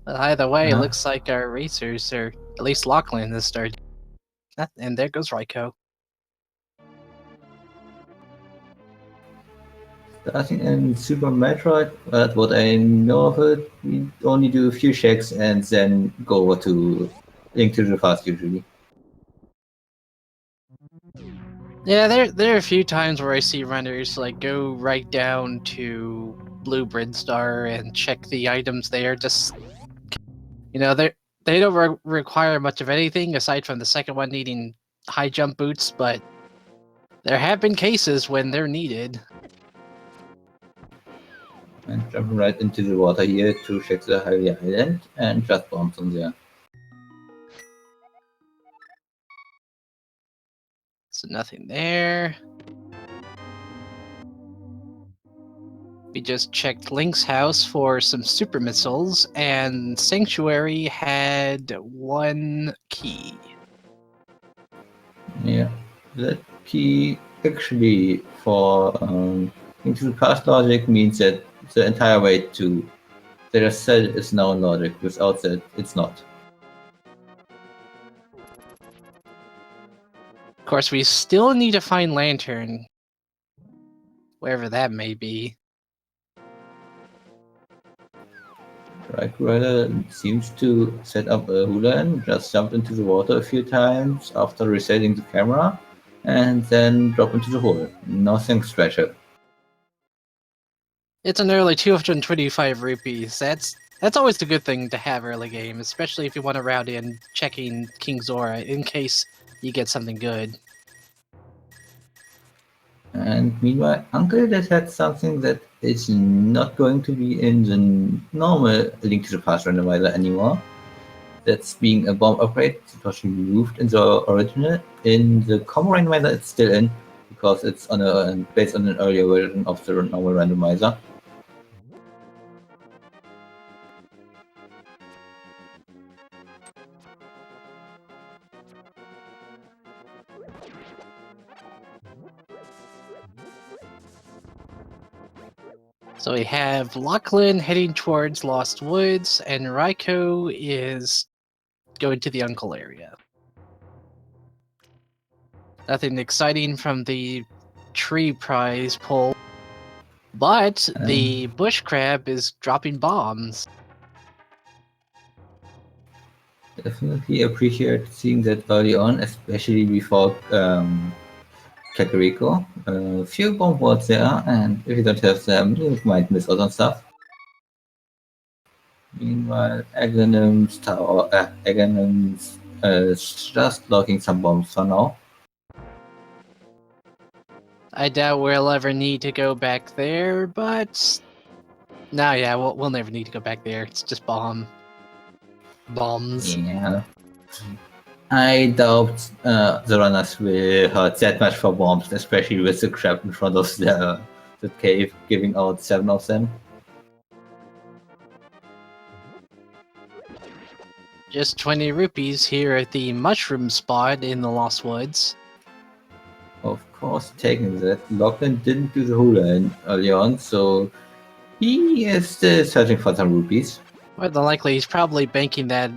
But either way, it looks like our racers, or at least Locklen, has started. And there goes Raiko. Starting in Super Metroid, but what I know of it, we only do a few checks and then go over to Link to the Past usually. Yeah, there are a few times where I see runners like go right down to Blue Brinstar and check the items there. Just they don't require much of anything aside from the second one needing high jump boots, but there have been cases when they're needed. And jumping right into the water here to check the Highway Island and just bombs on there. So nothing there. We just checked Link's house for some super missiles, and Sanctuary had one key. Yeah, that key actually for into the past logic means that the entire way to the cell is now logic. Without that, it's not. Of course, we still need to find Lantern, wherever that may be. RaikouRider seems to set up a hula and just jump into the water a few times after resetting the camera, and then drop into the hole. Nothing special. It's an early 225 rupees. That's always a good thing to have early game, especially if you want to route in checking King Zora in case you get something good. And meanwhile, Uncle Dad had something that is not going to be in the normal Link to the Past randomizer anymore. That's being a bomb upgrade that was removed in the original. In the common randomizer, it's still in because it's based on an earlier version of the normal randomizer. So we have Locklen heading towards Lost Woods, and Raiko is going to the Uncle area. Nothing exciting from the tree prize pull, but the bush crab is dropping bombs. Definitely appreciate seeing that early on, especially before Kakariko. A few bomb boards there, and if you don't have them, you might miss out on stuff. Meanwhile, Aghanim's just locking some bombs for now. I doubt we'll ever need to go back there, but no, yeah, we'll never need to go back there. It's just bombs. Yeah. I doubt the runners will hurt that much for bombs, especially with the crab in front of the cave, giving out 7 of them. Just 20 rupees here at the mushroom spot in the Lost Woods. Of course, taking that, Locklen didn't do the hula early on, so he is still searching for some rupees. More than likely, he's probably banking that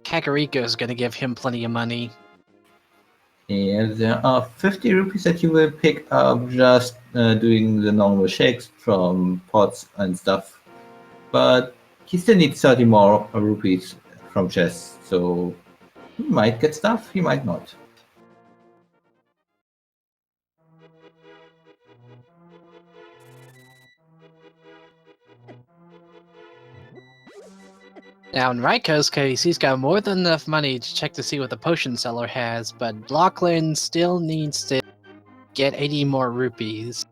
Kakariko is going to give him plenty of money. Yeah, there are 50 rupees that you will pick up just doing the normal shakes from pots and stuff. But he still needs 30 more rupees from chests, so he might get stuff, he might not. Now, in Raiko's case, he's got more than enough money to check to see what the potion seller has, but Locklen still needs to get 80 more rupees.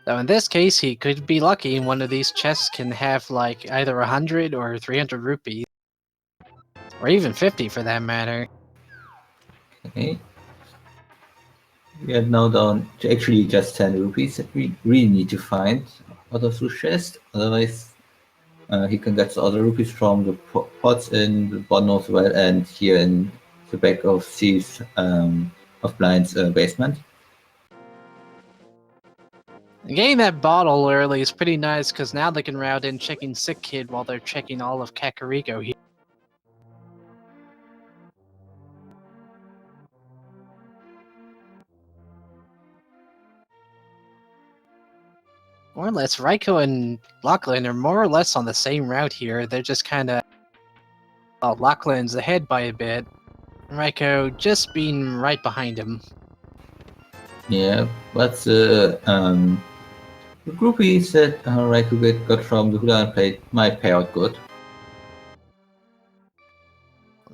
So in this case, he could be lucky and one of these chests can have like either 100 or 300 rupees. Or even 50 for that matter. Okay. We are now down to actually just 10 rupees that we really need to find out of the chest, otherwise he can get the other rupees from the pots in the bottom as well, and here in the back of Thieves of Blind's basement. Getting that bottle early is pretty nice because now they can route in checking Sick Kid while they're checking all of Kakariko here. More or less, Raikou and Locklen are more or less on the same route here. They're just kind of... Well, Locklen's ahead by a bit. Raikou just being right behind him. Yeah, but the groupies that Raikou got from the Hula plate might pay out good.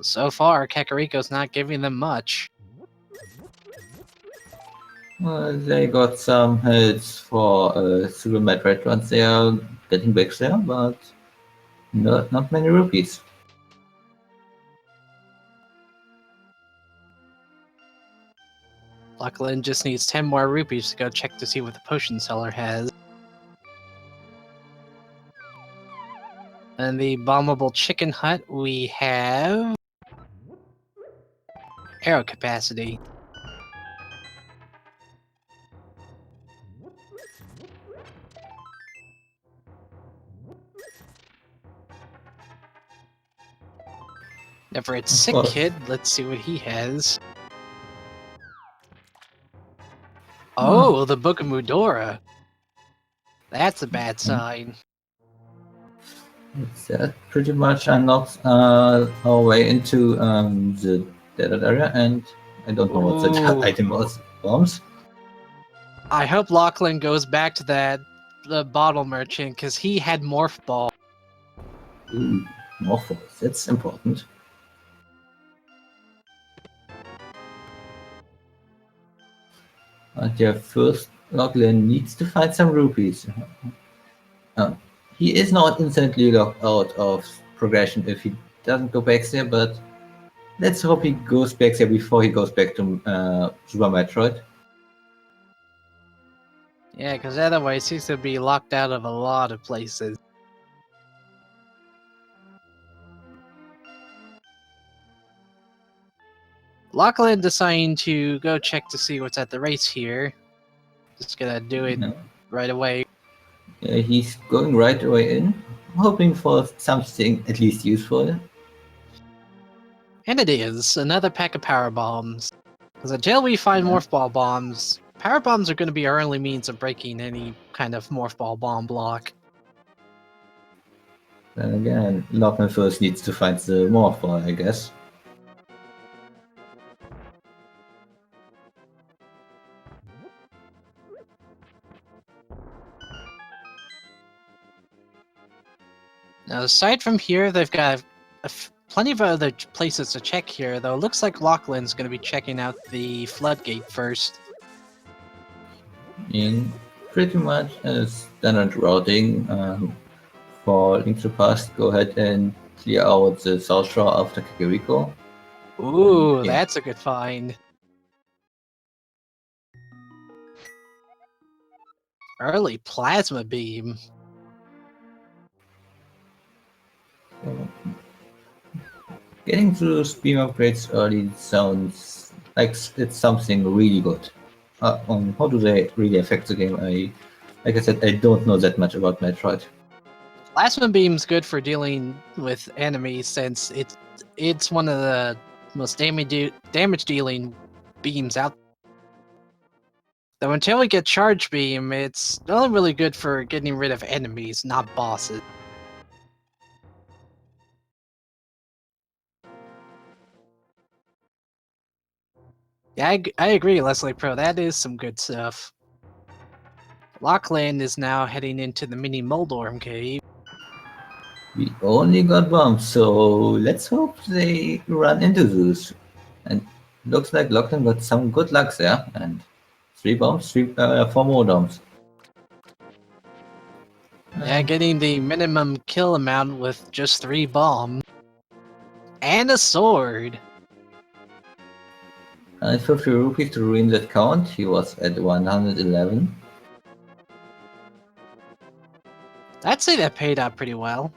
So far, Kakariko's not giving them much. They got some hits for Super Metroid once they are getting back there, but not many rupees. Locklen just needs 10 more rupees to go check to see what the potion seller has. And the bombable chicken hut, we have... arrow capacity. Never its Sick Kid, let's see what he has. Oh, the Book of Mudora. That's a bad sign. That pretty much unlocks our way into the desert area, and I don't know what the item was. Bombs? I hope Locklen goes back to the bottle merchant, because he had Morph Ball. Ooh, Morphos, that's important. But yeah, first Locklen needs to find some rupees. He is not instantly locked out of progression if he doesn't go back there, but let's hope he goes back there before he goes back to Super Metroid. Yeah, because otherwise he seems to be locked out of a lot of places. Locklen deciding to go check to see what's at the race here. Just gonna do it right away. Yeah, he's going right away in, hoping for something at least useful. And it is another pack of power bombs. Because until we find morph ball bombs, power bombs are going to be our only means of breaking any kind of morph ball bomb block. Then again, Lockman first needs to find the morph ball, I guess. Now, aside from here, they've got plenty of other places to check here, though it looks like Locklen's going to be checking out the floodgate first. In pretty much standard routing for Link to the Past, go ahead and clear out the South Shore after Kakariko. Ooh, that's a good find. Early plasma beam. Getting through beam upgrades early sounds like it's something really good. On how do they really affect the game? Like I said, I don't know that much about Metroid. Plasma beam's good for dealing with enemies since it's one of the most damage dealing beams out. Though until we get charge beam, it's only really good for getting rid of enemies, not bosses. Yeah, I agree, Leslie Pro. That is some good stuff. Locklen is now heading into the mini Moldorm cave. We only got bombs, so let's hope they run into those. And looks like Locklen got some good luck there. And 3 bombs, 4 more bombs. Yeah, getting the minimum kill amount with just 3 bombs. And a sword. 50 rupees to ruin that count. He was at 111. I'd say that paid out pretty well.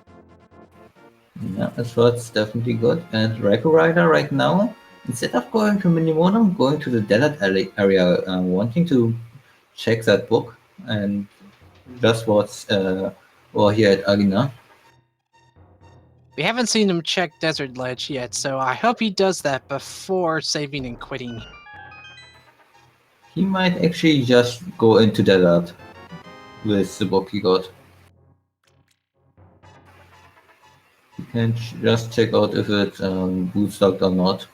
Yeah, so it's definitely good. And RaikouRider right now, instead of going to Minimodom, going to the desert area, wanting to check that book. and just was here at Arena. We haven't seen him check Desert Ledge yet, so I hope he does that before saving and quitting. He might actually just go into desert with the book he got. You can just check out if it's bootstocked or not.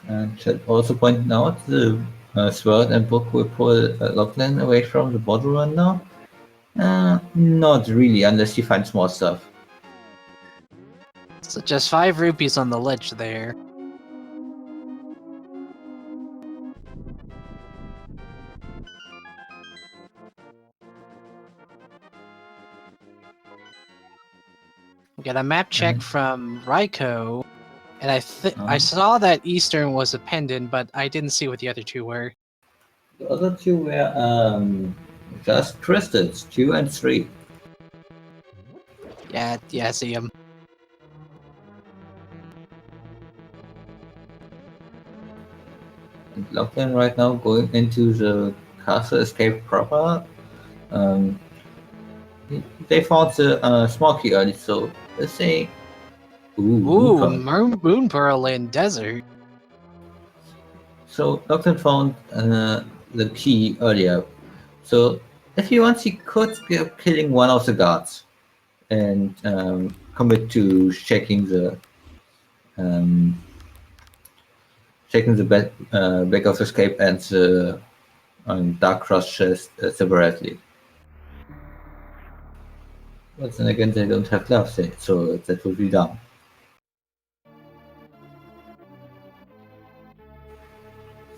And should also point out the sword and book will pull Locklen away from the bottle run now. Not really, unless you find more stuff. So just 5 rupees on the ledge there. We got a map check from Raikou, and I saw that Eastern was a pendant, but I didn't see what the other 2 were. The other 2 were just crystals, 2 and 3. Yeah, I see them. And Locklen right now going into the castle escape proper. Um, they found the small key early, so let's say, Ooh, Moon Pearl in Desert. So Lockton found the key earlier. So if he wants, he could be killing one of the guards and commit to um, checking the back of the escape and the dark cross chest separately. But then again, they don't have gloves, so that would be dumb.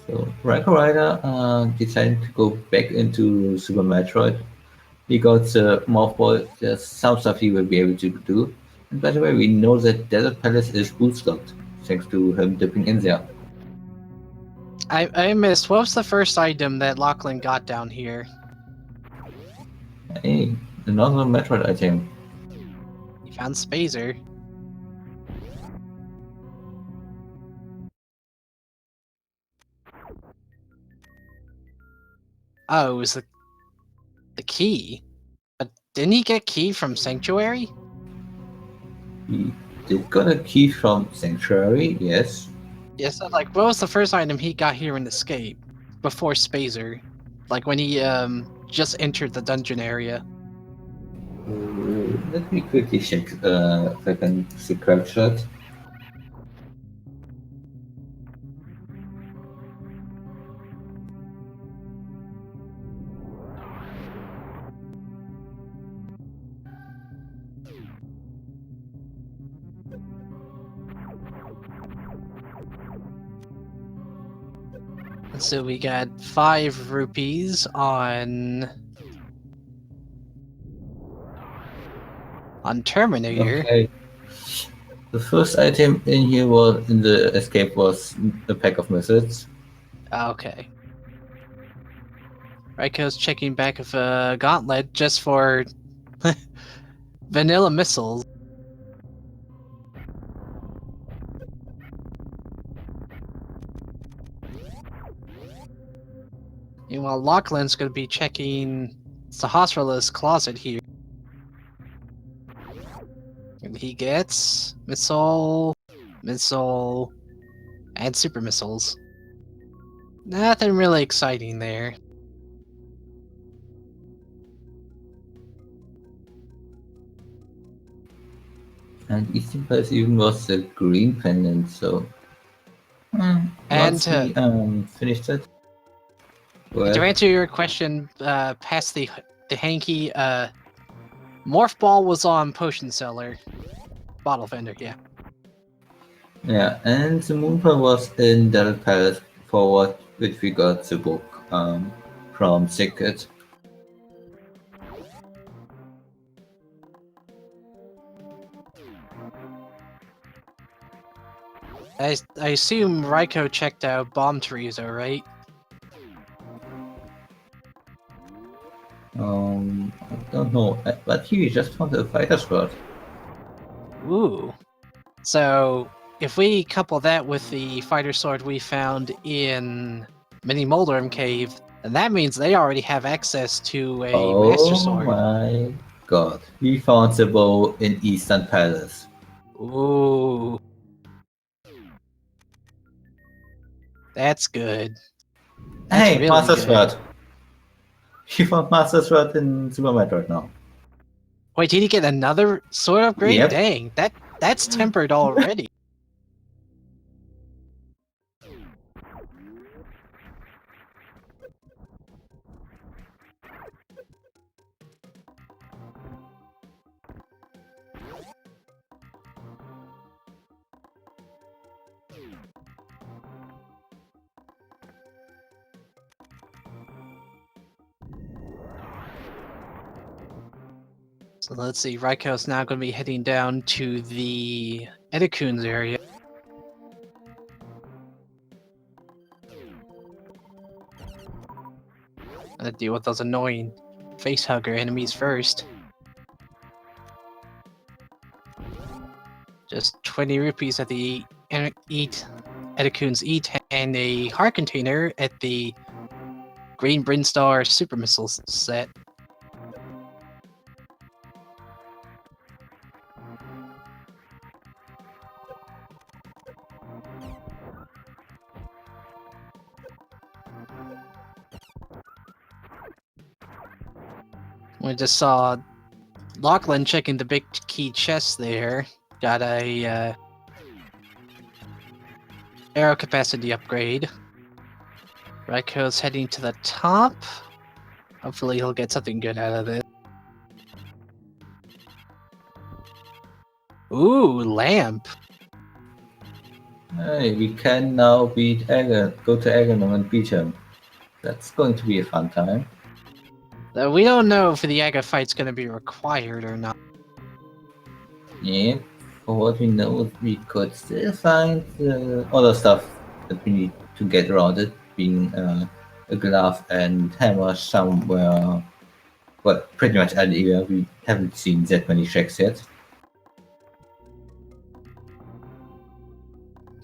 So RaikouRider decided to go back into Super Metroid. He got the morph ball. There's some stuff he will be able to do. And by the way, we know that Desert Palace is bootstrapped, thanks to him dipping in there. I missed. What was the first item that Locklen got down here? Hey, another Metroid item. He found Spazer. Oh, it was the key. But didn't he get key from Sanctuary? He did got a key from Sanctuary, yes. Yes, like what was the first item he got here in Escape before Spazer? Like when he just entered the dungeon area. Let me quickly check if I can see correct shot. So we got 5 rupees on Terminator. Okay. The first item in here was in the escape was a pack of missiles. Okay. Raiko's checking back of a gauntlet just for vanilla missiles. Meanwhile, Lockland's going to be checking Sahasrala's closet here. And he gets missile, and super missiles. Nothing really exciting there. And Eastern Palace even was the green pendant, so And once we finished it. to answer your question, past the hanky, Morph Ball was on Potion Seller. Bottle Vendor, yeah. Yeah, and the Moonpearl was in Desert Palace for which we got the book from Secret. I assume Raikou checked out Bomb Teresa, right? I don't know, but he just found a fighter squad. Ooh. So if we couple that with the fighter sword we found in Mini Moldorm Cave, then that means they already have access to a Master Oh Sword. my god. We found the bow in Eastern Palace. Ooh. That's good. That's Hey, really Master good. Sword. We found Master Sword in Super Metroid now. Wait, did he get another sword upgrade? Yep. Dang, that's tempered already. So let's see, Raikou's now going to be heading down to the Edekun's area. Gonna deal with those annoying facehugger enemies first. Just 20 rupees at the Edekun's Eat and a heart container at the Green Brinstar Super Missiles set. We just saw Locklen checking the big key chest there. Got a arrow capacity upgrade. Raikou's heading to the top. Hopefully he'll get something good out of this. Ooh, lamp. Hey, we can now beat Agon. Go to Agonom and beat him. That's going to be a fun time. We don't know if the Aga fight's gonna be required or not. Yeah, for what we know, we could still find other stuff that we need to get around it, being a glove and hammer somewhere. Well, pretty much anywhere. We haven't seen that many tracks yet.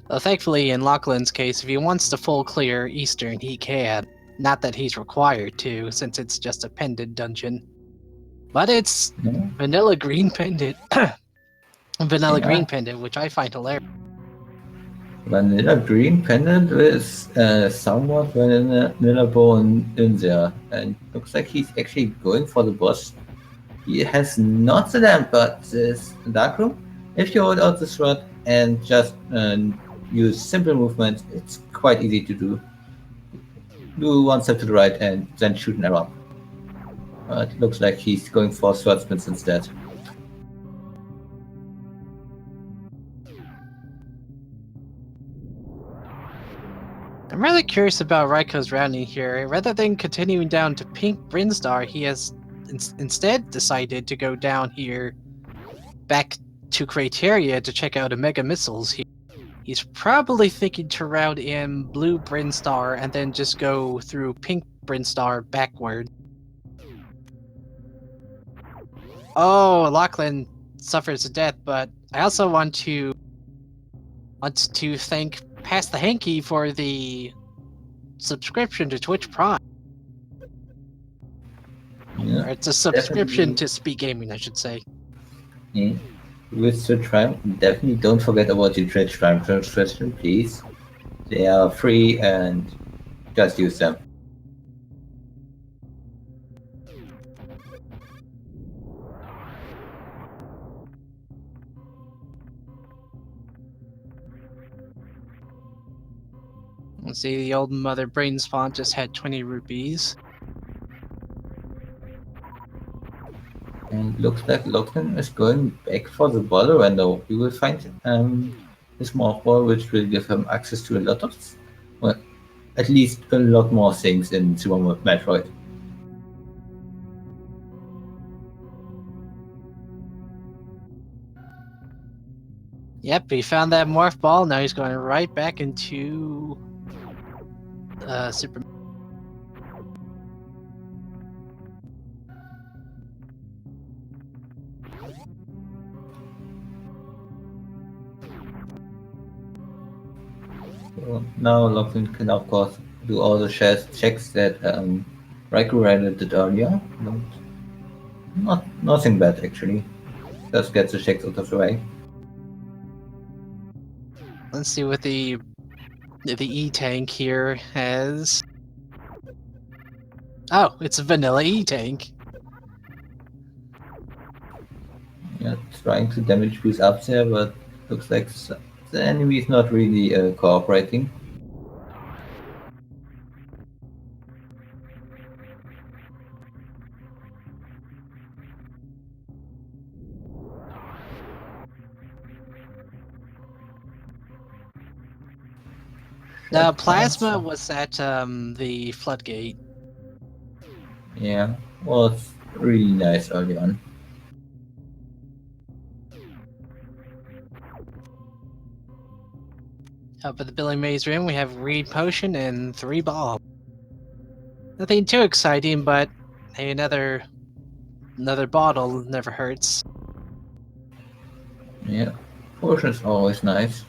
Though thankfully, in Lockland's case, if he wants to full clear Eastern, he can. Not that he's required to, since it's just a pendant dungeon. But it's Yeah, vanilla green pendant. Vanilla yeah. green pendant, which I find hilarious. Vanilla green pendant with somewhat vanilla bone in there, and looks like he's actually going for the boss. He has not the lamp, but this dark room. If you hold out the sword and just use simple movement, it's quite easy to do. Do one step to the right and then shoot an arrow. It looks like he's going for swordsmiths instead. I'm really curious about Raikou's rounding here. Rather than continuing down to Pink Brinstar, he has instead decided to go down here back to Crateria to check out Omega Missiles here. He's probably thinking to route in Blue Brinstar and then just go through Pink Brinstar backward. Oh, Locklen suffers a death, but I also want to thank Pass the Hanky for the subscription to Twitch Prime. Yeah, Or it's a subscription definitely. to Speak Gaming, I should say. Yeah. With the Prime, definitely don't forget about the Twitch Prime subscription, please. They are free and just use them. Let's see, the old mother brain spawn just had 20 rupees. And looks like Locklen is going back for the bottle window. We will find a small ball which will give him access to a lot of, well, at least a lot more things in Super Metroid. Yep, he found that morph ball. Now he's going right back into Super. So now Locklen can of course do all the checks that RaikouRider did earlier. Not nothing bad actually. Just get the checks out of the way. Let's see what the E tank here has. Oh, it's a vanilla E tank. Yeah, trying to damage who's up there, but looks like the enemy is not really cooperating. Now, Should find plasma some. was at the floodgate. Yeah, was really nice early on. Up at the Billy Mays room, we have Reed Potion and 3 bombs. Nothing too exciting, but hey, another bottle never hurts. Yeah, potion's always nice.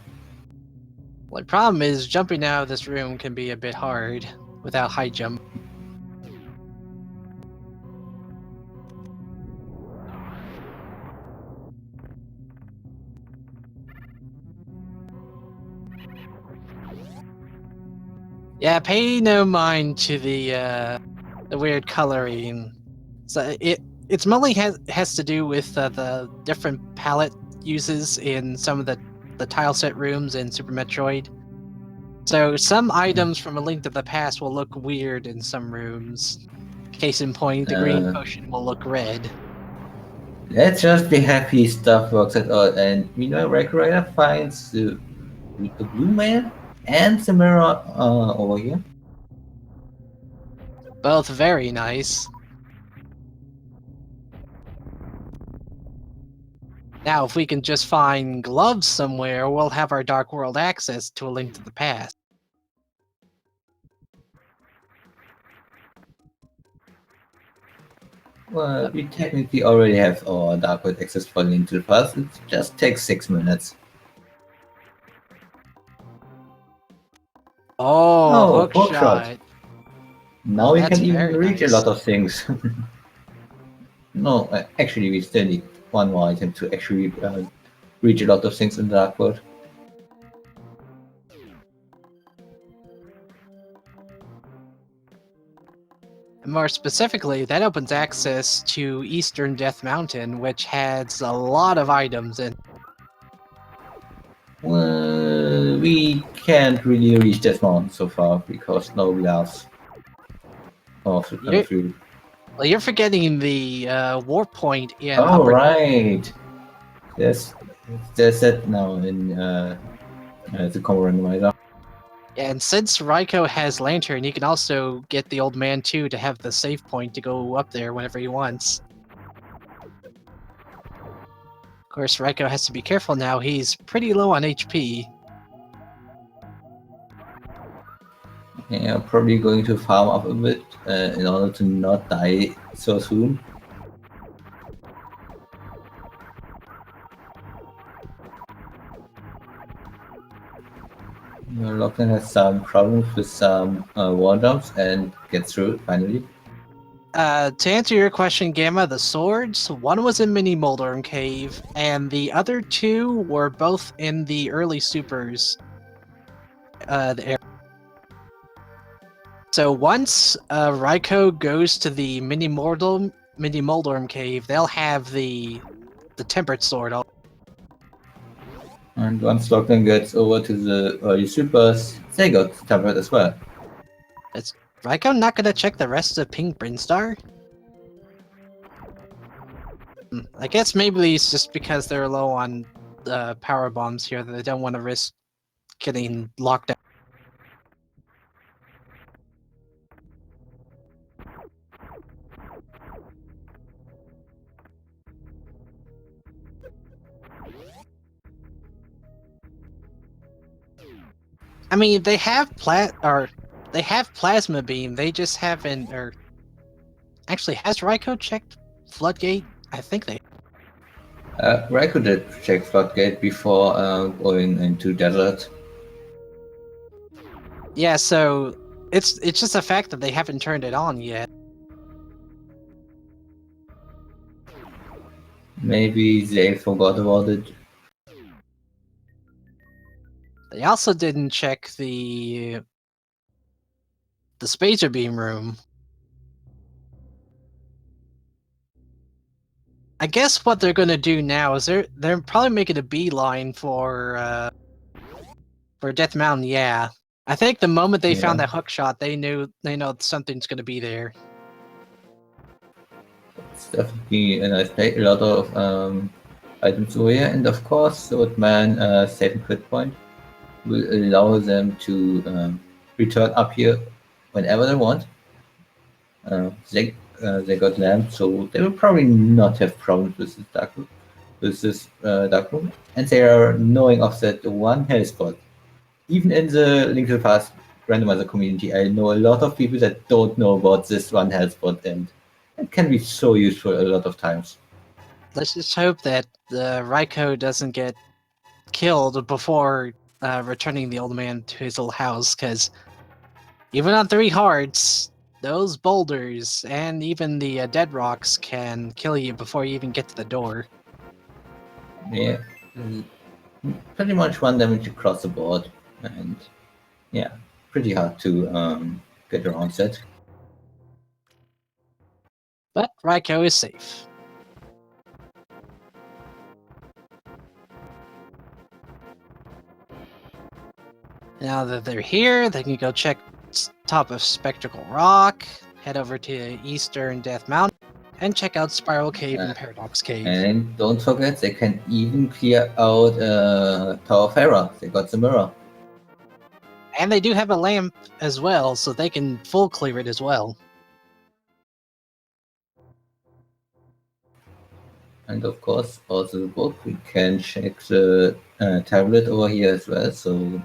Well, the problem is jumping out of this room can be a bit hard without high jump. Yeah, pay no mind to the weird coloring. So it's mainly has to do with the different palette uses in some of the tile set rooms in Super Metroid. So some items from A Link to the Past will look weird in some rooms. Case in point, the green Uh, potion will look red. let's just be happy stuff works at all. And meanwhile, RaikouRider finds the blue man and the mirror over here. Both very nice. Now, if we can just find gloves somewhere, we'll have our Dark World access to A Link to the Past. Well, we technically already have our Dark World access for Link to the Past. It just takes 6 minutes. Oh, Oh, hook hook shot. shot. Now Oh, we that's can even very reach a nice. lot of things. No, actually, we still need one more item to actually reach a lot of things in the Dark World. And more specifically, that opens access to Eastern Death Mountain, which has a lot of items in. Well, we can't really reach that mountain so far because no glass You're, through. well, you're forgetting the warp point in Oh, Upper. right. Yes, there's that now in the common randomizer. And since Raiko has Lantern, he can also get the old man too to have the save point to go up there whenever he wants. Of course, Raiko has to be careful now. He's pretty low on HP. Yeah, probably going to farm up a bit in order to not die so soon. Locklen has some problems with some wall jumps and gets through it finally. To answer your question, Gamma, the swords, one was in Mini Moldorm Cave, and the other two were both in the early supers. So once Raiko goes to the Mini Moldorm Cave, they'll have the Tempered Sword. And once Locklen gets over to the early supers, they got covered as well. Is Raiko not gonna check the rest of Pink Brinstar? I guess maybe it's just because they're low on power bombs here that they don't want to risk getting locked out. I mean, they have plasma beam. They just haven't. Or actually, has Raiko checked Floodgate? I think they. Raiko did check Floodgate before going into Desert. Yeah, so it's just a fact that they haven't turned it on yet. Maybe they forgot about it. They also didn't check the spacer beam room. I guess what they're gonna do now is they're probably making a beeline for Death Mountain. Yeah, I think the moment they found Yeah. that hook shot, they know something's gonna be there. It's definitely a nice play. A lot of items over here, and of course, the old man save and quit point will allow them to return up here whenever they want. They got lamp, so they will probably not have problems with this dark room. And they are knowing of that one hell spot. Even in the Link to the Past randomizer community, I know a lot of people that don't know about this one hell spot, and it can be so useful a lot of times. Let's just hope that Raikou doesn't get killed before returning the old man to his little house, because even on 3 hearts, those boulders and even the dead rocks can kill you before you even get to the door. Yeah, pretty much one damage across the board, and yeah, pretty hard to get around that. But Raikou is safe. Now that they're here, they can go check top of Spectacle Rock, head over to Eastern Death Mountain, and check out Spiral Cave and Paradox Cave. And don't forget, they can even clear out Tower of Hera. They got the mirror. And they do have a lamp as well, so they can full clear it as well. And of course, also the book. We can check the tablet over here as well, so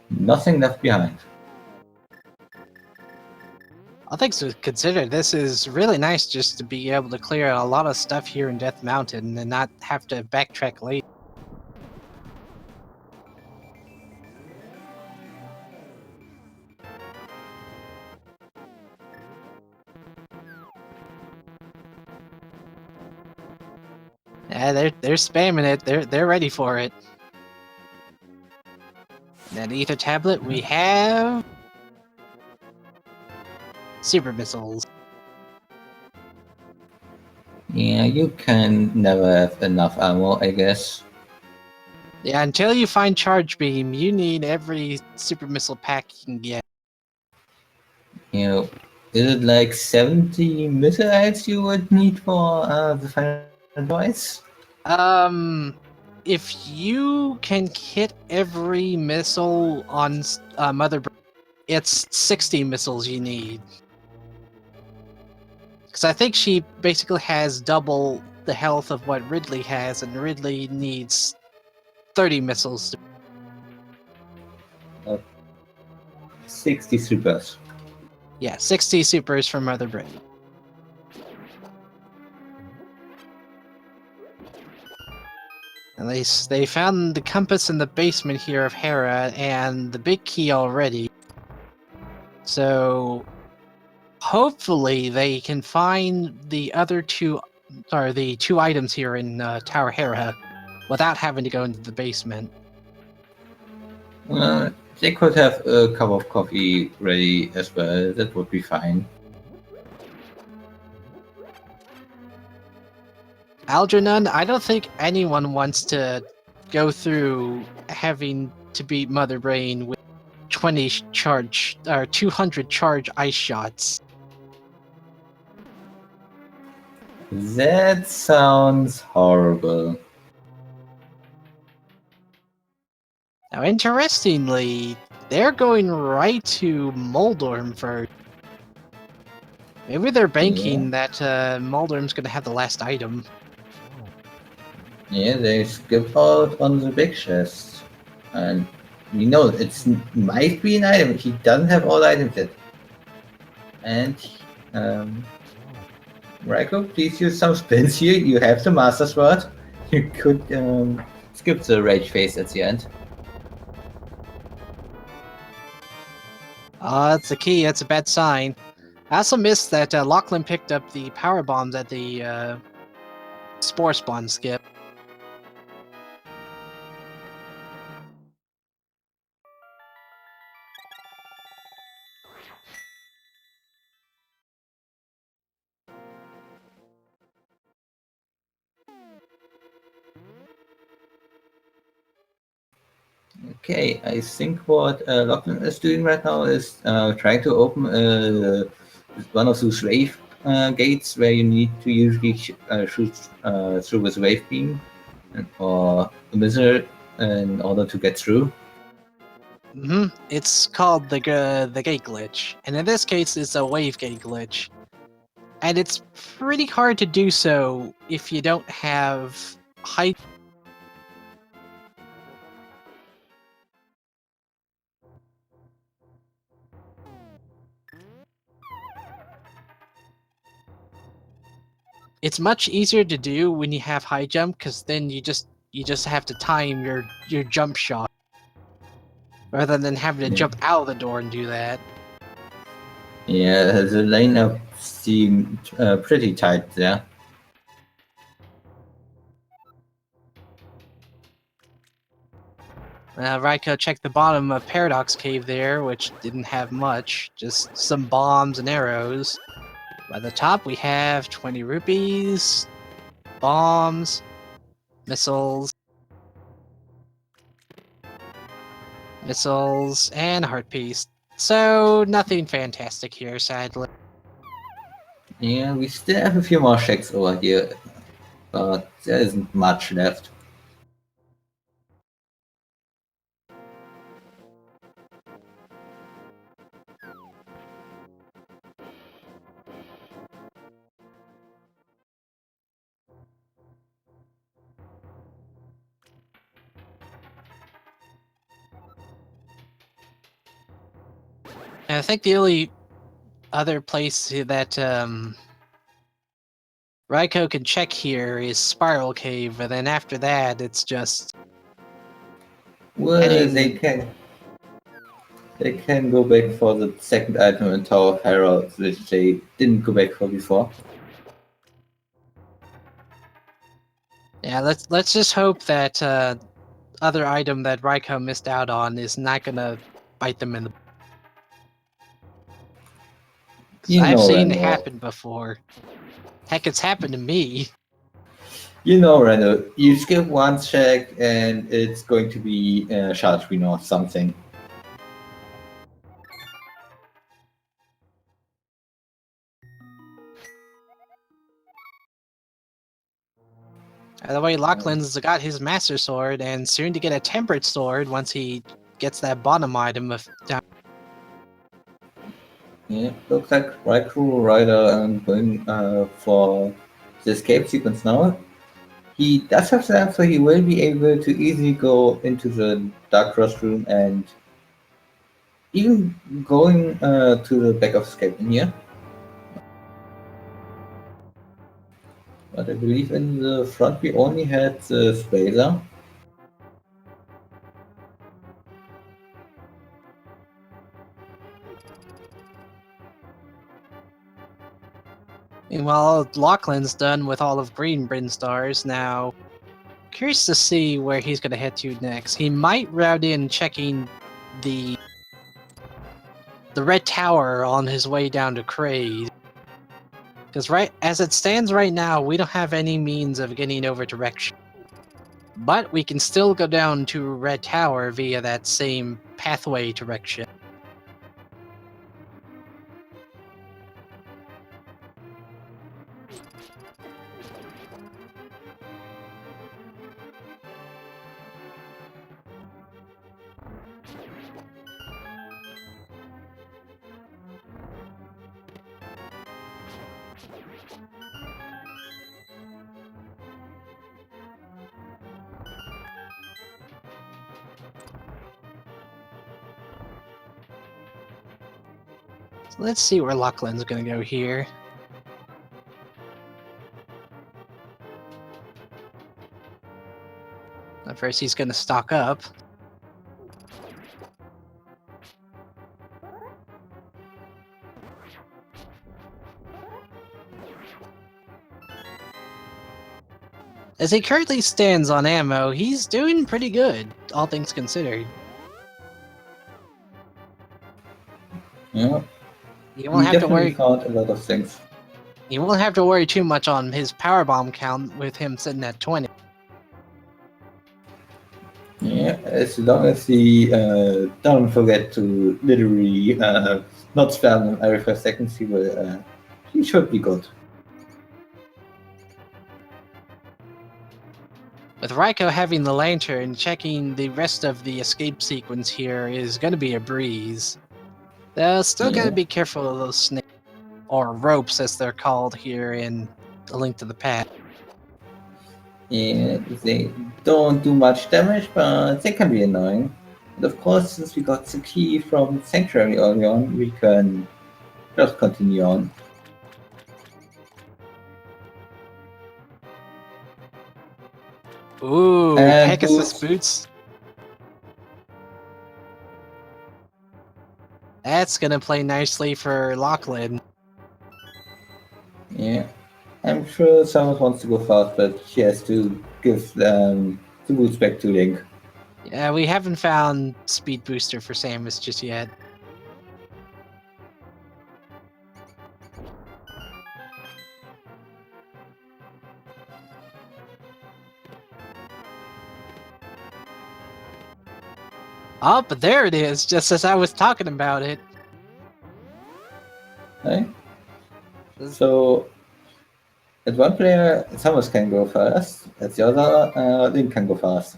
nothing left behind. All things considered, this is really nice just to be able to clear a lot of stuff here in Death Mountain and not have to backtrack later. Yeah, they're spamming it. They're ready for it. That ether tablet, we have super missiles. Yeah, you can never have enough ammo, I guess. Yeah, until you find charge beam, you need every super missile pack you can get. You know, is it like 70 missiles you would need for the final device? If you can hit every missile on Mother, it's 60 missiles you need. Because I think she basically has double the health of what Ridley has, and Ridley needs 30 missiles. 60 supers. Yeah, 60 supers from Mother Brain. And they found the compass in the basement here of Hera and the big key already. So hopefully they can find the other two, or the 2 items here in Tower Hera without having to go into the basement. They could have a cup of coffee ready as well. That would be fine. Algernon, I don't think anyone wants to go through having to beat Mother Brain with 20 charge or 200 charge ice shots. That sounds horrible. Now, interestingly, they're going right to Moldorm first. Maybe they're banking that Moldorm's going to have the last item. Yeah, they skip out on the big chest. And you know, it might be an item. He doesn't have all items yet. And Raikou, please use some spins here. You have the Master Sword. You could skip the rage phase at the end. That's the key. That's a bad sign. I also missed that Locklen picked up the power bombs at the spore spawn skip. Okay, I think what Locklen is doing right now is trying to open one of those wave gates where you need to usually shoot through with wave beam or a missile in order to get through. It's called the gate glitch, and in this case, it's a wave gate glitch. And it's pretty hard to do so if you don't have high. It's much easier to do when you have high jump, because then you just have to time your jump shot rather than having to Yeah, jump out of the door and do that. yeah, the lineup seemed pretty tight there. Raiko checked the bottom of Paradox Cave there, which didn't have much, just some bombs and arrows. By the top, we have 20 rupees, bombs, missiles, and heart piece. So nothing fantastic here, sadly. Yeah, we still have a few more checks over here, but there isn't much left. And I think the only other place that Raiko can check here is Spiral Cave, and then after that, it's just Well, heading. they can go back for the second item in Tower of Heralds, which they didn't go back for before. Yeah, let's just hope that other item that Raiko missed out on is not gonna bite them in the. Because You I've know, seen it Randall. happen before. Heck, it's happened to me. You know, Randall. You skip one check and it's going to be shard screen or something. By the way, Locklen's got his Master Sword, and soon to get a Temperate Sword once he gets that bottom item of down. Yeah, looks like RaikouRider going for the escape sequence now. He does have that, so he will be able to easily go into the Dark Cross room and even going to the back of escape in here. But I believe in the front we only had the Spacer. Meanwhile, Locklen's done with all of Green Bryn Stars. Now, curious to see where he's gonna head to next. He might route in checking the Red Tower on his way down to Kraid. Because right as it stands right now, we don't have any means of getting over direction. But we can still go down to Red Tower via that same pathway direction. So let's see where Locklen's gonna go here. First, he's gonna stock up. As he currently stands on ammo, he's doing pretty good, all things considered. Yeah, You won't he have to definitely worry. found a lot of things. You won't have to worry too much on his power bomb count with him sitting at 20. Yeah, as long as he don't forget to literally not spam them every 5 seconds, he should be good. With Raiko having the lantern, checking the rest of the escape sequence here is going to be a breeze. Though still got to Yeah, be careful of those snakes, or ropes as they're called here in A Link to the Past. yeah, they don't do much damage, but they can be annoying. And of course, since we got the key from Sanctuary early on, we can just continue on. Ooh, And Pegasus boots. boots. That's going to play nicely for Locklen. Yeah, I'm sure someone wants to go fast, but she has to give the boots back to Link. Yeah, we haven't found speed booster for Samus just yet. Oh, but there it is, just as I was talking about it. Right? So at one player, Samus can go fast. At the other, Link can go fast.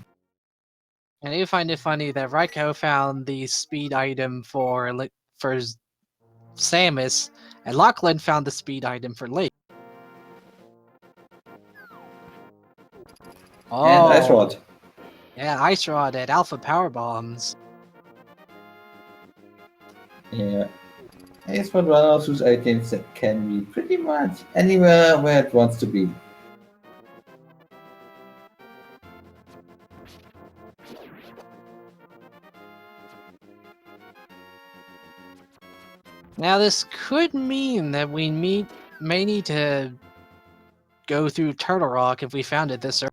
And I do find it funny that Raiko found the speed item for Samus, and Lachlan found the speed item for Link. And Ice Oh, Rod. yeah, Ice Rod at Alpha Power Bombs. Yeah. Ice Rod one of those items that can be pretty much anywhere where it wants to be. Now this could mean that we may need to go through Turtle Rock if we found it this early.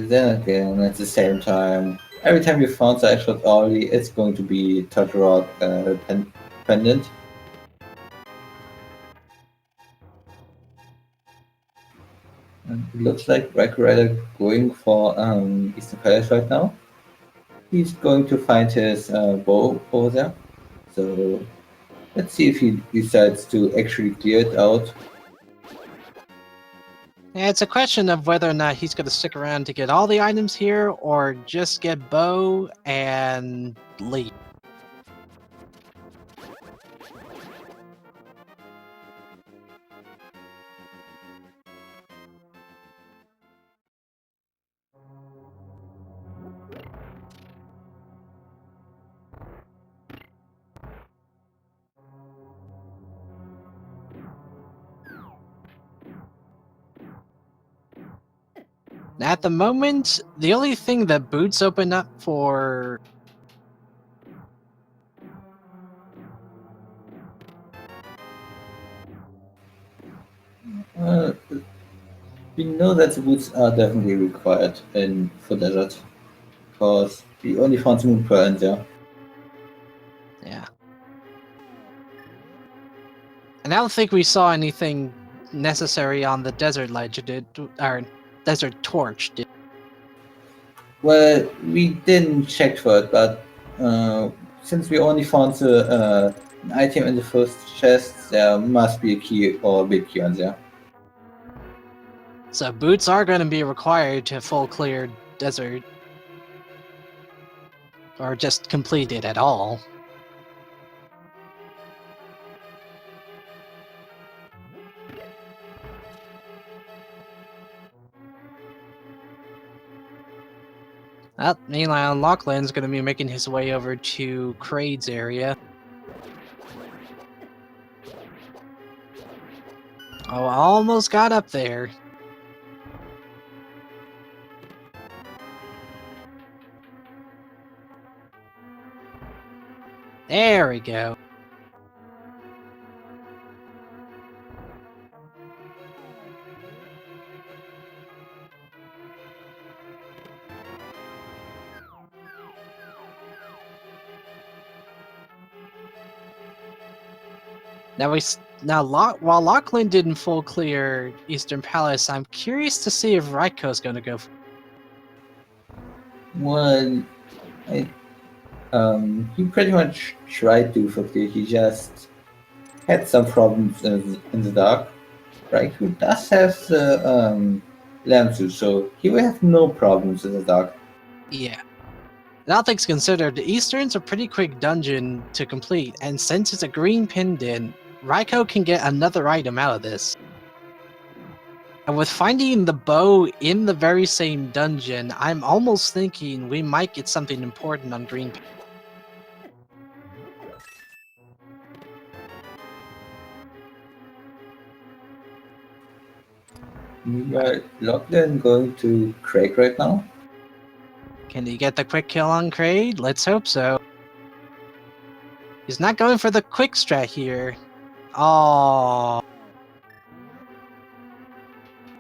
Then again, at the same time, every time you found the Ice Rod early, it's going to be Turtle Rock pendant. And it looks like RaikouRider going for Eastern Palace right now. He's going to find his bow over there. So let's see if he decides to actually clear it out. Yeah, it's a question of whether or not he's going to stick around to get all the items here, or just get Bow and leave. At the moment, the only thing that boots open up for Uh, we know that the boots are definitely required in for desert because we only found the moon pearl in there. yeah. And I don't think we saw anything necessary on the desert ledge, or desert torch. Well, we didn't check for it, but since we only found an item in the first chest, there must be a key or a big key on there. So boots are going to be required to full clear desert, or just complete it at all. Meanwhile, Lockland's going to be making his way over to Kraid's area. Oh, almost got up there. There we go. While Locklen didn't full clear Eastern Palace, I'm curious to see if Raiko's going to go. Well, he pretty much tried to fulfill. He just had some problems in the dark. Raikou does have the lamp suit, so he will have no problems in the dark. Yeah. And all things considered, the Eastern's a pretty quick dungeon to complete, and since it's a green pendant, Raikou can get another item out of this. And with finding the bow in the very same dungeon, I'm almost thinking we might get something important on green. Meanwhile, Locklen going to Craig right now. Can he get the quick kill on Kraid? Let's hope so. He's not going for the quick strat here. Oh.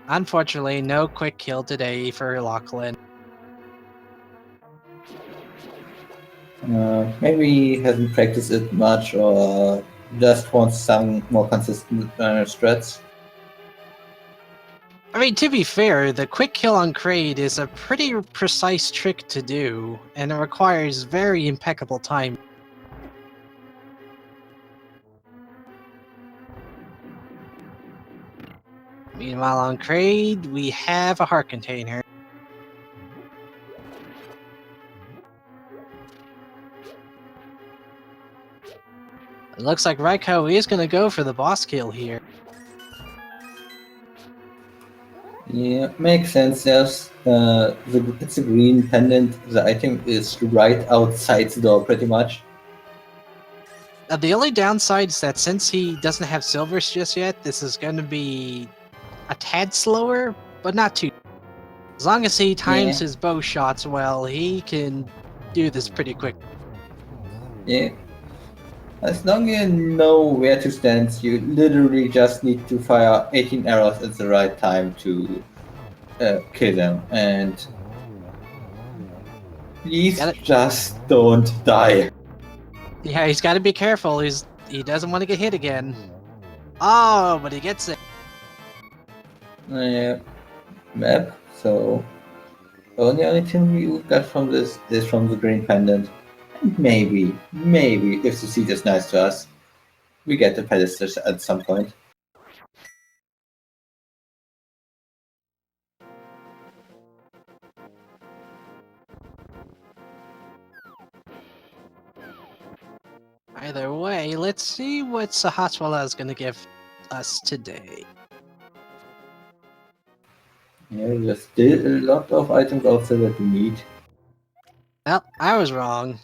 Unfortunately, no quick kill today for Locklen. Maybe he hasn't practiced it much or just wants some more consistent strats. I mean, to be fair, the quick kill on Kraid is a pretty precise trick to do, and it requires very impeccable time. Meanwhile, on Kraid, we have a heart container. It looks like Raikou is going to go for the boss kill here. Yeah, makes sense. Yes, it's a green pendant. The item is right outside the door, pretty much. The only downside is that since he doesn't have silvers just yet, this is going to be a tad slower, but not too. As long as he times his bow shots well, he can do this pretty quick. Yeah. As long as you know where to stand, you literally just need to fire 18 arrows at the right time to kill them. And please just don't die. Yeah, he's got to be careful. He doesn't want to get hit again. Oh, but he gets it. Map. So the only item you got from this is from the green pendant. And maybe if the seed is nice to us, we get the pedestals at some point. Either way, let's see what Sahaswala is going to give us today. Yeah, there's still a lot of items out there that we need. Well, I was wrong.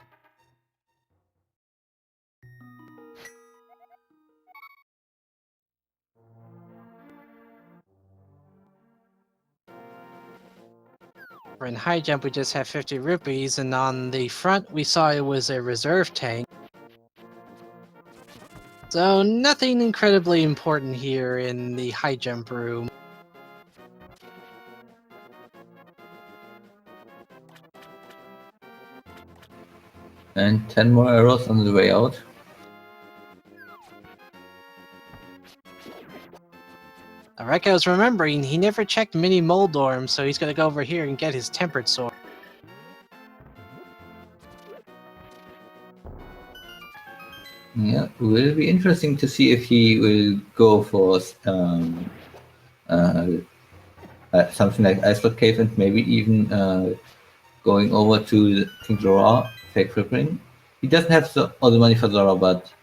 For in high jump, we just have 50 rupees, and on the front, we saw it was a reserve tank. So nothing incredibly important here in the high jump room. And 10 more arrows on the way out. Rekko's remembering he never checked Mini Moldorm, so he's gonna go over here and get his Tempered Sword. Yeah, it will be interesting to see if he will go for something like Ice Block Cave and maybe even going over to King Zora, Fake Flipping. He doesn't have all the money for Zora, but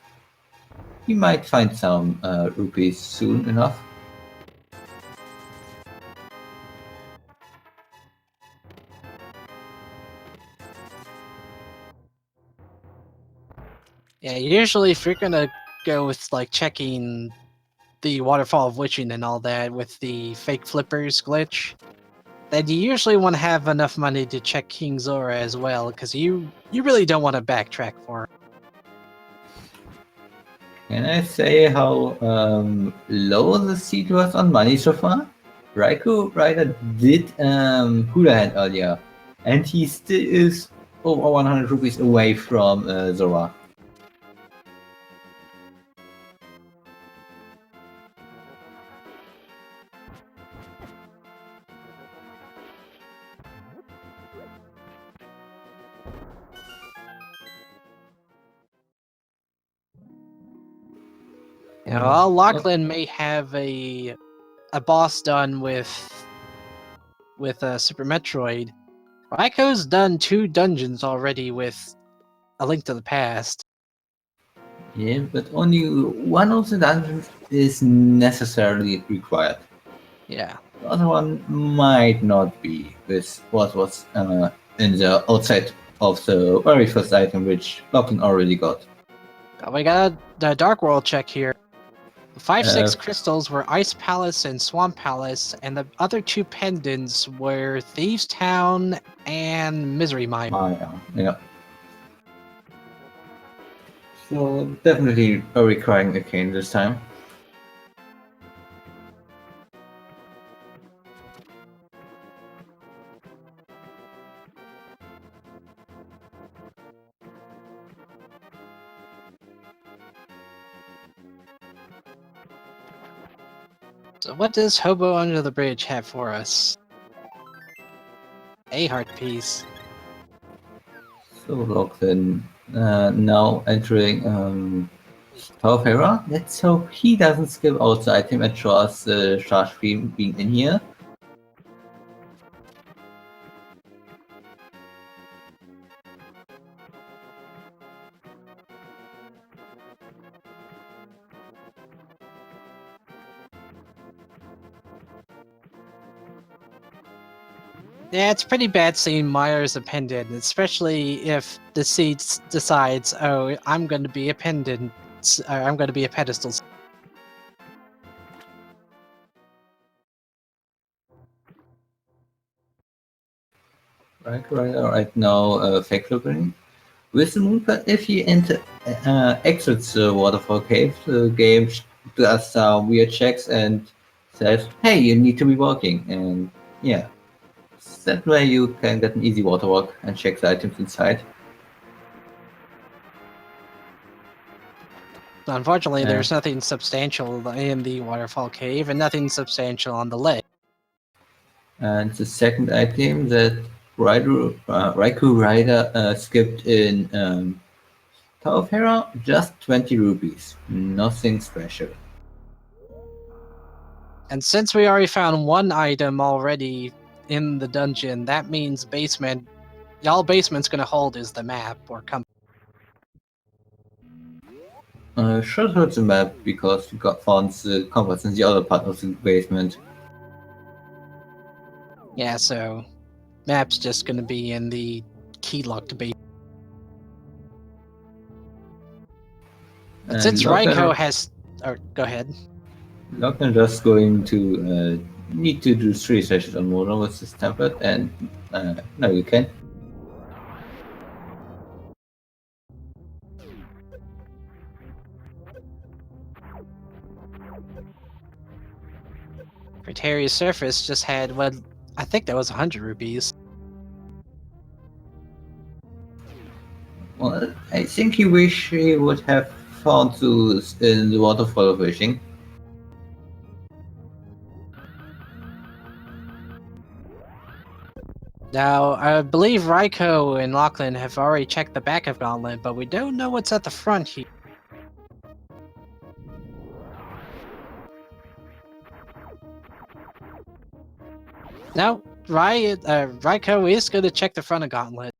he might find some rupees soon enough. Yeah, usually if you're gonna go with like checking the Waterfall of Witching and all that with the fake flippers glitch, then you usually want to have enough money to check King Zora as well, because you really don't want to backtrack for it. Can I say how low the seed was on money so far? RaikouRider did Hula Hand earlier, and he still is over 100 rupees away from Zora. while Locklen may have a boss done with Super Metroid, Raikou's done 2 dungeons already with A Link to the Past. Yeah, but only one of the dungeons is necessarily required. Yeah. The other one might not be with what was in the outside of the very first item, which Locklen already got. We got a Dark World check here. The 5-6 Uh, crystals were Ice Palace and Swamp Palace, and the other 2 pendants were Thieves Town and Misery Mine. Yeah. So definitely a requiring a cane this time. So what does Hobo Under the Bridge have for us? A heart piece. So Locklen now entering Taufera. Let's hope he doesn't skip out the item and show us the charge stream being in here. Yeah, it's pretty bad seeing Meyer as a pendant, especially if the seed decides, oh, I'm going to be a pendant, I'm going to be a pedestal. Right now, fake looking. With the moonpad, if you enter exits the waterfall cave, the game does some weird checks and says, "Hey, you need to be walking." And yeah, that way you can get an easy water walk and check the items inside. Unfortunately, Uh, there's nothing substantial in the waterfall cave and nothing substantial on the ledge. And the second item that RaikouRider skipped in Tower of Hera, just 20 rupees. Nothing special. And since we already found 1 item already in the dungeon, that means basement. All basement's going to hold is the map or company. Should hurt the map because we got found the compass in the other part of the basement. Yeah, so map's just going to be in the key locked basement. But since Raikou has... go ahead. Locklen just going to need to do 3 sessions on Mono with this template, and now you can. Criteria's Surface just had, what, I think that was 100 rupees. Well, I think he wish he would have found those in the waterfall of wishing. Now, I believe Raikou and Locklen have already checked the back of Gauntlet, but we don't know what's at the front here. Now, Raikou is going to check the front of Gauntlet.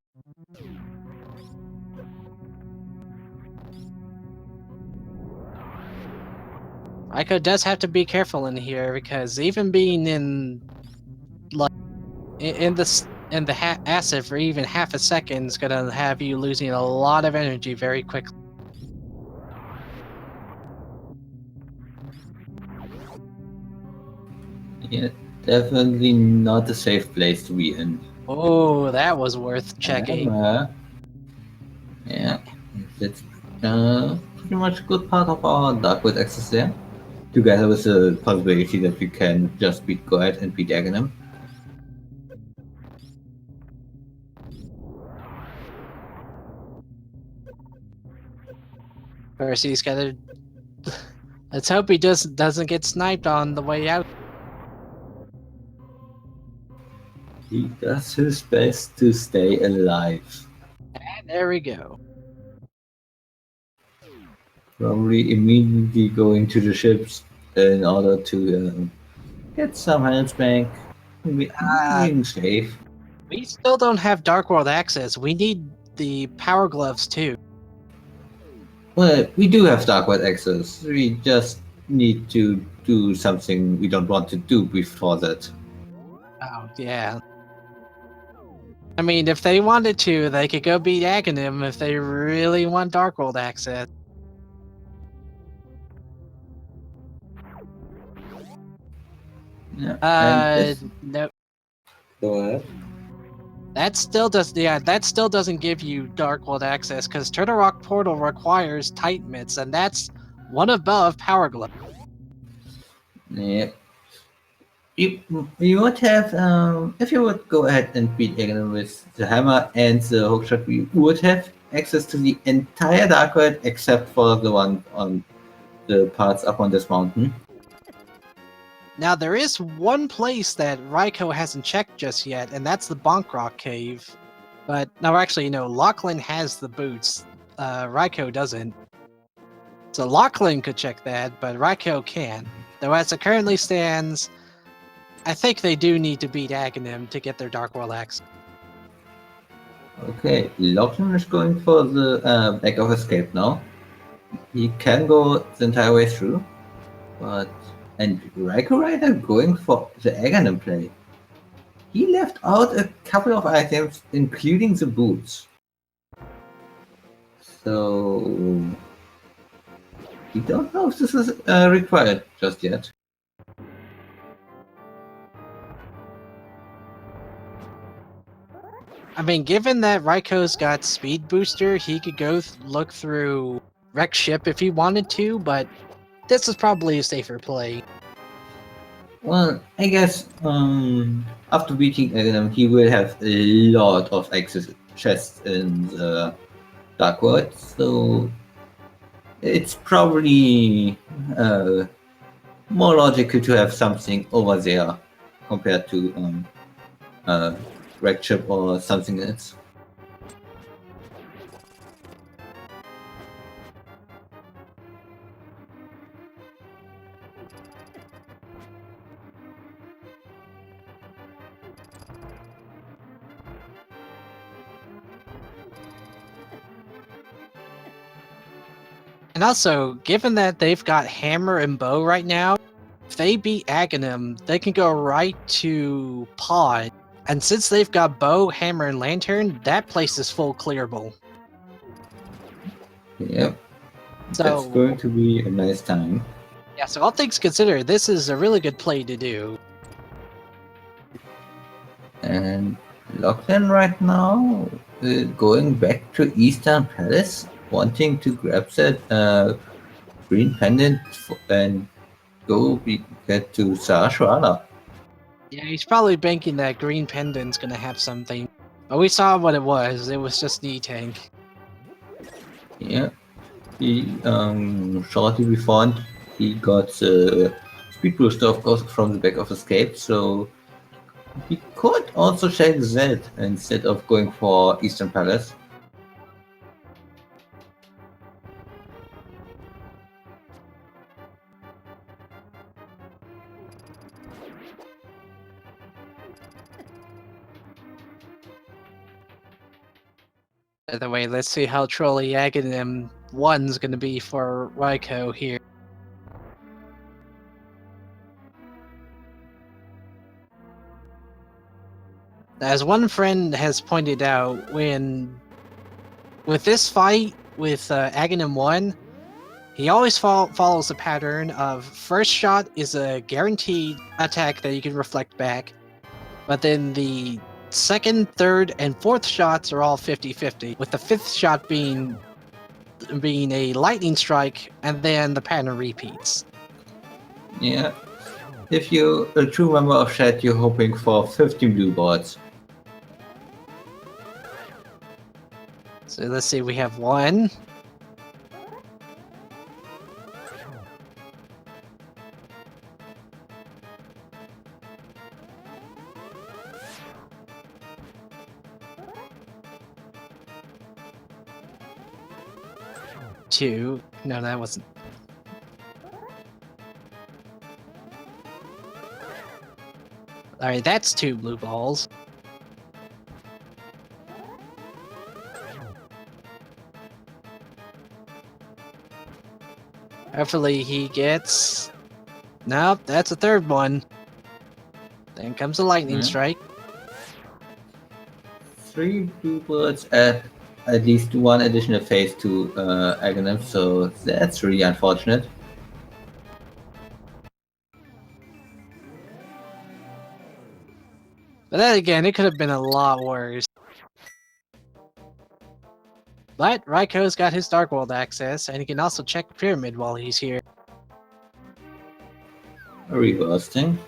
Raikou does have to be careful in here because even being in the acid for even half a second is gonna have you losing a lot of energy very quickly. Yeah, definitely not a safe place to be in. Oh, that was worth checking. Yeah, that's pretty much a good part of our Darkwood access there. Together with the possibility that we can just beat Goet and beat Aghanim. First, he's gotta. Let's hope he doesn't get sniped on the way out. He does his best to stay alive. And there we go. Probably immediately going to the ships in order to get some health back, Uh, being safe. we still don't have Dark World access. We need the Power Gloves too. Well, we do have Darkwood access. We just need to do something we don't want to do before that. Oh, yeah. I mean, if they wanted to, they could go beat Aghanim if they really want Dark World access. Yeah, and if No, go ahead. that still doesn't give you Dark World access because Turtle Rock Portal requires Titan Mitts, and that's one above Power Glove. Yeah, you you would have if you would go ahead and beat Egan with the hammer and the hookshot, we would have access to the entire Darkwood except for the one on the parts up on this mountain. Now, there is one place that Raiko hasn't checked just yet, and that's the Bonk Rock Cave. But, no, actually, no, Locklen has the boots. Raiko doesn't. So Locklen could check that, but Raiko can't. Though as it currently stands, I think they do need to beat Aghanim to get their Dark World access. Okay, Lockton is going for the back of escape now. He can go the entire way through, but and RaikouRider going for the Aghanim play. He left out a couple of items, including the boots. So we don't know if this is required just yet. I mean, given that Raiko's got Speed Booster, he could go look through Wreck Ship if he wanted to, but this is probably a safer play. Well, I guess after beating Aghanim, he will have a lot of access chests in the Dark World, so it's probably more logical to have something over there compared to Wreck Ship or something else. And also, given that they've got Hammer and Bow right now, if they beat Aghanim, they can go right to Pod. And since they've got Bow, Hammer, and Lantern, that place is full clearable. Yep, So, that's going to be a nice time. yeah, so all things considered, this is a really good play to do. And Locklen right now going back to Eastern Palace, wanting to grab that green pendant and get to Sarashwala. Yeah, he's probably banking that green pendant's gonna have something. But we saw what it was. It was just E-Tank. Yeah, he shortly before he got the speed booster, of course, from the back of escape. So he could also check that instead of going for Eastern Palace. By the way, let's see how Trolley Aghanim 1's gonna be for Raiko here. As one friend has pointed out, with this fight with Aghanim 1, he always follows a pattern of first shot is a guaranteed attack that you can reflect back, but then the second, third, and fourth shots are all 50-50, with the fifth shot being a lightning strike, and then the pattern repeats. Yeah. If you're a true member of Shed, you're hoping for 50 blue boards. So let's see, we have 1. 2. No, that wasn't. Alright, that's 2 blue balls. Hopefully he gets... Nope, that's a 3rd one. Then comes a lightning strike. 3 blue birds at least 1 additional phase to Aghanim, so that's really unfortunate. But then again, it could have been a lot worse. But Raikou's got his Dark World access, and he can also check Pyramid while he's here. Reversing.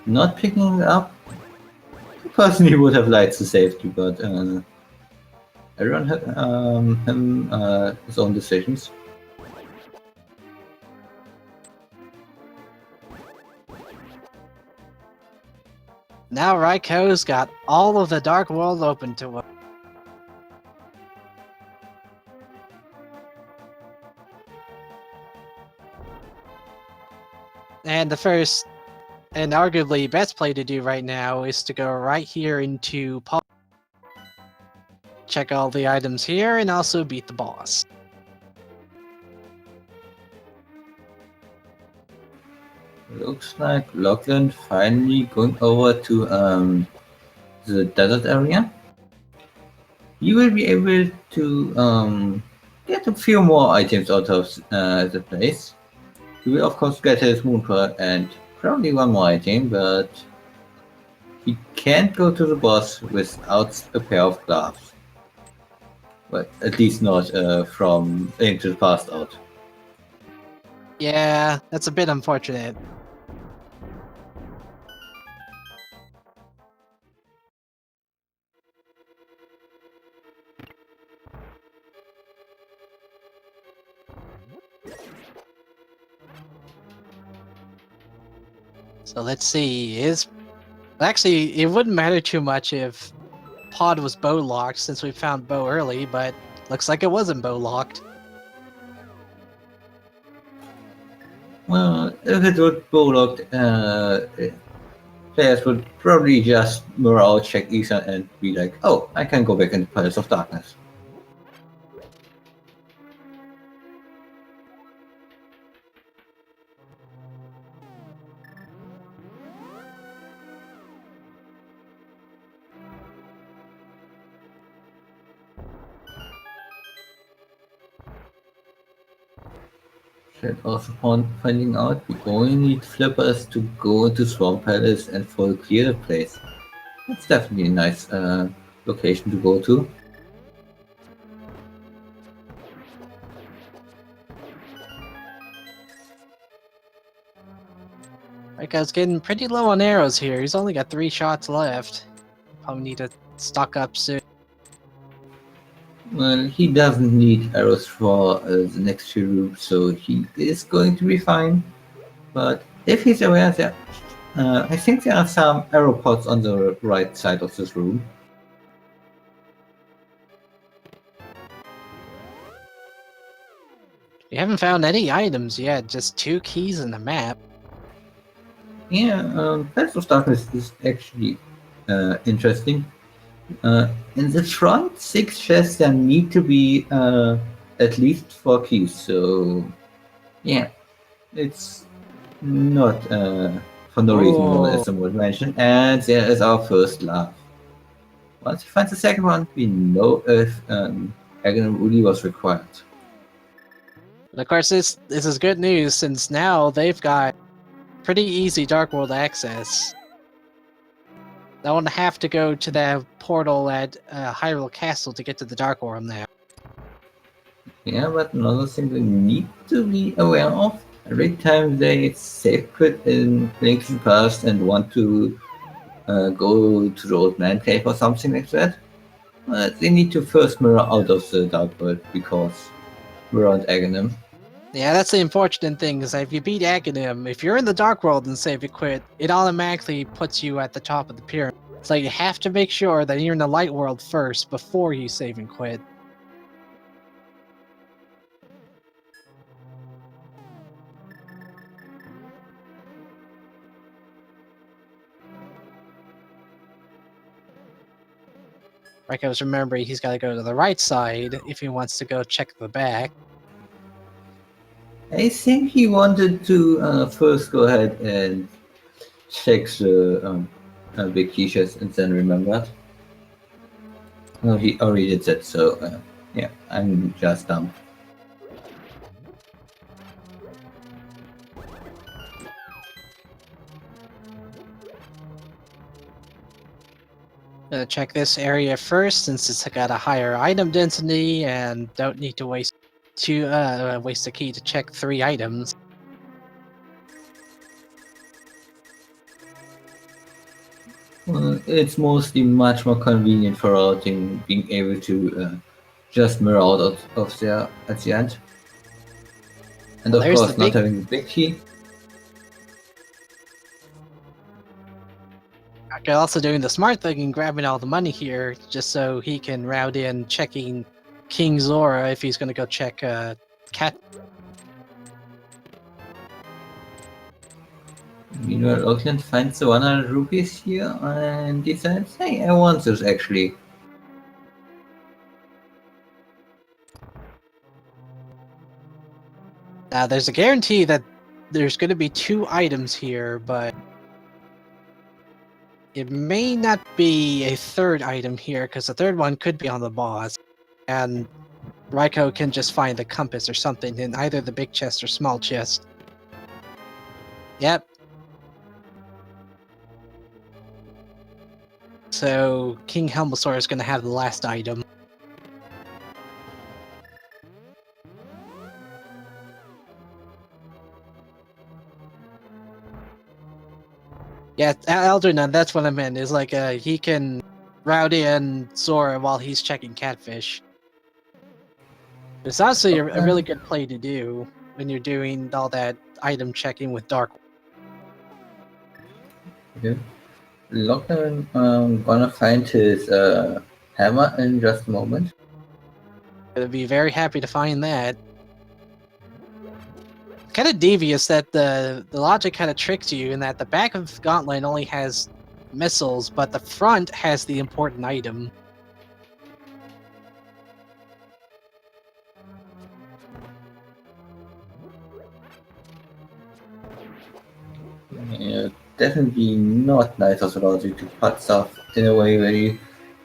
Not picking it up. I personally would have liked to save you, but everyone had his own decisions. Now Raikou's got all of the Dark World open to him. And the first, and arguably best play to do right now is to go right here into Paul. Check all the items here and also beat the boss. Looks like Locklen finally going over to the desert area. You will be able to get a few more items out of the place. You will of course get his moon pearl and probably one more item, but he can't go to the boss without a pair of gloves. Well, at least not from Link to the Past out. Yeah, that's a bit unfortunate. So let's see, actually, it wouldn't matter too much if Pod was bow locked since we found bow early, but looks like it wasn't bow locked. Well, if it was bow locked, players would probably just morale check Ethan and be like, oh, I can go back into Palace of Darkness. And also upon finding out, we only need flippers to go into Swamp Palace and full clear the place. That's definitely a nice location to go to. Raikou's getting pretty low on arrows here. He's only got 3 shots left. Probably need to stock up soon. Well, he doesn't need arrows for the next few rooms, so he is going to be fine. But if he's aware that I think there are some arrow pods on the right side of this room. We haven't found any items yet, just 2 keys in the map. Yeah, Palace of Darkness is actually interesting. In the front 6 chests, there need to be at least 4 keys, so yeah, it's not for no reason more, as someone mentioned. And there is our first laugh. Once we find the second one, we know if Aghanim really was required. But of course, this is good news since now they've got pretty easy Dark World access. They won't have to go to the portal at Hyrule Castle to get to the Dark World now. Yeah, but another thing we need to be aware of, every time they save quit in Link to the Past and want to go to the Old Man Cave or something like that, they need to first mirror out of the Dark World because we're on Aghanim. Yeah, that's the unfortunate thing, is that if you beat Aghanim, if you're in the Dark World and save and quit, it automatically puts you at the top of the pyramid. So you have to make sure that you're in the Light World first before you save and quit. Raiko's remembering he's got to go to the right side if he wants to go check the back. I think he wanted to first go ahead and check the big t-shirts and then remembered. No, he already did that, so yeah, I'm just dumb. Gonna check this area first since it's got a higher item density and don't need to waste a key to check 3 items. It's mostly much more convenient for routing, being able to just mirror out of there at the end. And Well, of there's the course, not big. having the big key. Also doing the smart thing and grabbing all the money here just so he can route in checking King Zora if he's gonna go check Cat. Meanwhile, Locklen finds the 100 rupees here and decides, hey, I want this actually. Now there's a guarantee that there's gonna be 2 items here, but it may not be a 3rd item here because the 3rd one could be on the boss, and Raikou can just find the compass or something in either the big chest or small chest. Yep. So King Helmosaur is going to have the last item. Yeah, Algernon, that's what I meant. Is like he can route in Zora while he's checking Catfish. It's honestly a really good play to do when you're doing all that item checking with Dark. Okay. Locklen gonna find his hammer in just a moment. I'd be very happy to find that. Kind of devious that the logic kind of tricks you in that the back of Gauntlet only has missiles, but the front has the important item. Yeah, definitely not nice of the logic to put stuff in a way where you,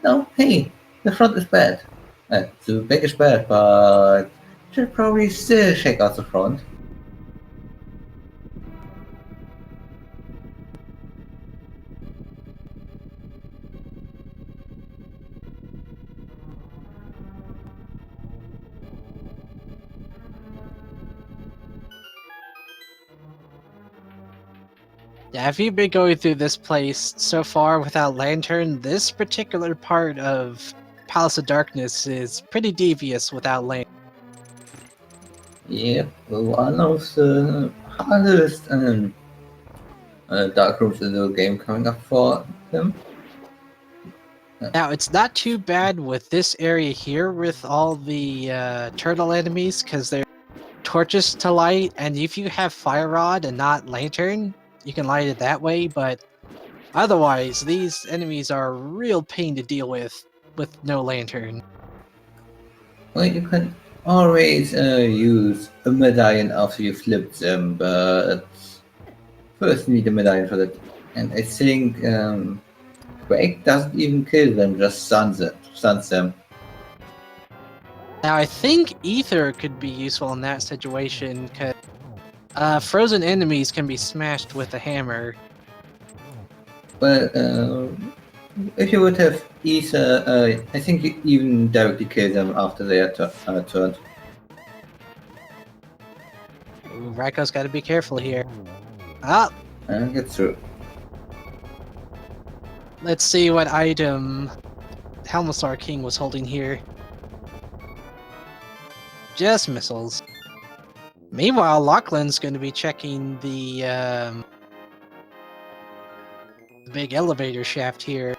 no, hey, the front is bad. The back is bad, but should probably still check out the front. Yeah, if you've been going through this place so far without Lantern, this particular part of Palace of Darkness is pretty devious without Lantern. Yep, one of the hardest dark rooms in the game coming up for them. Now, it's not too bad with this area here with all the turtle enemies, because they're torches to light, and if you have Fire Rod and not Lantern, you can light it that way, but otherwise, these enemies are a real pain to deal with no Lantern. Well, you can always use a medallion after you flip them, but first you need a medallion for that. And I think Quake doesn't even kill them, just stuns them. Now, I think Ether could be useful in that situation, because frozen enemies can be smashed with a hammer. But if you would have Ether, I think you even directly kill them after they are turned. Ooh, Raikou's got to be careful here. Ah, Get through. let's see what item Helmosaur King was holding here. Just missiles. Meanwhile, Locklen's going to be checking the big elevator shaft here.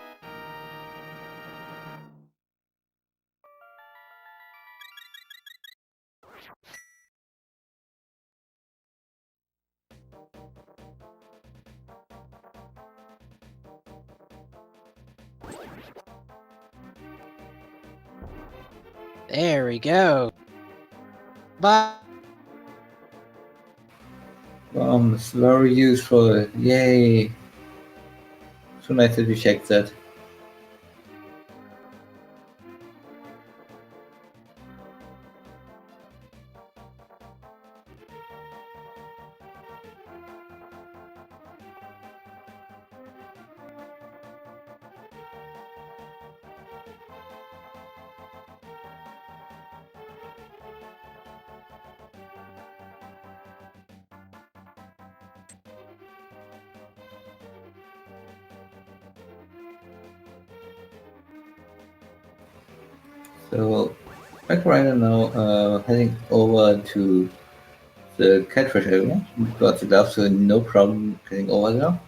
There we go. Bye. It's very useful. Yay. So nice that we checked that. So, RaikouRider now heading over to the catfish area. Got the gloves, so no problem getting over there.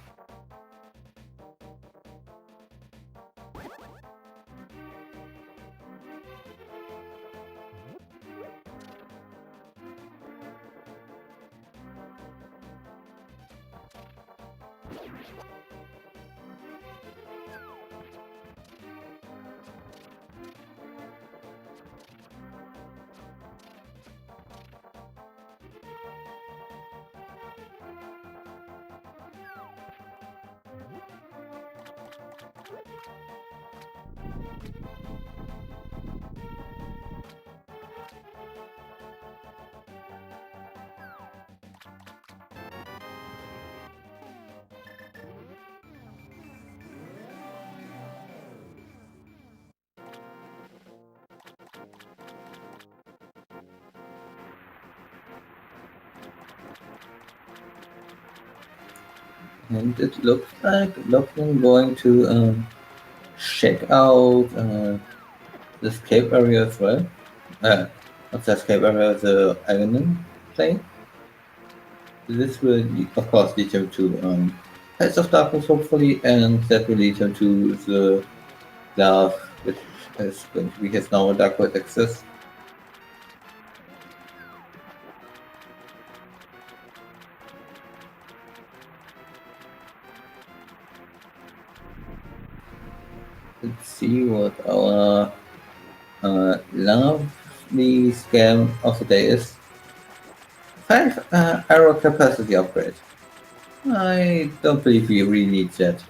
And it looks like Locklen going to check out the escape area as well. Not the escape area, the island plane. This will, of course, lead him to Heights of Darkness, hopefully, and that will lead him to the love, which is going to be his normal Dark World access. Let's see what our lovely scam of the day is. 5 arrow capacity upgrade. I don't believe we really need that.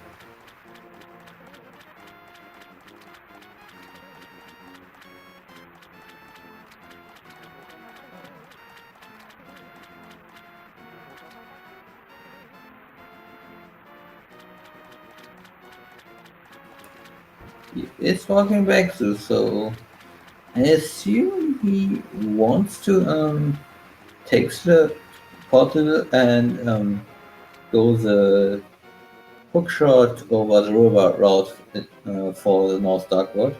He is walking back though, so I assume he wants to take the portal and go the hookshot over the river route for the North Dark World.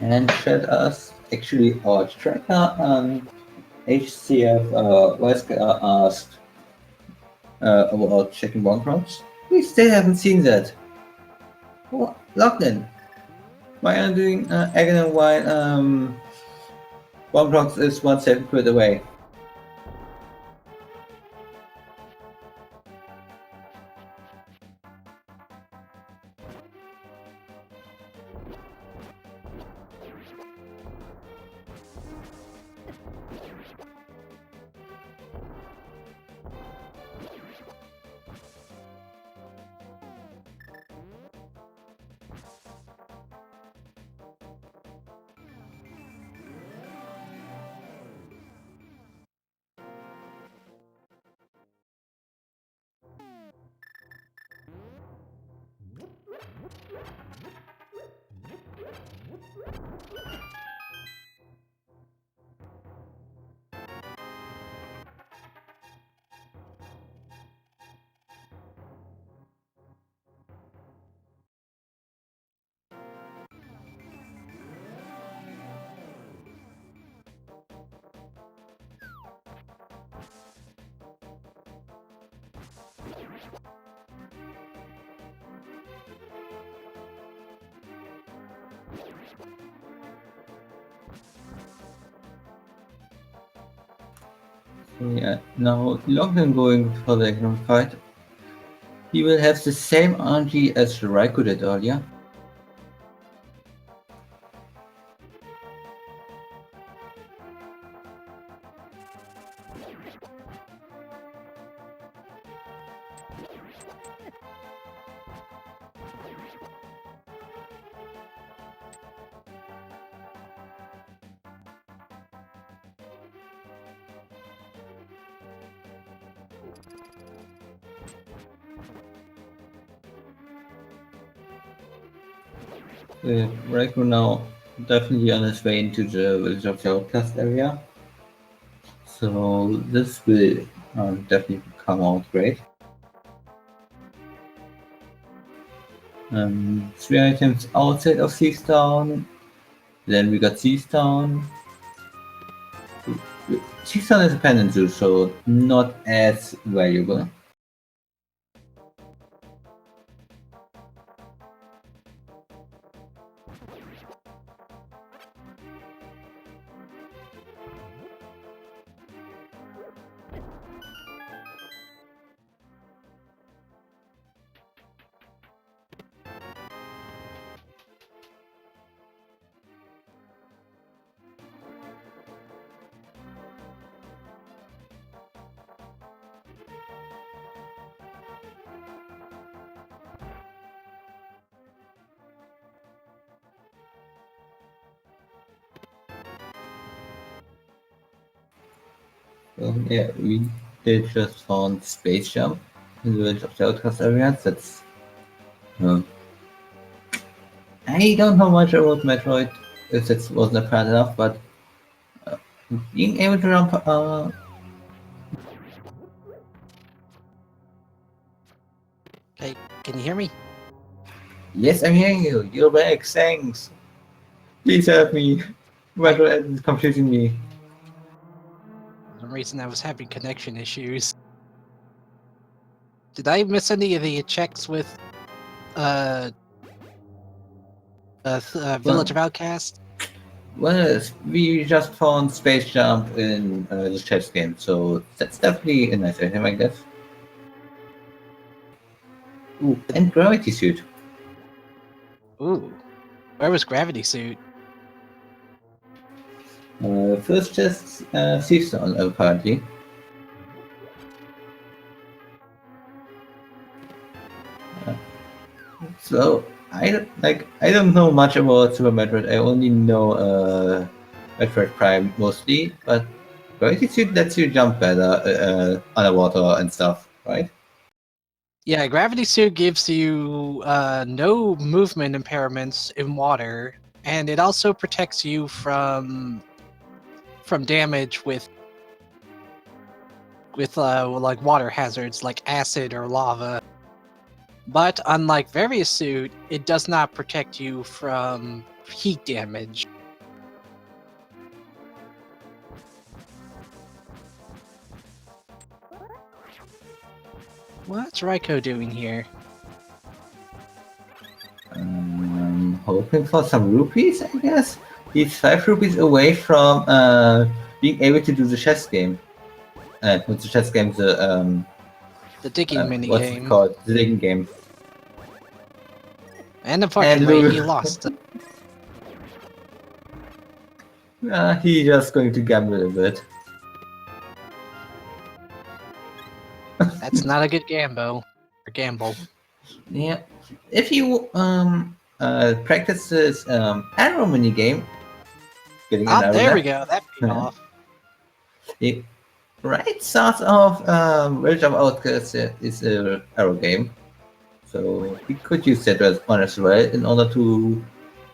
And showed us actually our tracker and HCF voice asked about checking bomb routes. We still haven't seen that. What? Locklen, why are you doing Aghanim while bomb routes is 1 second quid away? Yeah, now Locklen going for the economic fight. He will have the same energy as Raikou did earlier. Raikou now definitely on his way into the Village of the Outcast area. So this will definitely come out great. Three items outside of Thief's Town. Then we got Thief's Town. Thief's Town is a peninsula, so not as valuable. So yeah, we did just found Space Jump in the Village of the Outcast area. That's uh, I don't know much about Metroid if that wasn't bad enough, but being able to jump. Hey, can you hear me? Yes, I'm hearing you. You're back. Thanks. Please help me. Metroid is confusing me. For some reason I was having connection issues. Did I miss any of the checks with uh, Well, Village of Outcast? well, we just found Space Jump in the chess game, so that's definitely a nice item, I guess. Ooh, and Gravity Suit. Ooh, where was Gravity Suit? First chest, Seastone, apparently. So I don't know much about Super Metroid. I only know Metroid Prime mostly, but Gravity Suit lets you jump better underwater and stuff, right? Yeah, Gravity Suit gives you no movement impairments in water, and it also protects you from damage with like water hazards like acid or lava. But unlike Various Suit, it does not protect you from heat damage. What's Raikou doing here? Hoping for some rupees, I guess. He's 5 rupees away from being able to do the chess game. With the chess game, The digging what's it minigame. called? The digging game. And And unfortunately, he look, lost. he's just going to gamble a bit. That's not a good gamble. Or gamble. Yeah, if you practice this arrow mini game, getting an Ah, arrow there we left, go. That paid off. it right sort of Village of Outcasts is a arrow game, so we could use that as one as well in order to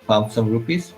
farm some rupees.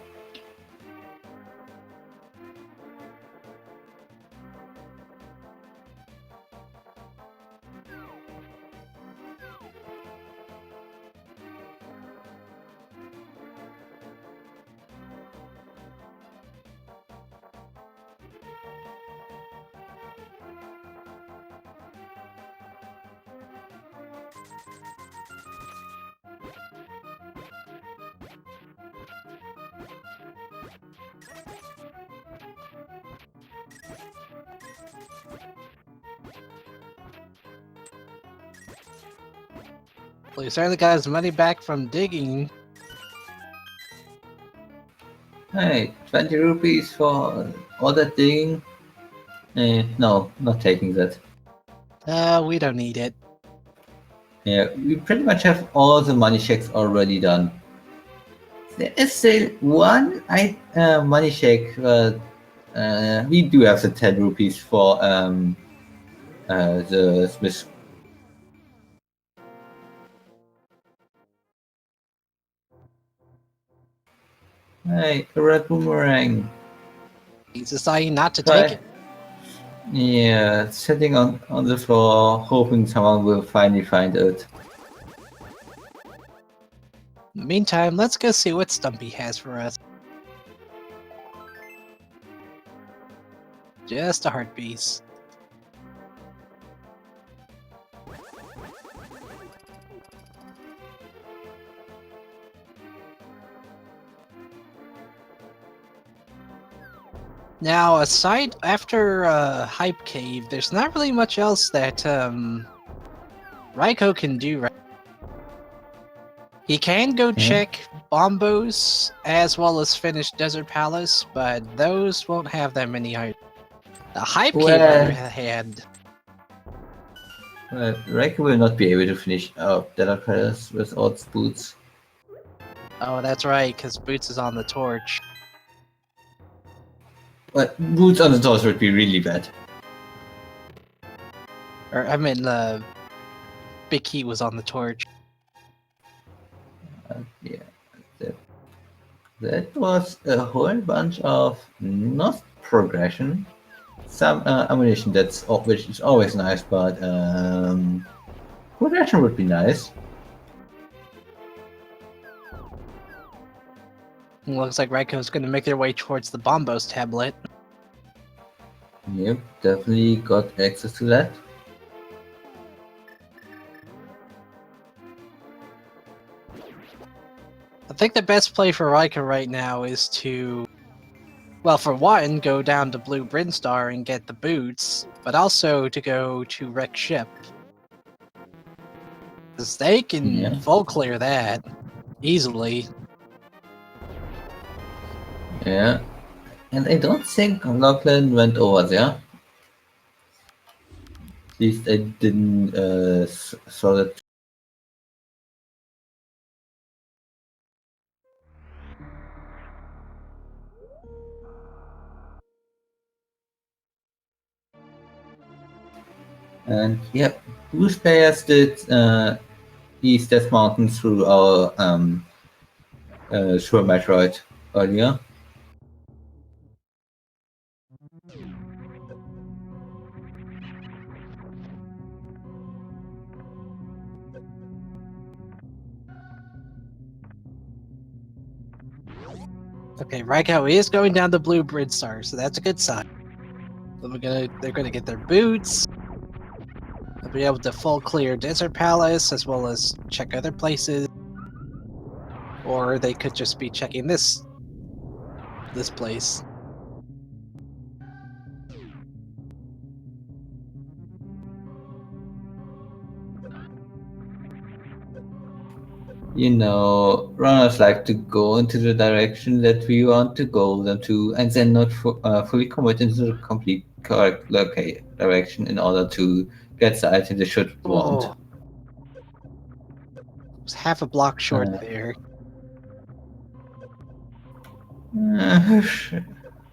Well, he certainly got his money back from digging. Hey, 20 rupees for all that digging? No, not taking that. We don't need it. Yeah, we pretty much have all the money checks already done. There is still one money check, but we do have the 10 rupees for the Smith. Hey, a red boomerang. He's deciding not to take Try. it. Yeah, sitting on the floor, hoping someone will finally find it. In the meantime, let's go see what Stumpy has for us. Just a heart piece. Now, aside after Hype Cave, there's not really much else that Raikou can do. Right? He can go check Bombos as well as finish Desert Palace, but those won't have that many items. The Hype Cave, on the other hand, Reiko will not be able to finish out Desert Palace without boots. oh, that's right, because Boots is on the torch. But boots on the torch would be really bad. Or, I mean, Big Key was on the torch. Yeah, that was a whole bunch of not progression. Some ammunition which is always nice, but progression would be nice. Looks like Raikou's going to make their way towards the Bombos tablet. Yep, definitely got access to that. I think the best play for Raikou right now is to, well, for one, go down to Blue Brinstar and get the boots, but also to go to Wreck Ship. Because they can full clear that easily. Yeah, and I don't think Locklen went over there. At least I didn't saw that. And yep, Bruce players did East Death Mountain through our Super Metroid earlier. Okay, Raikou is going down the Blue Brinstar, so that's a good sign. So they're gonna get their boots. They'll be able to full clear Desert Palace as well as check other places. Or they could just be checking this place. You know, runners like to go into the direction that we want to go them to, and then not fully commit into the complete correct direction in order to get the item they should want. Oh. It was half a block short there.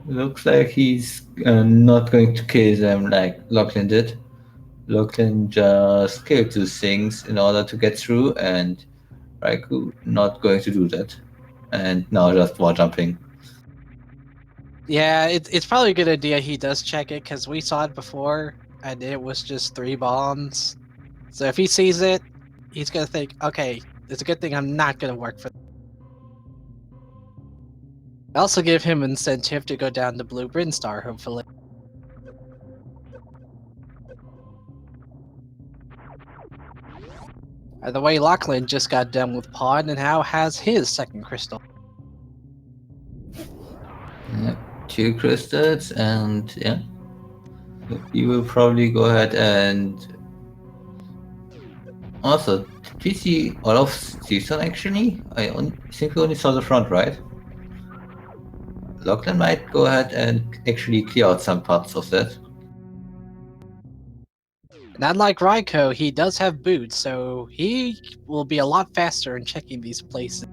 Looks like he's not going to kill them like Locklen did. Locklen just killed two things in order to get through, and Raikou not going to do that. And now just wall jumping. Yeah, it's probably a good idea he does check it, because we saw it before, and it was just 3 bombs. So if he sees it, he's gonna think, okay, it's a good thing I'm not gonna work for. Also give him incentive to go down to Blue Brinstar, hopefully. By the way, Locklen just got done with Pod and now has his second crystal. Yep, 2 crystals, and yeah, he will probably go ahead and also Did we see all of season actually? Think we only saw the front, right? Locklen might go ahead and actually clear out some parts of that. And unlike Raikou, he does have boots, so he will be a lot faster in checking these places.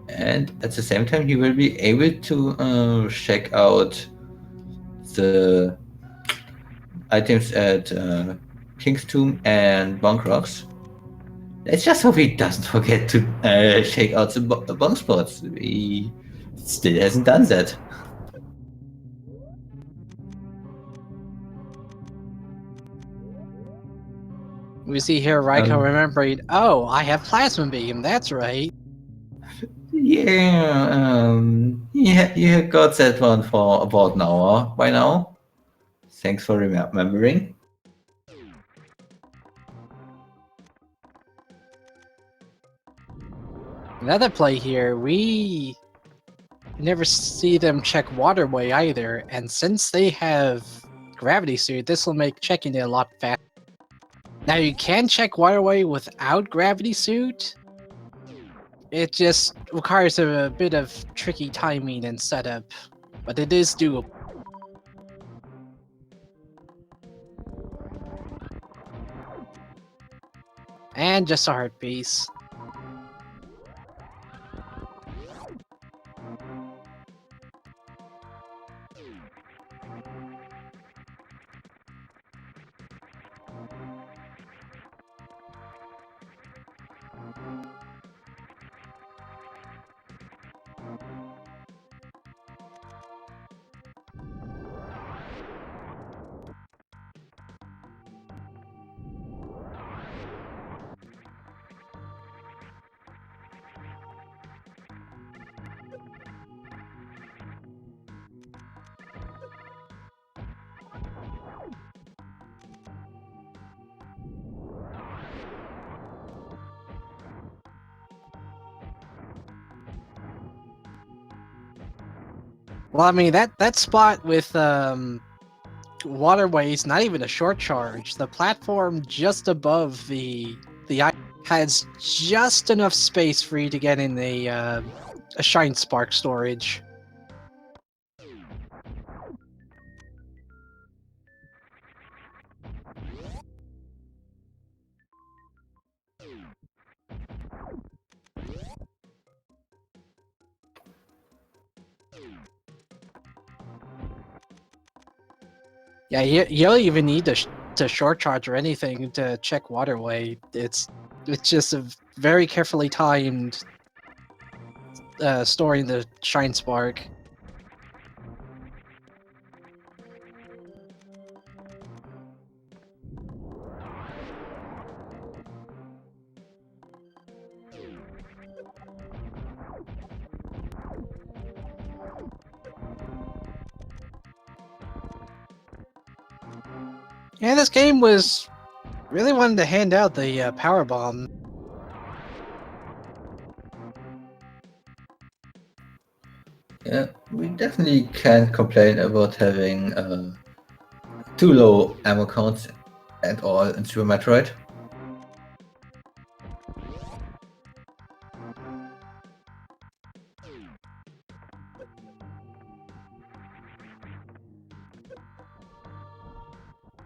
And at the same time, he will be able to check out the items at King's Tomb and Bunk Rocks. Let's just hope he doesn't forget to check out the bunk spots. He still hasn't done that. We see here Raikou remembering, oh, I have Plasma Beam, that's right. Yeah, you got that one for about an hour by now. Thanks for remembering. Another play here, we never see them check Waterway either, and since they have Gravity Suit, this will make checking it a lot faster. Now you can check Waterway without Gravity Suit. It just requires a bit of tricky timing and setup, but it is doable. And just a heart piece. Well, I mean, that spot with Waterway's not even a short charge. The platform just above the has just enough space for you to get in a Shine Spark storage. Yeah, you don't even need to short charge or anything to check Waterway. It's just a very carefully timed storing the Shine Spark. Yeah, this game was really wanting to hand out the power bomb. Yeah, we definitely can't complain about having too low ammo counts at all in Super Metroid.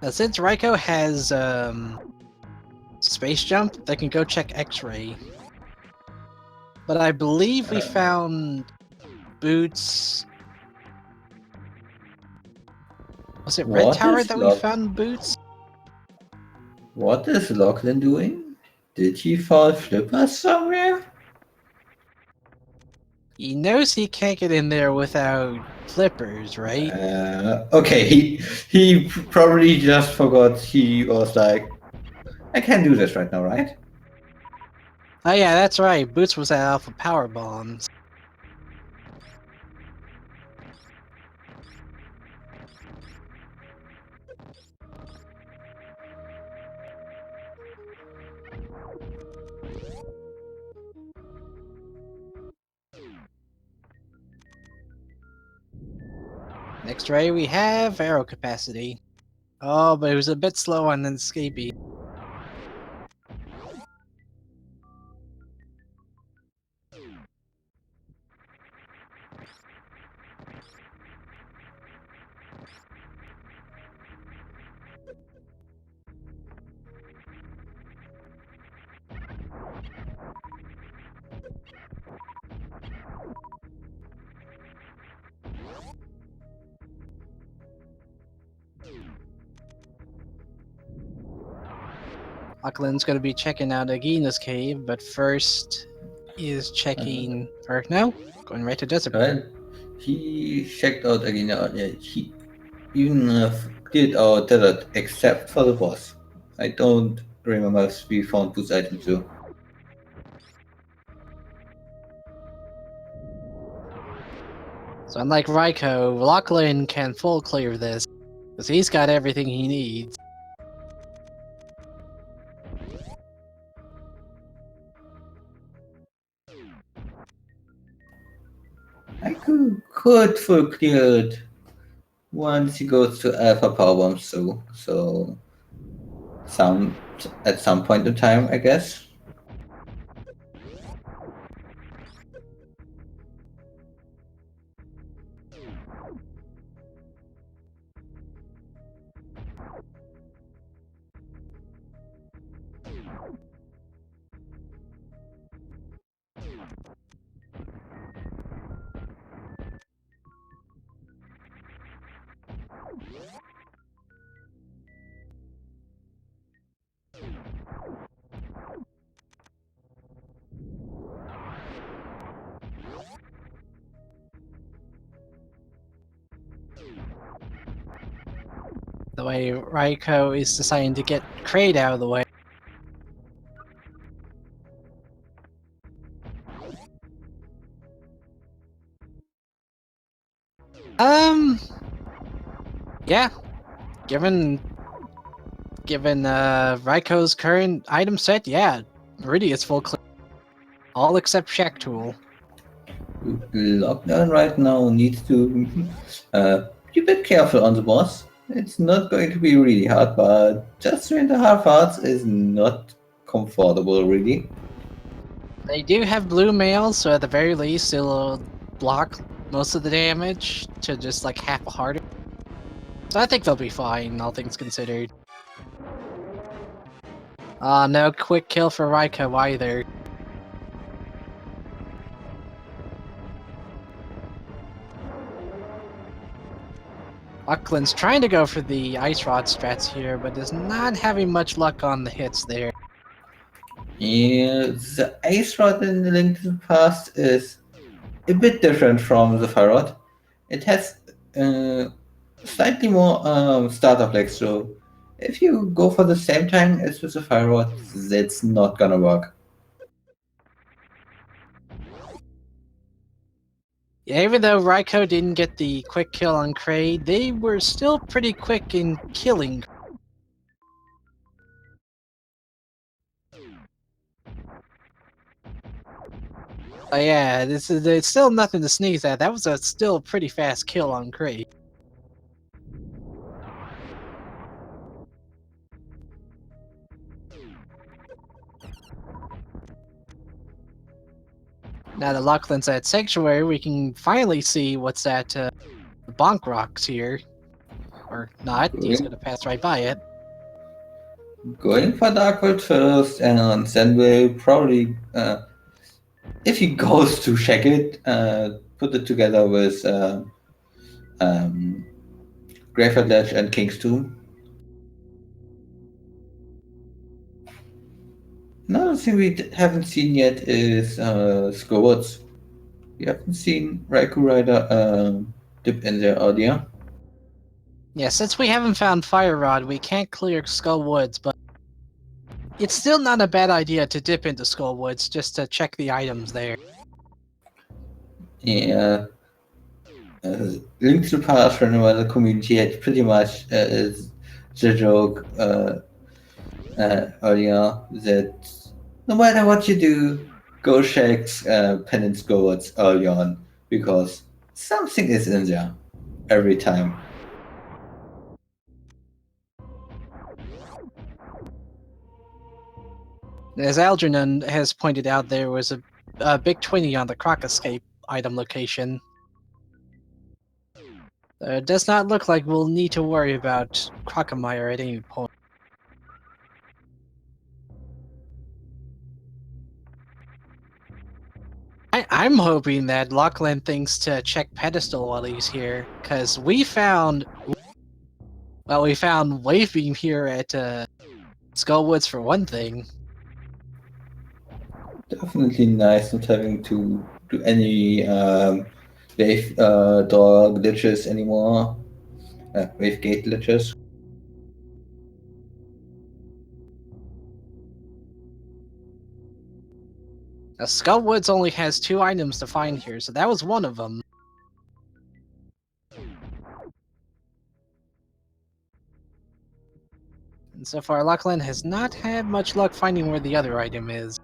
Since Raikou has space jump, they can go check X-ray. But I believe we found boots. Was it Red What Tower is that we found boots? What is Locklen doing? Did he fall flippers somewhere? He knows he can't get in there without flippers, right? Okay, he probably just forgot. He was like, I can't do this right now, right? Oh yeah, that's right. Boots was at Alpha Power Bombs. Next ray we have arrow capacity. Oh, but it was a bit slow on the escapee. Locklen's gonna be checking out Agina's cave, but first is checking, or no, going right to Desert. Right? He checked out again. He even cleared our desert except for the boss. I don't remember if we found those items too. So unlike Raiko, Locklen can full clear this, because he's got everything he needs. I could full cleared once he goes to Alpha Power Bombs, so some at some point in time, I guess. The way Raiko is deciding to get Kraid out of the way. Yeah. Given Raiko's current item set, yeah, really it's full clear. All except Shack Tool. Lockdown right now needs to be a bit careful on the boss. It's not going to be really hard, but just 3.5 hearts is not comfortable, really. They do have blue mail, so at the very least it'll block most of the damage to just like half a heart. So I think they'll be fine, all things considered. No quick kill for Raiko either. Locklen's trying to go for the Ice Rod strats here, but is not having much luck on the hits there. Yeah, the Ice Rod in the Link to the Past is a bit different from the Fire Rod. It has slightly more startup lag, so if you go for the same time as with the Fire Rod, that's not gonna work. Yeah, even though Raiko didn't get the quick kill on Kraid, they were still pretty quick in killing. Yeah, it's still nothing to sneeze at. That was a still pretty fast kill on Kraid. Now that Locklen's at Sanctuary, we can finally see what's at the Bonk Rocks here. Or not, he's gonna pass right by it. Going for Dark World first, and then we'll probably, if he goes to check it, put it together with Graveyard Ledge and King's Tomb. Another thing we haven't seen yet is Squirts. We haven't seen RaikouRider dip in there earlier. Yeah, since we haven't found Fire Rod, we can't clear Skull Woods, but it's still not a bad idea to dip into Skull Woods just to check the items there. Yeah. Link to the Past Randomizer community had pretty much the joke earlier that no matter what you do, go check Penance Goats early on because something is in there every time. As Algernon has pointed out, there was a big 20 on the Croc Escape item location. It does not look like we'll need to worry about Crocomire at any point. I'm hoping that Locklen thinks to check Pedestal while he's here, because we found Wave Beam here at Skullwoods for one thing. Definitely nice not having to do any wave door glitches anymore. Wave gate glitches. Now, Skullwoods only has 2 items to find here, so that was one of them. And so far, Locklen has not had much luck finding where the other item is.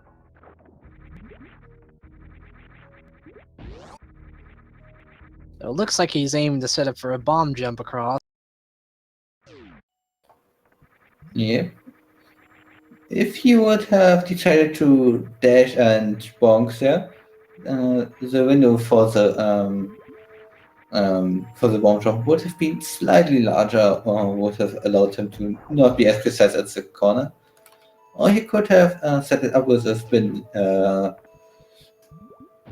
So it looks like he's aiming to set up for a bomb jump across. Yeah. If he would have decided to dash and bonk there, the window for the bomb jump would have been slightly larger, or would have allowed him to not be as precise at the corner. Or he could have set it up with a spin,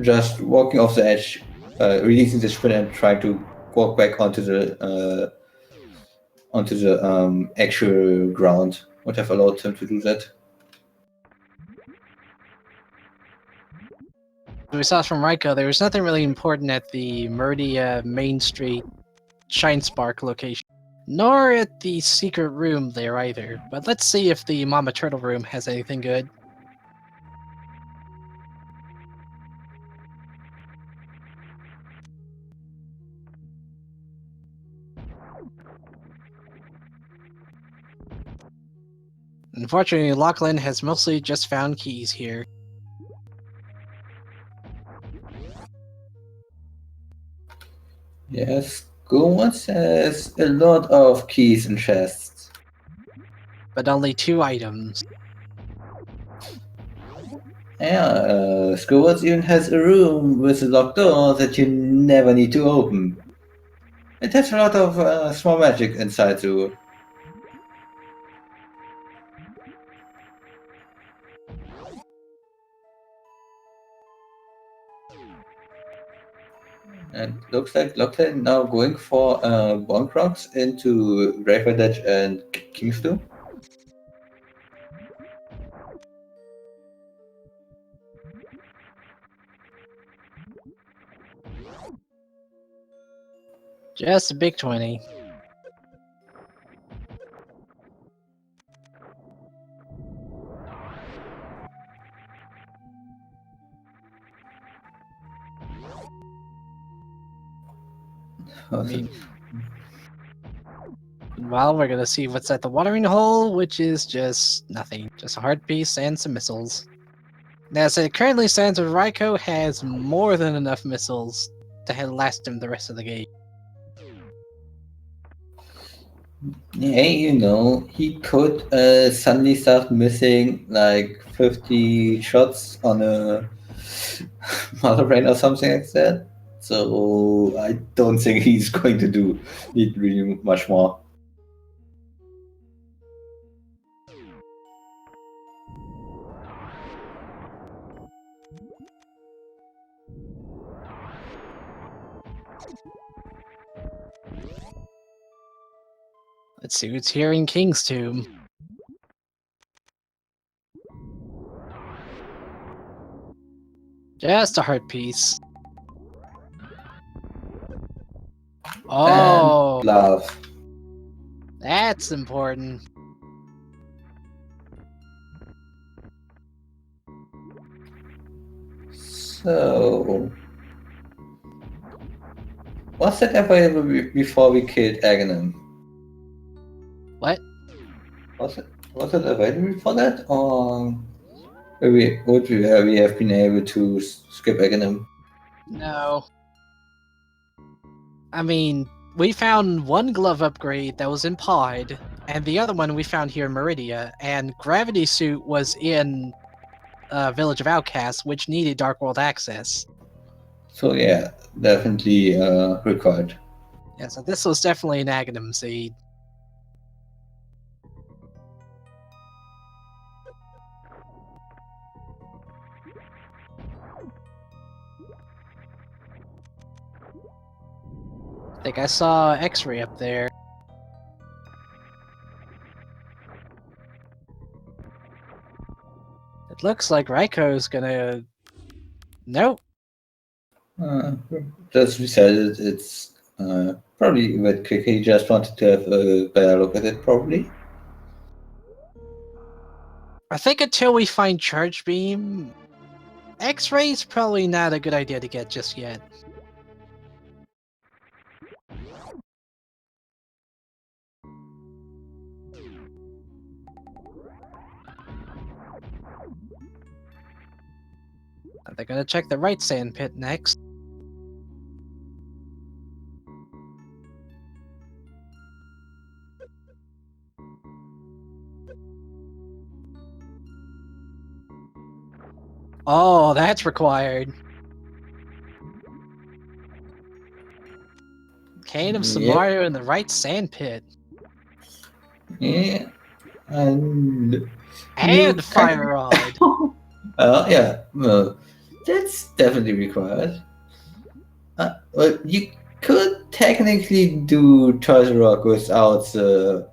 just walking off the edge, releasing the spin and trying to walk back onto the actual ground. Would have allowed him to do that. As we saw from Raiko, there was nothing really important at the Meridia Main Street Shine Spark location. Nor at the secret room there either. But let's see if the Mama Turtle room has anything good. Unfortunately, Locklen has mostly just found keys here. Yes, Gomez has a lot of keys and chests. But only 2 items. Yeah, Skowatz even has a room with a locked door that you never need to open. It has a lot of small magic inside too. And looks like Locklen now going for Bonk Rocks into RaikouRider and Kingstone. Just a big 20. I mean, well, we're gonna see what's at the watering hole, which is just nothing. Just a heart piece and some missiles. Now, as it currently stands, Raiko has more than enough missiles to last him the rest of the game. Hey, he could suddenly start missing like 50 shots on a mother brain or something like that. So I don't think he's going to need really much more. Let's see what's here in King's Tomb. Just a heart piece. Oh, And love. that's important. So was that available before we killed Aghanim? What? Was it available before that, or would we have been able to skip Aghanim? No. I mean, we found one glove upgrade that was in Pod, and the other one we found here in Meridia, and Gravity Suit was in Village of Outcasts, which needed Dark World access. So yeah, definitely required. Yeah, so this was definitely an Aghanim seed. I think I saw X-ray up there. It looks like Raiko's gonna... Nope. Just decided it's probably a bit quick. He just wanted to have a better look at it, probably. I think until we find Charge Beam, X-Ray's probably not a good idea to get just yet. They're gonna check the right sand pit next. Oh, that's required. Cane of Yep. Samario in the right sand pit. Yeah. And And Fire Rod. Yeah, well, that's definitely required. Well, you could technically do Turtle Rock without the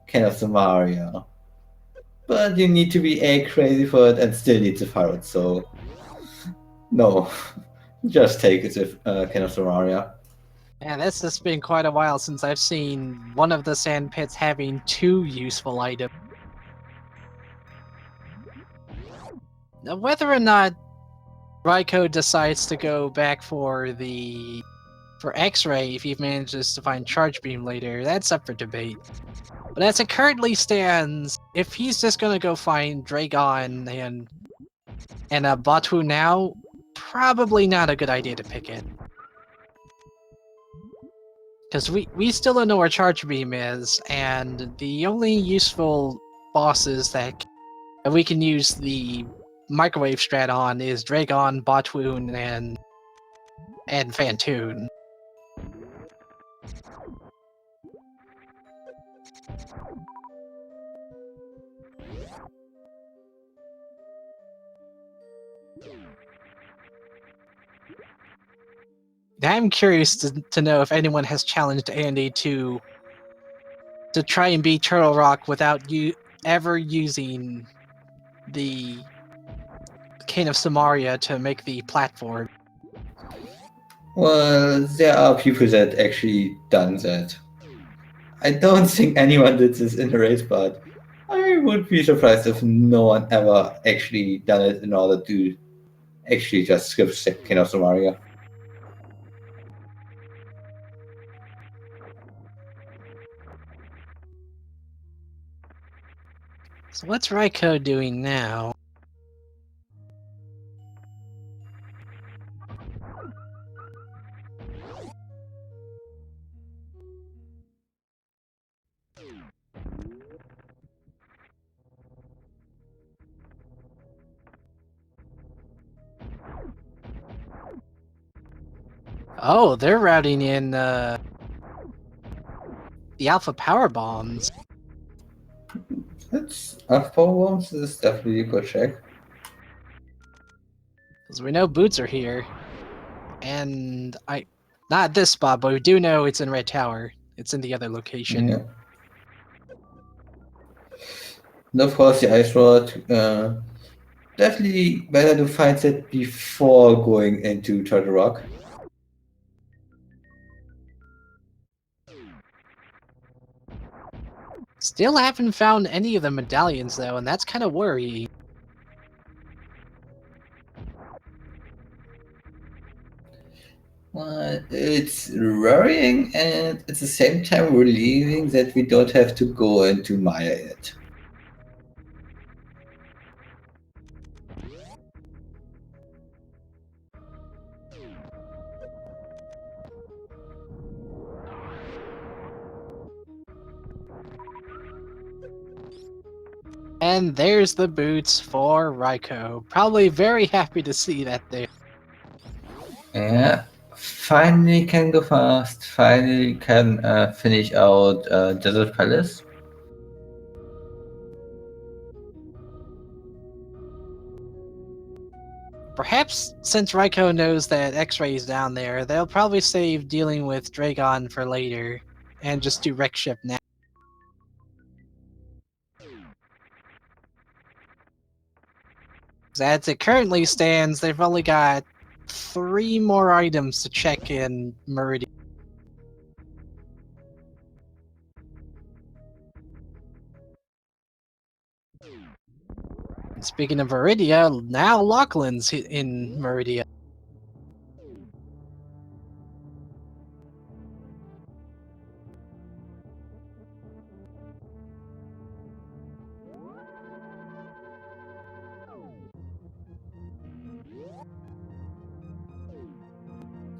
kind of the Mario, but you need to be crazy for it and still need the pirate. So no, just take it if kind of the Mario. Yeah, this has been quite a while since I've seen one of the sand pits having two useful items. Now, whether or not Raikou decides to go back for X-Ray if he manages to find Charge Beam later, that's up for debate. But as it currently stands, if he's just gonna go find Dragon and Batu now, probably not a good idea to pick it. Because we still don't know where Charge Beam is, and the only useful bosses that we can use the microwave strat on is Dragon, Botwoon, and Fantoon. I'm curious to know if anyone has challenged Andy to try and beat Turtle Rock without you ever using the Cane of Samaria to make the platform. Well, there are people that actually done that. I don't think anyone did this in a race, but I would be surprised if no one ever actually done it in order to actually just skip kind of the Mario. So what's Raikou doing now? Oh, they're routing in the Alpha Power Bombs. That's Power Bombs is definitely a good check. Because we know boots are here. And not this spot, but we do know it's in Red Tower. It's in the other location. Yeah. And of course, the Ice Rod. Definitely better to find it before going into Turtle Rock. Still haven't found any of the medallions though, and that's kind of worrying. Well, it's worrying and at the same time relieving that we don't have to go into Maya yet. And there's the boots for Raikou. Probably very happy to see that there. Yeah, finally can go fast. Finally can finish out Desert Palace. Perhaps since Raikou knows that X-Ray is down there, they'll probably save dealing with Dragon for later, and just do Wreck Ship now. As it currently stands, they've only got 3 more items to check in Meridian. Speaking of Meridia, now Locklen's in Meridia.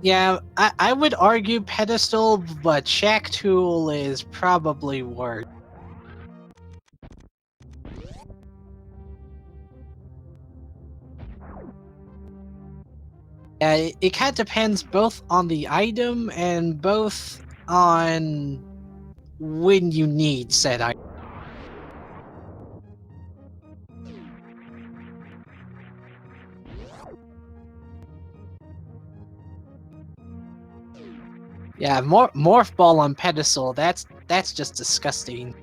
Yeah, I would argue Pedestal, but Shack Tool is probably worse. Yeah, it kind of depends both on the item and both on when you need said item. Yeah, Morph Ball on Pedestal, that's just disgusting.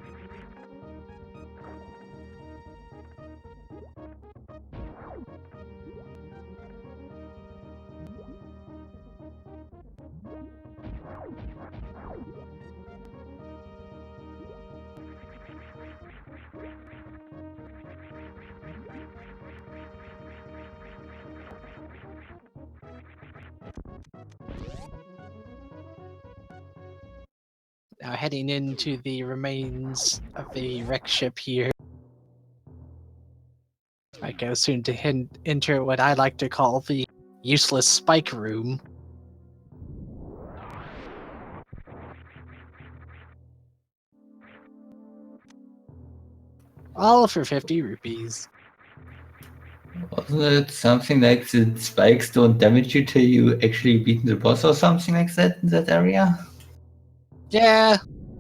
Now heading into the remains of the wreck ship here. I go soon to enter what I like to call the useless spike room. All for 50 rupees. Wasn't it something like the spikes don't damage you till you actually beat the boss or something like that in that area? Yeah,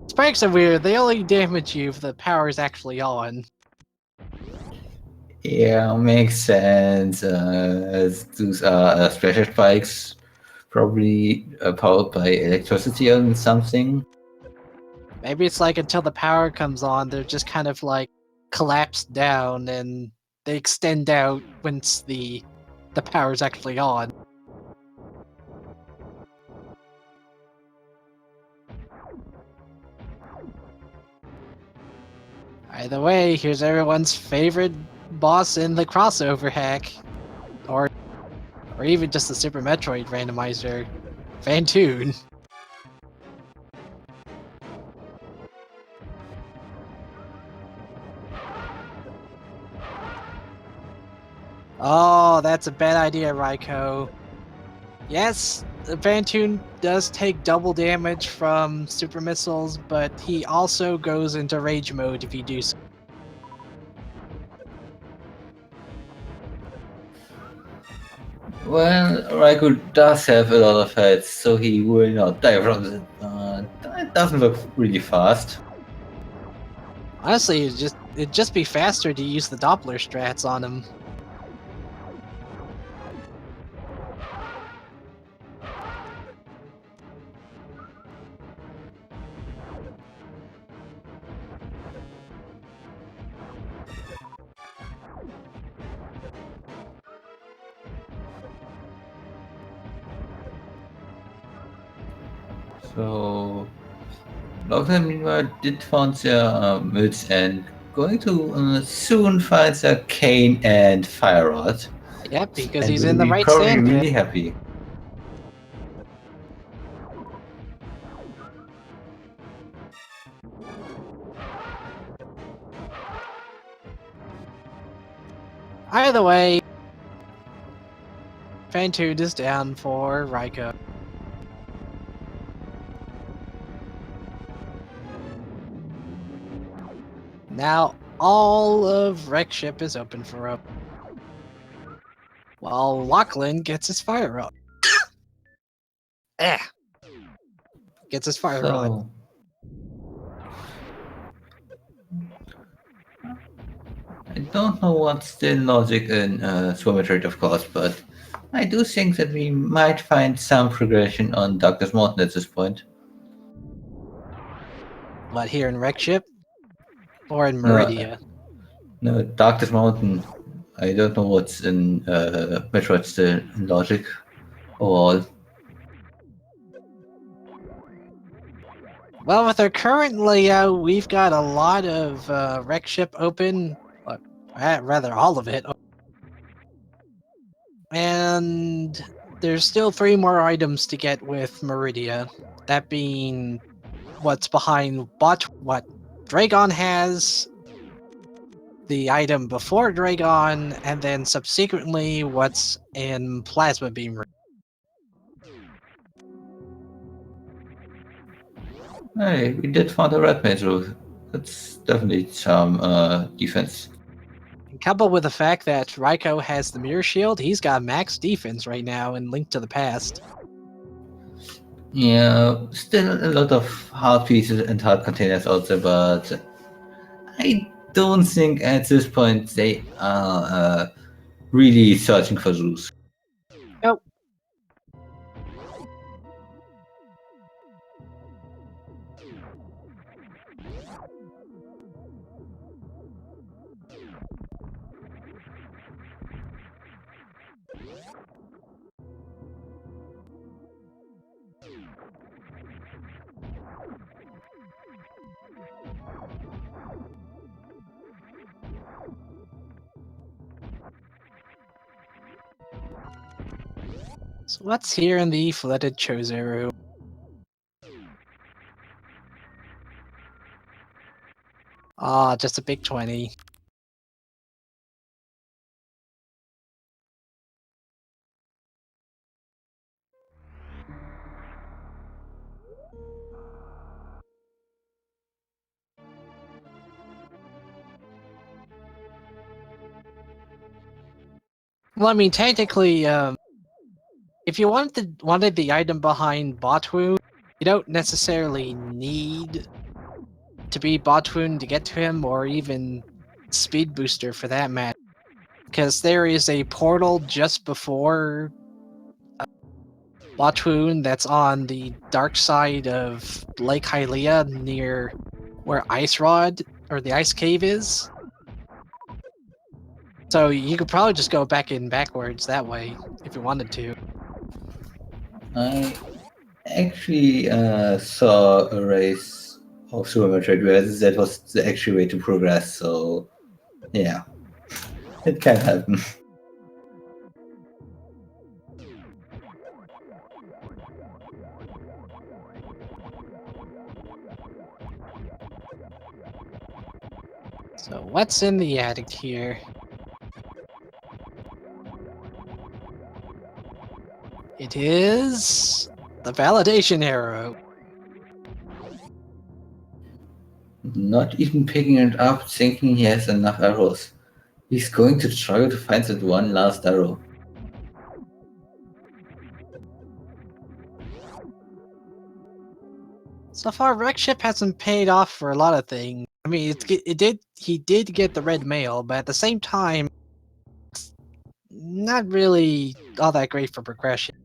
spikes are weird. They only damage you if the power is actually on. Yeah, makes sense. As those are special spikes, probably powered by electricity or something. Maybe it's like until the power comes on, they're just kind of like collapsed down and they extend out once the power's actually on. Either way, here's everyone's favorite boss in the crossover hack. Or even just the Super Metroid randomizer, Fantoon. Oh, that's a bad idea, Raiko. Yes, Fantoon does take double damage from super missiles, but he also goes into rage mode if you do so. Well, Raikou does have a lot of health, so he will not die from it. It doesn't look really fast. Honestly, it'd just be faster to use the Doppler strats on him. So, Locklen meanwhile did found their moods and going to soon find their cane and fire rod. Yep, because And he's will in the be right probably stand pit. really happy. Either way, Fantoon is down for Raiko. Now, all of Wreck Ship is open for him. While Locklen gets his fire rod. Gets his fire rod. So, I don't know what's the logic in Metroid, of course, but I do think that we might find some progression on Doctor's Mountain at this point. But here in Wreck Ship? Or in No, Meridia? no, Doctor's Mountain. I don't know what's in Metroid's logic overall. Well, with our current layout, we've got a lot of wreck ship open, rather all of it, and there's still 3 more items to get with Meridia. That being what's behind what Dragon has, the item before Dragon, and then subsequently what's in Plasma Beam. Hey, we did find a red Metro. That's definitely some defense. Coupled with the fact that Raiko has the Mirror Shield, he's got max defense right now in Link to the Past. Yeah, still a lot of hard pieces and hard containers out there, but I don't think at this point they are really searching for Zeus. Oh. So what's here in the flooded Chozeru? Ah, just a big 20. Well, I mean, technically, if you wanted the item behind Botwoon, you don't necessarily need to be Botwoon to get to him, or even Speed Booster for that matter, because there is a portal just before Botwoon that's on the dark side of Lake Hylia near where Ice Rod or the Ice Cave is. So you could probably just go backwards that way if you wanted to. I actually saw a race of Super Metroid where that was the actual way to progress, so yeah, it can happen. So what's in the attic here? It is the validation arrow. Not even picking it up, thinking he has enough arrows. He's going to struggle to find that one last arrow. So far, Wreckship hasn't paid off for a lot of things. I mean, he did get the red mail, but at the same time, it's not really all that great for progression.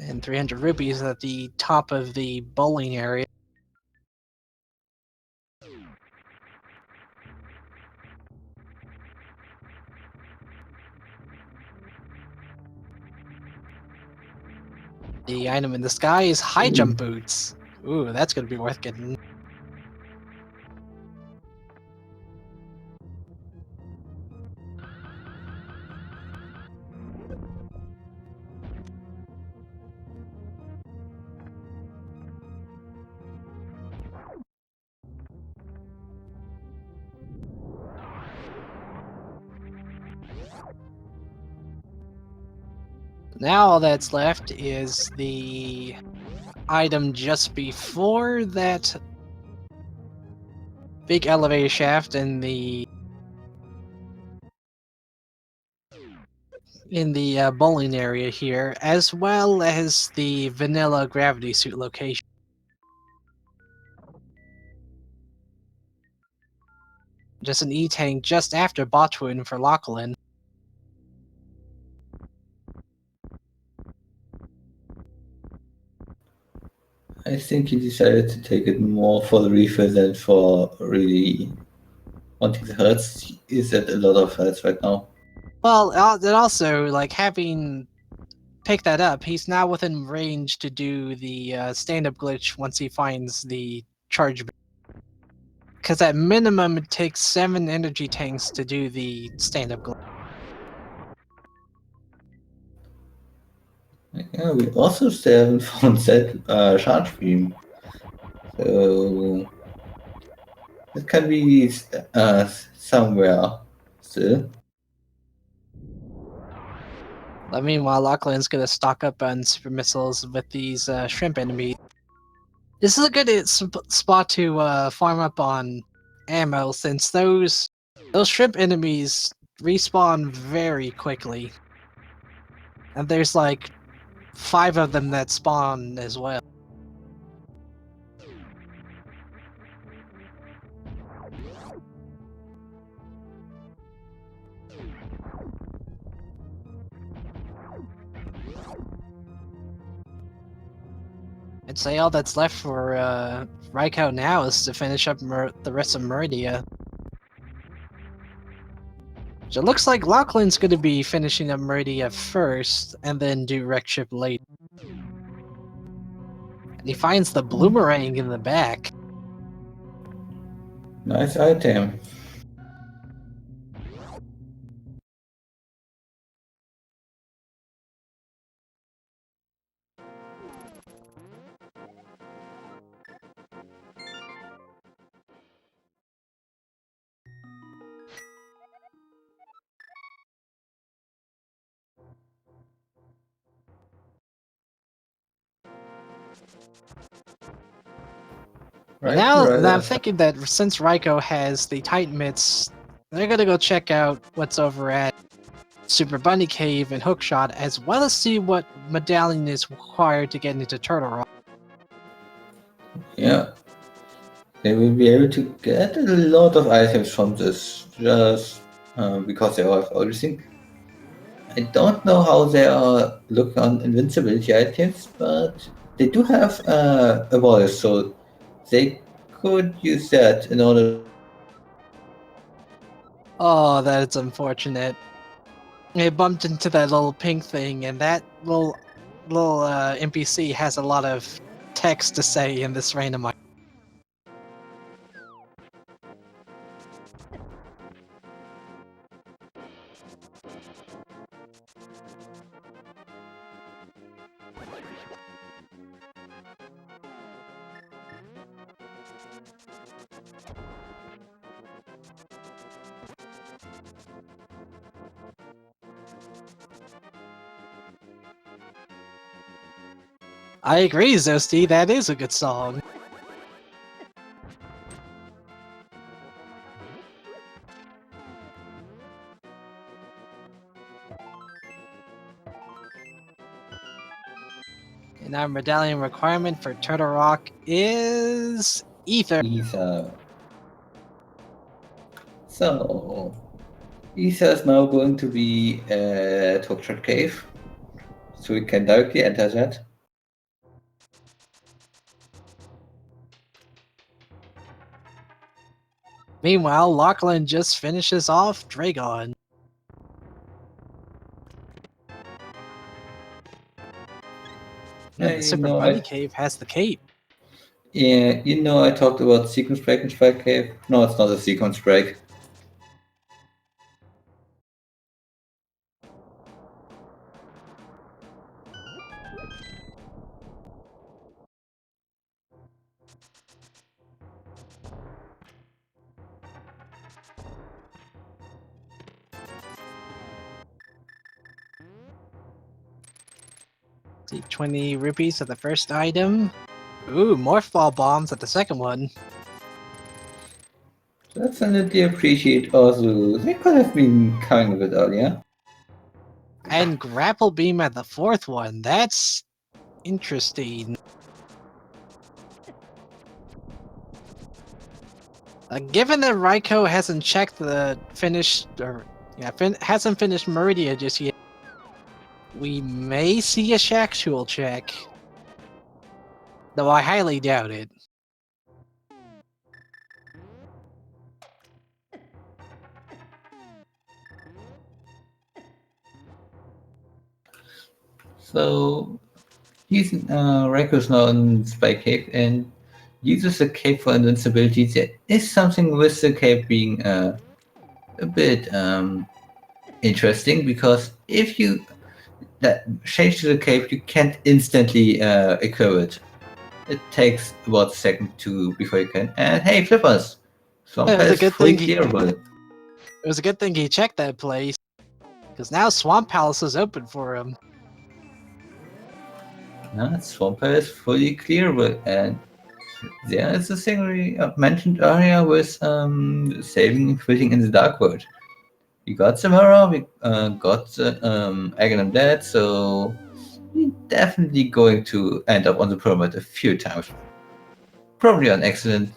And 300 rupees at the top of the bowling area. The item in the sky is high jump boots. Ooh, that's gonna be worth getting. Now all that's left is the item just before that big elevator shaft in the bowling area here, as well as the vanilla gravity suit location. Just an E-tank just after Botwin for Locklen. I think he decided to take it more for the refill than for really wanting the hearts. He's at a lot of hearts right now. Well, then also, like, having picked that up, he's now within range to do the stand-up glitch once he finds the charge. Because at minimum, it takes 7 energy tanks to do the stand-up glitch. Yeah, we also still haven't found that charge beam. So it can be somewhere still. Meanwhile, Locklen's gonna stock up on super missiles with these shrimp enemies. This is a good spot to farm up on ammo, since those shrimp enemies respawn very quickly. And there's like 5 of them that spawn as well. I'd say all that's left for Raikou now is to finish up the rest of Meridia. So it looks like Locklen's going to be finishing up Meridia first, and then do Wreck Ship later. And he finds the Bloomerang in the back. Nice item. And Right, now that I'm right. thinking that since Raikou has the Titan mitts, they're gonna go check out what's over at Super Bunny Cave and Hookshot, as well as see what medallion is required to get into Turtle Rock. Yeah, they will be able to get a lot of items from this just because they all have everything. I don't know how they are looking on invincibility items, but they do have a voice, so they could use that in order. Oh, that's unfortunate. They bumped into that little pink thing, and that little NPC has a lot of text to say in this randomizer. I agree, Zosti, that is a good song. And our medallion requirement for Turtle Rock is Ether. Ether. So, Ether is now going to be at Hookshot Cave, so we can directly enter that. Meanwhile, Locklen just finishes off Dragon. And the You Super know, Bunny Cave has the cape. I talked about sequence break in Strike Cave. No, it's not a sequence break. See, 20 rupees at the first item. Ooh, morph ball bombs at the second one. Definitely appreciate also. They could have been coming a bit earlier. And grapple beam at the fourth one. That's interesting. Given that Raikou hasn't checked the finished, or hasn't finished Meridia just yet, we may see a Shactual check. Though I highly doubt it. So Raikou's now in Spy Cave and uses the cape for invincibility. There is something with the cape being a bit interesting because if you change to the cape, you can't instantly equip it. It takes about a second to before you can. And hey, flippers! It Swamp was a is good fully thing clearable. it was a good thing he checked that place, because now Swamp Palace is open for him. Swamp is fully clearable, and there is a thing we mentioned earlier with saving and quitting in the Dark World. We got the mirror, we got the Egg and Dead, so we're definitely going to end up on the pyramid a few times. Probably on accident.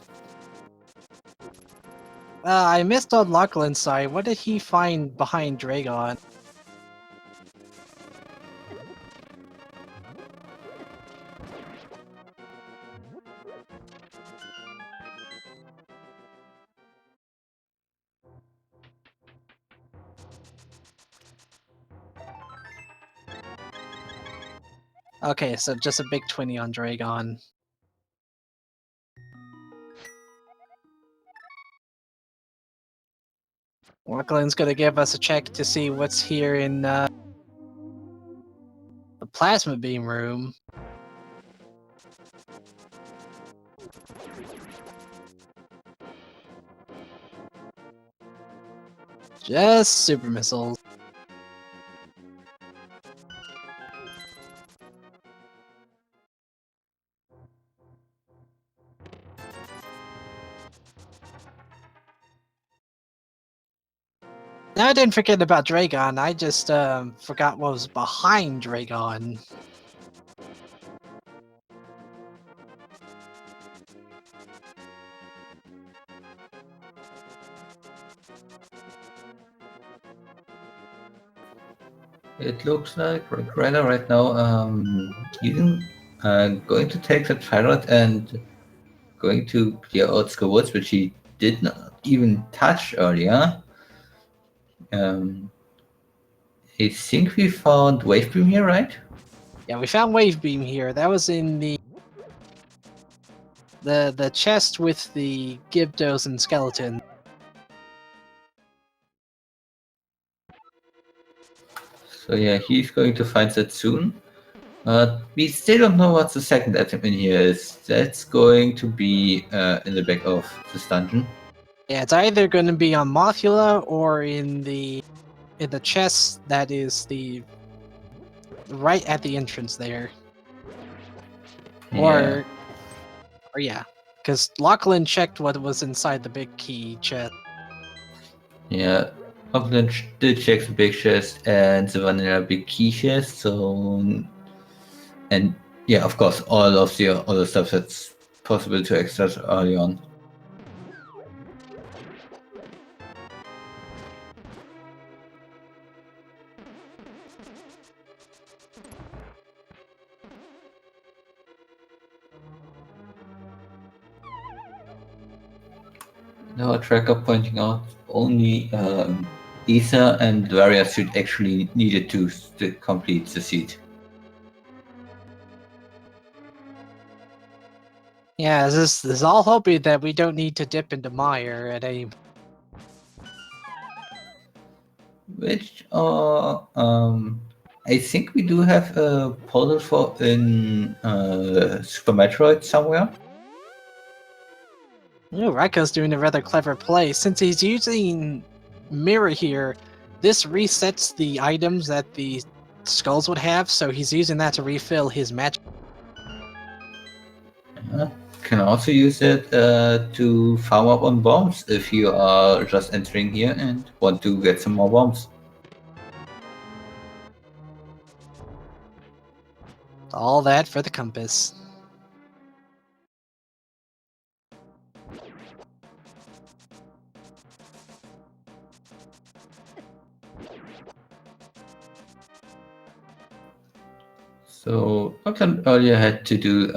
I missed on Locklen's side. What did he find behind Dragon? Okay, so just a big 20 on Dragon. Locklen's gonna give us a check to see what's here in the plasma beam room. Just super missiles. Now I didn't forget about Dragon, I just forgot what was behind Dragon. It looks like RaikouRider right now using, going to take the pilot and going to clear out the woods, which he did not even touch earlier. I think we found Wave Beam here, right? Yeah, we found Wave Beam here. That was in the chest with the Gibdos and skeleton. So yeah, he's going to find that soon. We still don't know what the second item in here is. That's going to be in the back of this dungeon. Yeah, it's either going to be on Mothula or in the chest that is the right at the entrance there. Yeah. Or yeah, because Locklen checked what was inside the big key chest. Yeah. Locklen did check the big chest and the vanilla big key chest, so and yeah, of course, all of the other stuff that's possible to extract early on. Now a tracker pointing out only Ether and Varia suit actually needed to complete the seed. Yeah, this is all hoping that we don't need to dip into mire at any. Which I think we do have a portal for in Super Metroid somewhere. Oh, Raiko's doing a rather clever play. Since he's using mirror here, this resets the items that the skulls would have, so he's using that to refill his magic. Can also use it to farm up on bombs if you are just entering here and want to get some more bombs. All that for the compass. So Locklen earlier had to do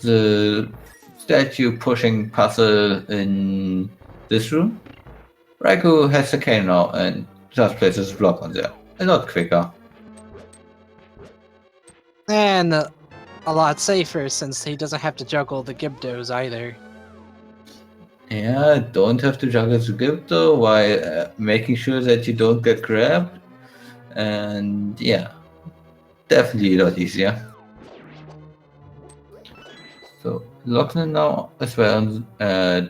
the statue pushing puzzle in this room. Raikou has the cane now and just places a block on there. A lot quicker. And a lot safer since he doesn't have to juggle the Gibdos either. Yeah, don't have to juggle the gift though while making sure that you don't get grabbed. And yeah, definitely a lot easier. So Locklen now as well on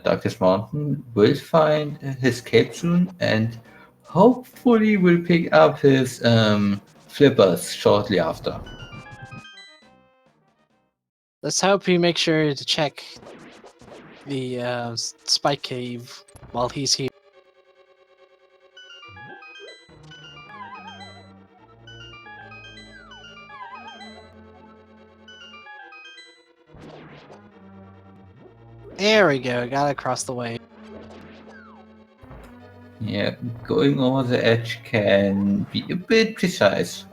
Darkest Mountain will find his cape soon and hopefully will pick up his flippers shortly after. Let's hope he makes sure to check the Spike Cave while he's here. There we go, got it across the way. Yeah, going over the edge can be a bit precise.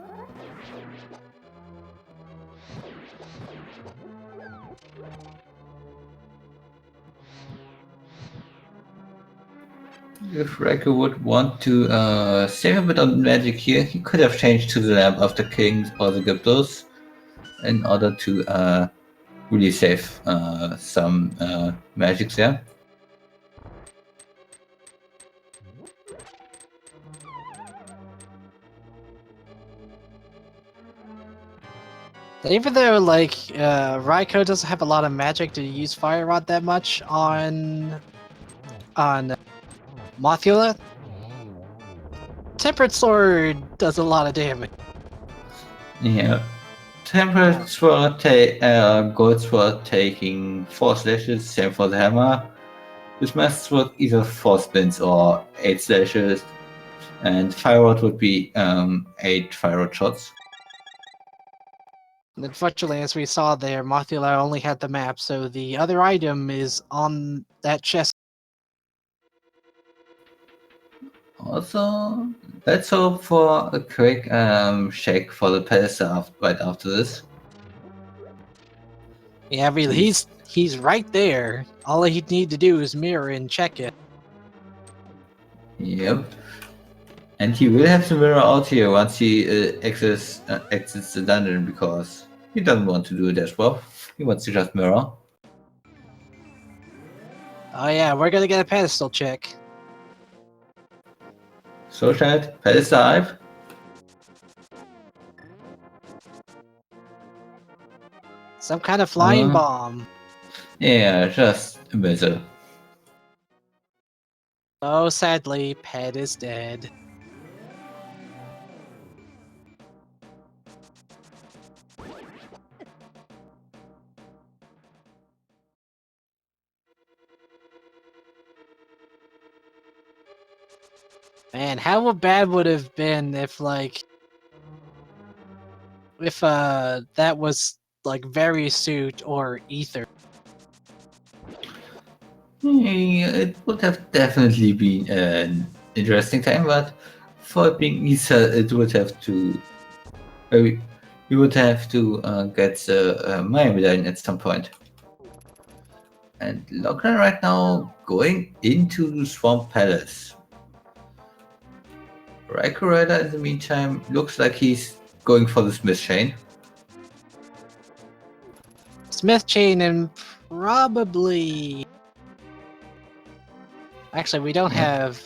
If Raikou would want to save a bit of magic here, he could have changed to the lamp after killing all the Gyptos in order to really save some magic there. Even though, like, Raikou doesn't have a lot of magic to use Fire Rod that much on Mothula, Tempered Sword does a lot of damage. Yeah. Tempered Sword Gold Sword taking 4 slashes, same for the hammer. This Master Sword either 4 spins or 8 slashes, and Fire Rod would be 8 Fire Rod shots. And unfortunately, as we saw there, Mothula only had the map, so the other item is on that chest. Also, let's hope for a quick shake for the pedestal right after this. Yeah, I mean, he's right there. All he'd need to do is mirror and check it. Yep. And he will have to mirror out here once he exits the dungeon because he doesn't want to do it as well. He wants to just mirror. Oh yeah, we're gonna get a pedestal check. So chat, pedestal hype. Some kind of flying Uh, bomb. Yeah, just a missile. Oh, sadly, Ped is dead. Man, how bad would it have been if, like, if that was like Very Suit or Ether? Yeah, it would have definitely been an interesting time, but for it being Isa, it would have to. You would have to get the Maya medallion at some point. And Locklen right now going into Swamp Palace. RaikouRider in the meantime looks like he's going for the Smith Chain. Smith Chain and probably. Actually, we don't Yeah. have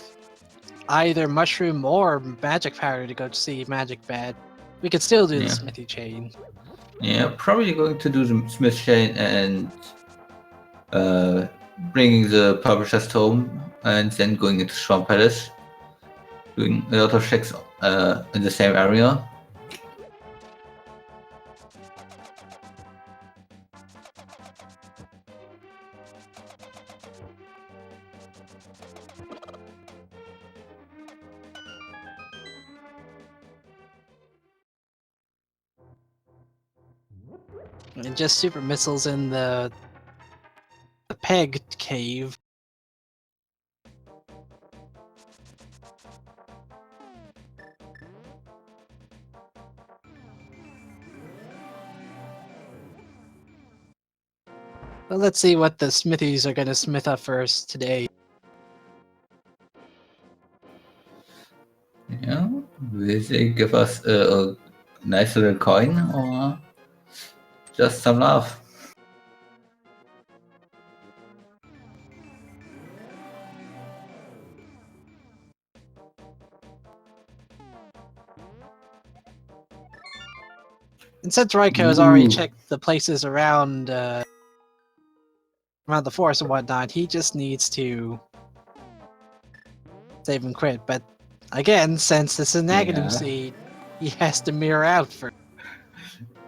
either mushroom or magic powder to go to see Magic Bad. We could still do the Yeah. Smithy Chain. Yeah, probably going to do the Smith Chain and bringing the purple chest home and then going into Swamp Palace. Doing a lot of checks in the same area. And just super missiles in the Peg Cave. Well, let's see what the smithies are gonna smith up first today. Yeah, will they give us a nice little coin or just some love? And since Raikou has already Ooh, checked the places around around the forest and whatnot, he just needs to save and quit. But again, since this is an Aghanim yeah. seed, he has to mirror out for.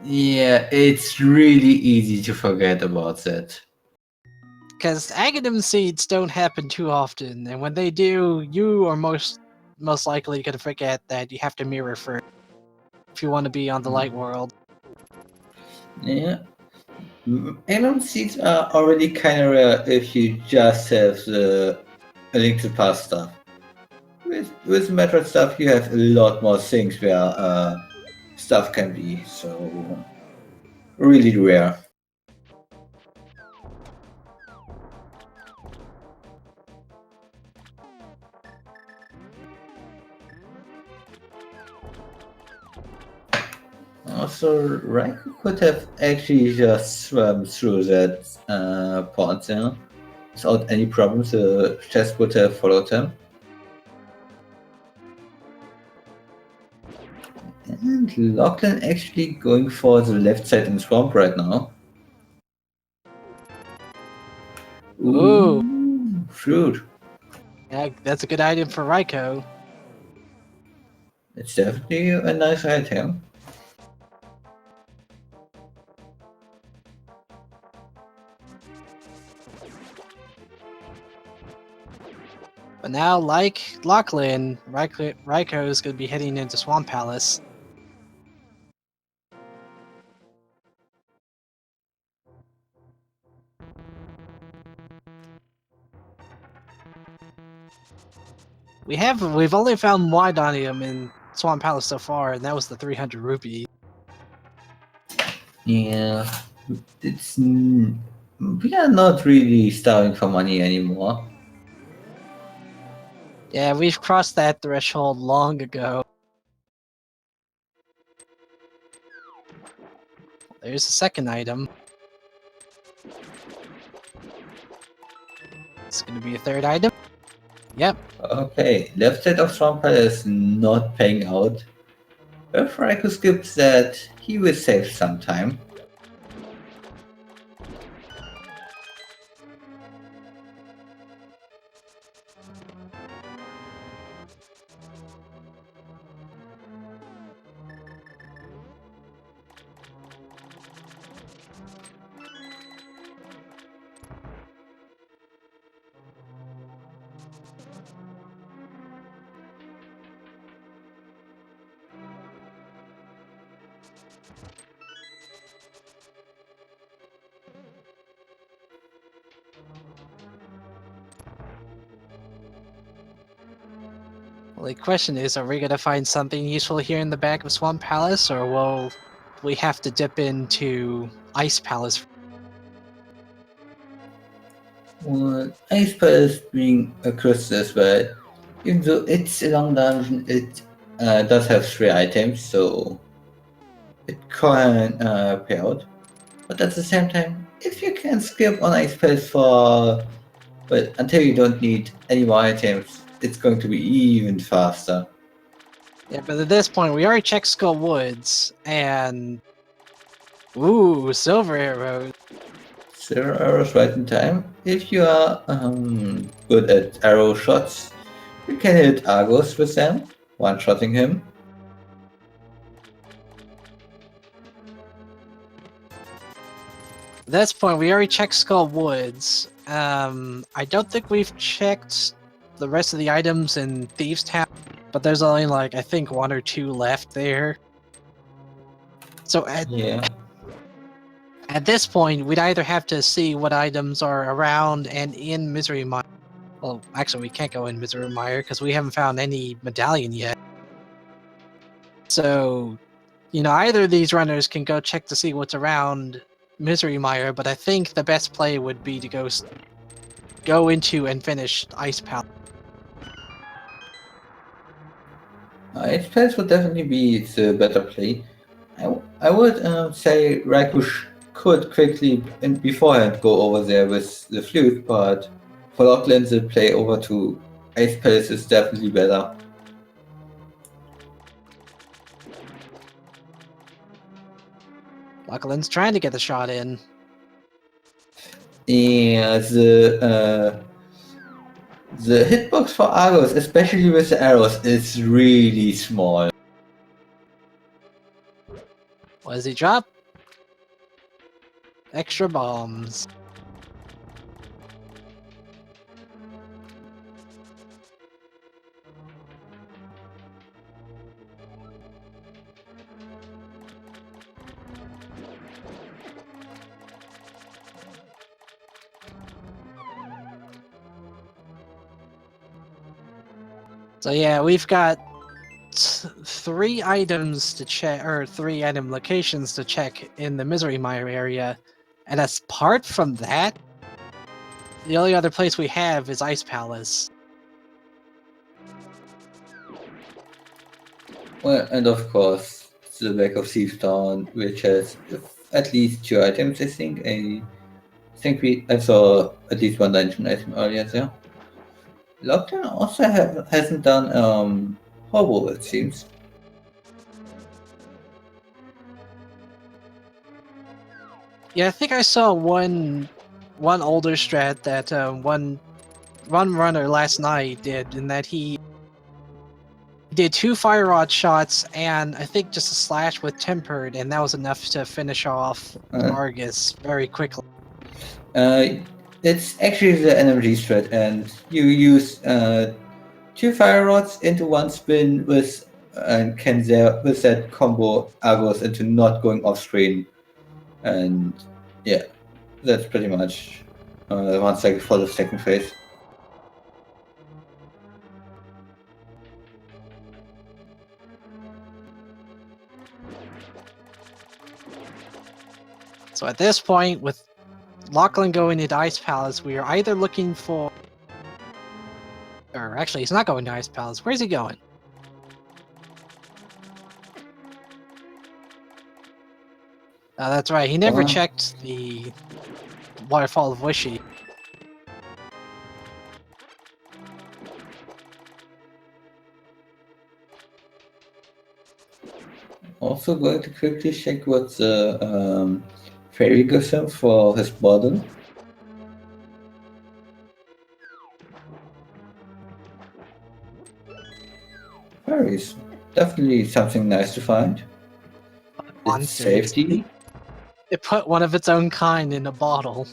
Yeah, it's really easy to forget about that. Because Aghanim seeds don't happen too often, and when they do, you are most likely gonna forget that you have to mirror first if you want to be on the light world. Yeah. Anon seeds are already kind of rare if you just have the a link to past stuff. With Metroid stuff, you have a lot more things where stuff can be, so really rare. Also, Raikou could have actually just swum through that pond there without any problems. The chest would have followed him. And Locklen actually going for the left side in the swamp right now. Ooh, Ooh, fruit. yeah, that's a good item for Raikou. It's definitely a nice item. But now, like Locklen, Raikou is going to be heading into Swamp Palace. We've only found one item in Swamp Palace so far, and that was the 300 rupee. Yeah, it's we are not really starving for money anymore. Yeah, we've crossed that threshold long ago. There's a second item. It's going to be a third item. Yep. Okay, left side of Swamp is not paying out. If Raikou skips that, he will save some time. Well, the question is, are we going to find something useful here in the back of Swamp Palace, or will we have to dip into Ice Palace? Well, Ice Palace being across as well. Even though it's a long dungeon, it does have 3 items, so it can pay out. But at the same time, if you can skip on Ice Palace for well until you don't need any more items, it's going to be even faster. Yeah, but at this point, we already checked Skull Woods, and ooh, silver arrows. 0 arrows right in time. If you are good at arrow shots, you can hit Argos with them, one-shotting him. At this point, we already checked Skull Woods. I don't think we've checked the rest of the items in Thieves Town, but there's only like I think 1 or 2 left there. So Yeah. at this point, we'd either have to see what items are around and in Misery Mire. Well, actually, we can't go in Misery Mire because we haven't found any medallion yet. So, either of these runners can go check to see what's around Misery Mire, but I think the best play would be to go into and finish Ice Palace. Ice Palace would definitely be the better play. I would say Raikou could quickly and beforehand go over there with the flute, but for Locklen the play over to Ice Palace is definitely better. Locklen's trying to get the shot in. Yeah, the hitbox for Argos, especially with the arrows, is really small. What does he drop? Extra bombs. So yeah, we've got 3 items to check, or 3 item locations to check in the Misery Mire area, and apart from that, the only other place we have is Ice Palace. Well, and of course, the back of Thief Town, which has at least 2 items, I think. I saw at least 1 dungeon item earlier there. Lockdown also hasn't done Hobo, it seems. Yeah, I think I saw one older strat that one runner last night did, in that he did 2 fire rod shots and I think just a slash with tempered, and that was enough to finish off Argus very quickly. It's actually the energy strat, and you use 2 fire rods into 1 spin with with that combo Argos into not going off screen, and yeah, that's pretty much 1 second for the second phase. So at this point, with Locklen going into Ice Palace, we are either looking for... Or actually, he's not going to Ice Palace. Where's he going? That's right, he never checked the Waterfall of Wishy. Also going to quickly check what the fairy gives him for his bottle. Fairies, definitely something nice to find. It's safety. It put one of its own kind in a bottle.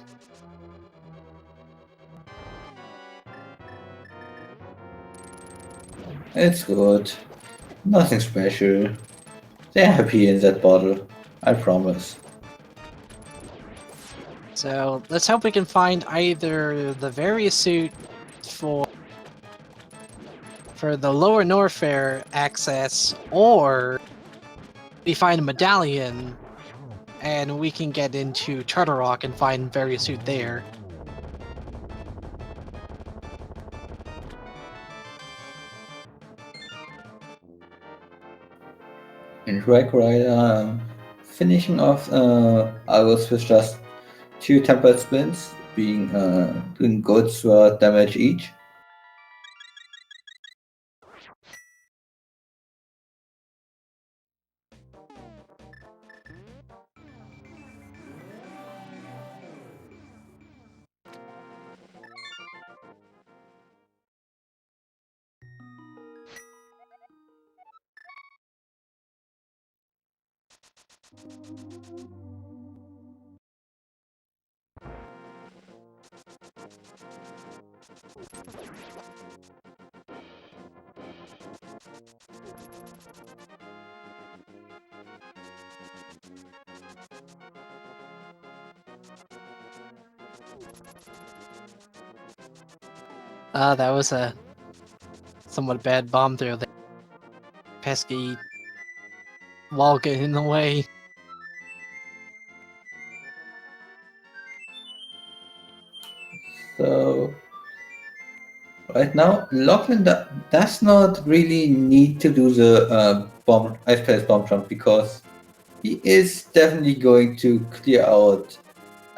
It's good. Nothing special. They're happy in that bottle, I promise. So let's hope we can find either the various suit for the lower Norfair access, or we find a medallion and we can get into Charter Rock and find various suit there. And RaikouRider finishing off Argos with just 2 tempered spins, doing good sword damage each. That was a somewhat bad bomb throw there. Pesky wall getting in the way. right now, Locklen does not really need to do the Ice Palace bomb jump because he is definitely going to clear out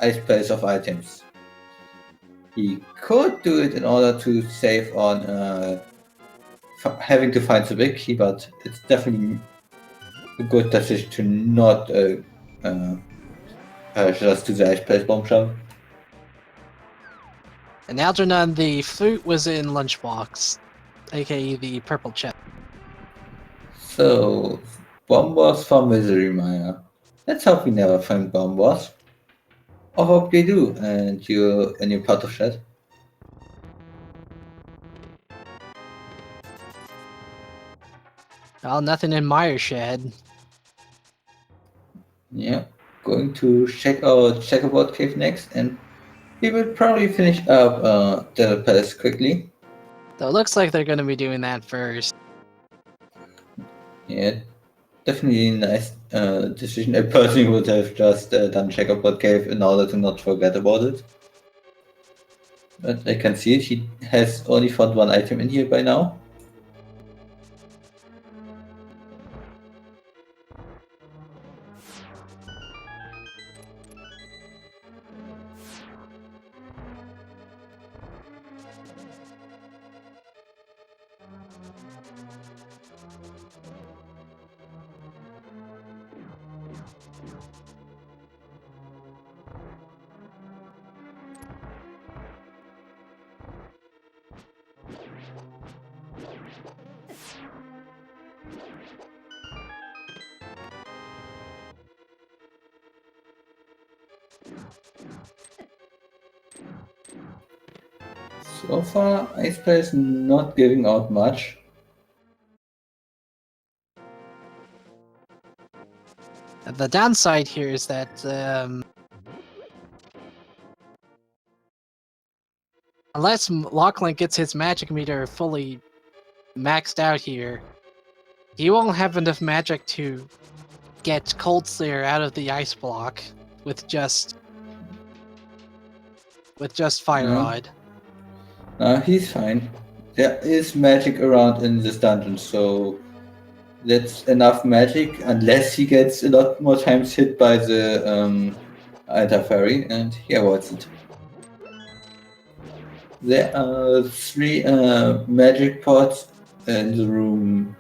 Ice Palace of items. He could do it in order to save on having to find the big key, but it's definitely a good decision to not just do the Ice Palace bomb jump. And Algernon, the flute was in Lunchbox, aka the purple chest. So, bomb boss for Misery Miner. Let's hope we never find bomb boss. I hope they do, and you're part of that. Well, nothing in Meyer shed. Yeah, going to check out Checkerboard Cave next, and we will probably finish up the palace quickly. Though it looks like they're going to be doing that first. Yeah, definitely a nice decision. I personally would have just done Checkerboard Cave in order to not forget about it. But I can see it. He has only found one item in here by now. So far, Ice Play is not giving out much. The downside here is that unless Locklen gets his magic meter fully maxed out here, he won't have enough magic to get Cold Slayer out of the ice block with just Fire No. Rod. He's fine. There is magic around in this dungeon, so that's enough magic, unless he gets a lot more times hit by the Alta Fairy, and he avoids it. There are three magic pots in the room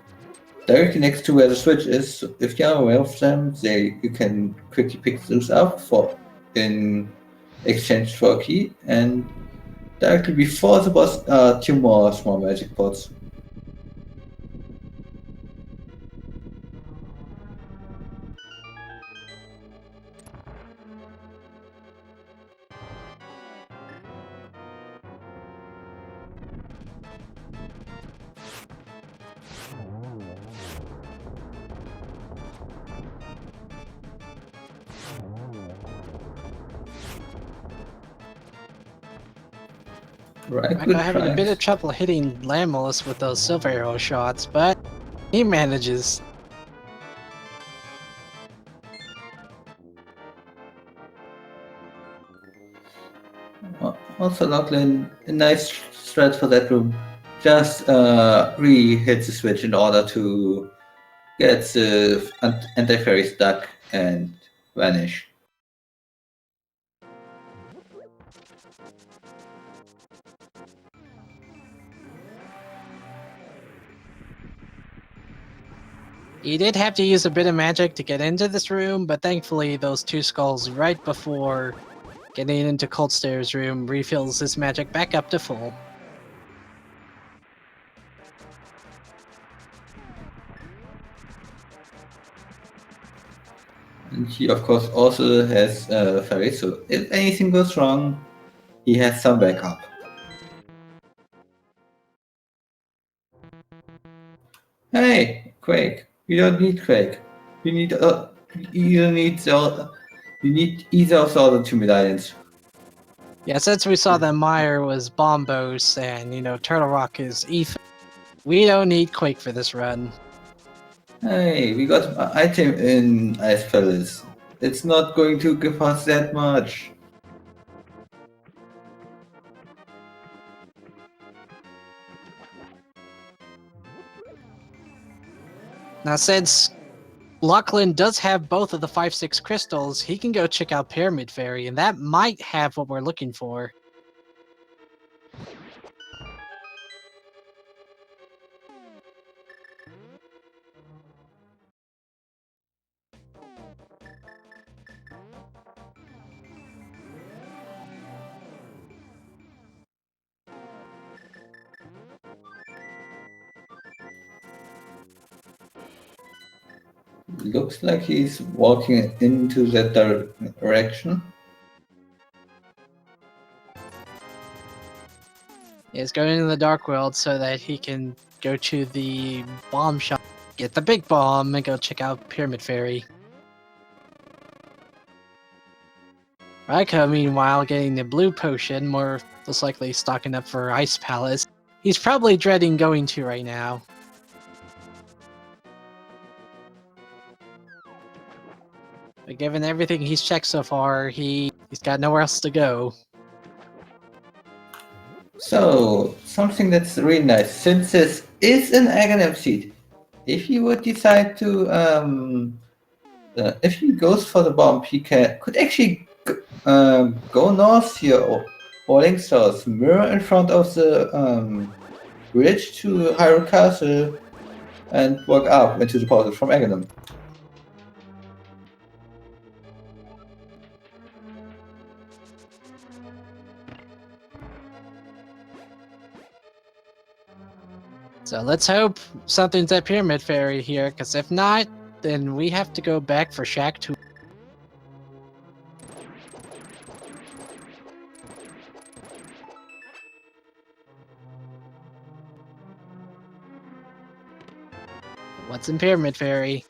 directly next to where the switch is. So if you are aware of them, you can quickly pick those up in exchange for a key, and directly before the boss are two more small magic pots. Right, I'm good having a bit tries. of trouble hitting Lamulus with those silver arrow shots, but he manages. Also, Locklen, a nice strat for that room. Just re-hit the switch in order to get the anti-fairy stuck and vanish. He did have to use a bit of magic to get into this room, but thankfully those two skulls right before getting into Cold Slayer's room refills his magic back up to full. And he, of course, also has fairy, so if anything goes wrong, he has some backup. Hey, Quake! You don't need Quake. You need you need you need either of the other two medallions. Yeah, since we saw that Meyer was Bombos and, Turtle Rock is Ethan, we don't need Quake for this run. Hey, we got an item in Ice Palace. It's not going to give us that much. Now, since Locklen does have both of the 5-6 crystals, he can go check out Pyramid Fairy, and that might have what we're looking for. Looks like he's walking into that direction. He's going into the Dark World so that he can go to the bomb shop, get the big bomb, and go check out Pyramid Fairy. Raikou, meanwhile, getting the blue potion, more most likely stocking up for Ice Palace. He's probably dreading going to right now. But given everything he's checked so far, he's got nowhere else to go. So, something that's really nice, since this is an Aghanim seed, if he would decide to, if he goes for the bomb, he could actually go north here or link south, mirror in front of the bridge to Hyrule Castle, and walk up into the portal from Aghanim. So let's hope something's at Pyramid Fairy here, because if not, then we have to go back for Shack 2. What's in Pyramid Fairy?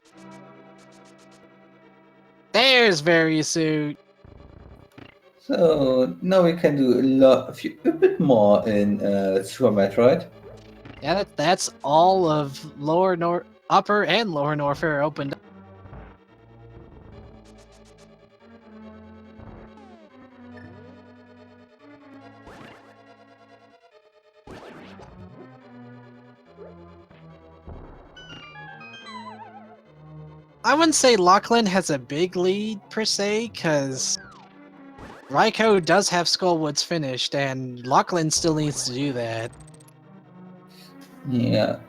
There's Suit. So now we can do a bit more in Super Metroid. Yeah, that's all of Upper and Lower Norfair opened up. I wouldn't say Locklen has a big lead per se, because Raikou does have Skullwoods finished, and Locklen still needs to do that. Yeah,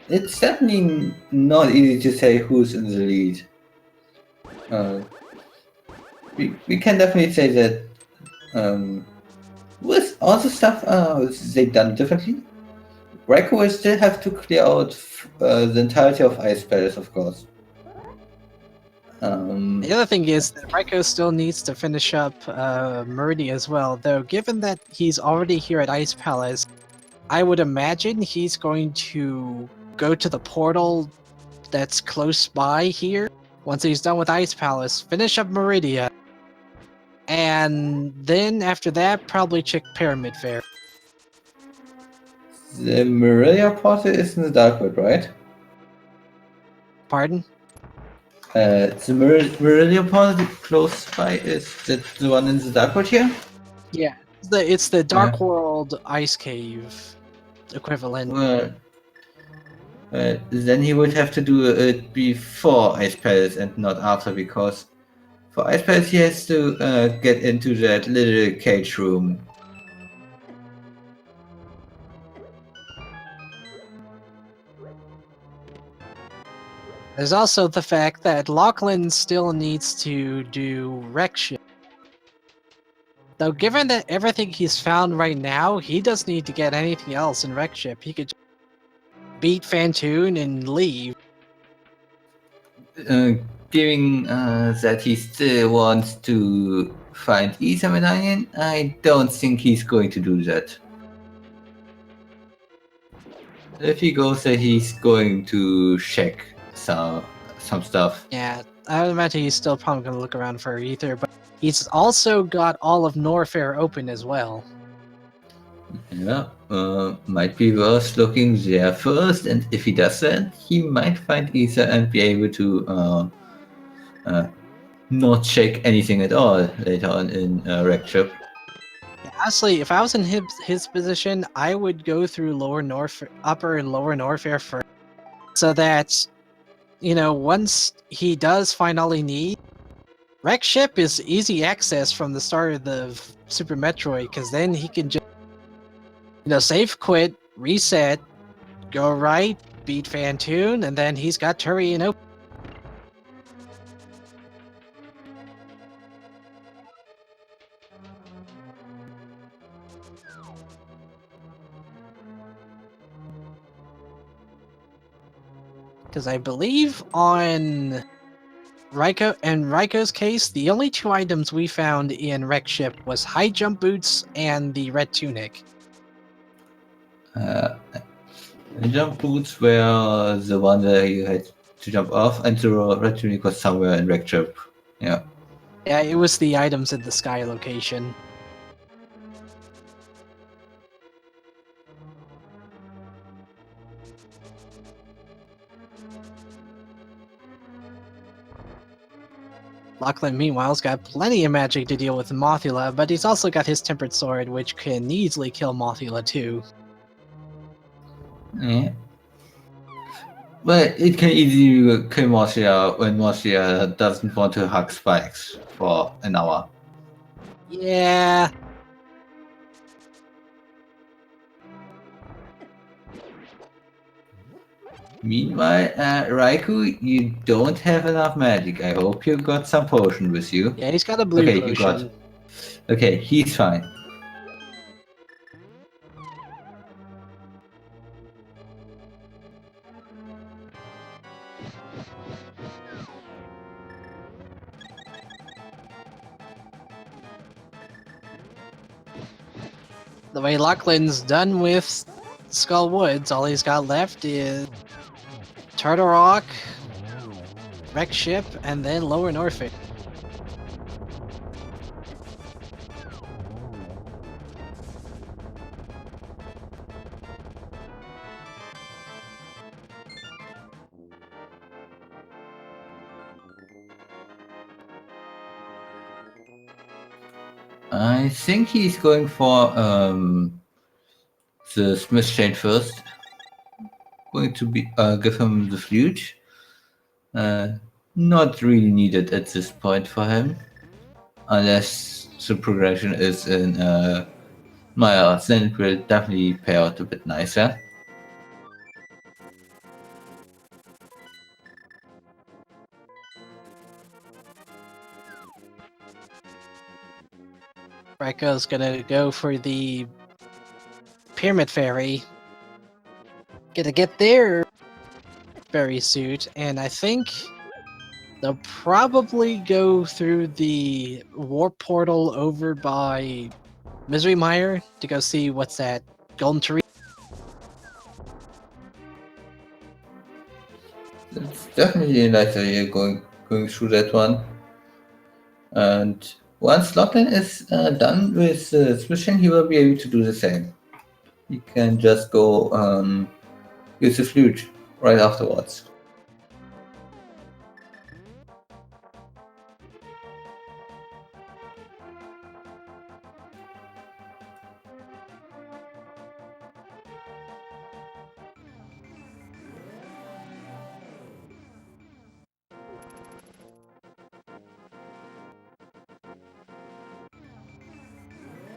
it's certainly not easy to say who's in the lead. We can definitely say that with all the stuff they've done differently, Raikou will still have to clear out the entirety of Ice Palace, of course. The other thing is that Raikou still needs to finish up Meridia as well, though given that he's already here at Ice Palace, I would imagine he's going to go to the portal that's close by here once he's done with Ice Palace, finish up Meridia, and then after that, probably check Pyramid Fair. The Meridia portal is in the Dark World, right? Pardon? The Meridia portal close by, is that the one in the Dark World here? Yeah, it's the Dark World Ice Cave equivalent. Well, then he would have to do it before Ice Palace and not after, because for Ice Palace he has to get into that little cage room. There's also the fact that Locklen still needs to do wreck ship. Though given that everything he's found right now, he doesn't need to get anything else in wreck ship. He could just beat Fantoon and leave. Given that he still wants to find Isa Medallion, I don't think he's going to do that. If he goes there, he's going to check some stuff. Yeah, I would imagine he's still probably going to look around for Ether, but he's also got all of Norfair open as well. Yeah, might be worth looking there first, and if he does that, he might find Ether and be able to not check anything at all later on in Wreck Ship. Yeah, honestly, if I was in his position, I would go through Upper and Lower Norfair first. so that, you know, once he does find all he needs, Wreck Ship is easy access from the start of the Super Metroid, because then he can just, you know, save, quit, reset, go right, beat Fantoon, and then he's got Turi and open. Because I believe on Raikou's case, the only two items we found in Wreck Ship was high jump boots and the red tunic. The jump boots were the one that you had to jump off, and the red tunic was somewhere in Wreck Ship. Yeah. Yeah, it was the items in the sky location. Locklen, meanwhile's got plenty of magic to deal with Mothula, but he's also got his tempered sword, which can easily kill Mothula too. Yeah. But it can easily kill Marcia when Marcia doesn't want to hug spikes for an hour. Yeah. Meanwhile, Raikou, you don't have enough magic. I hope you got some potion with you. Yeah, he's got a blue Okay, potion. you got. Okay, he's fine. The way Locklen's done with Skull Woods, all he's got left is Turtle Rock, Wreck Ship, and then Lower Norfolk. I think he's going for the Smith chain first. Going to be give him the flute. Not really needed at this point for him, unless the progression is in Miles, then it will definitely pay out a bit nicer. Raikou's gonna go for the Pyramid Fairy. Gonna get their fairy suit, and I think they'll probably go through the warp portal over by Misery Mire to go see what's that golden tree. It's definitely a nice idea going through that one. And once Locklen is done with Smith chain, he will be able to do the same. He can just go use the flute right afterwards.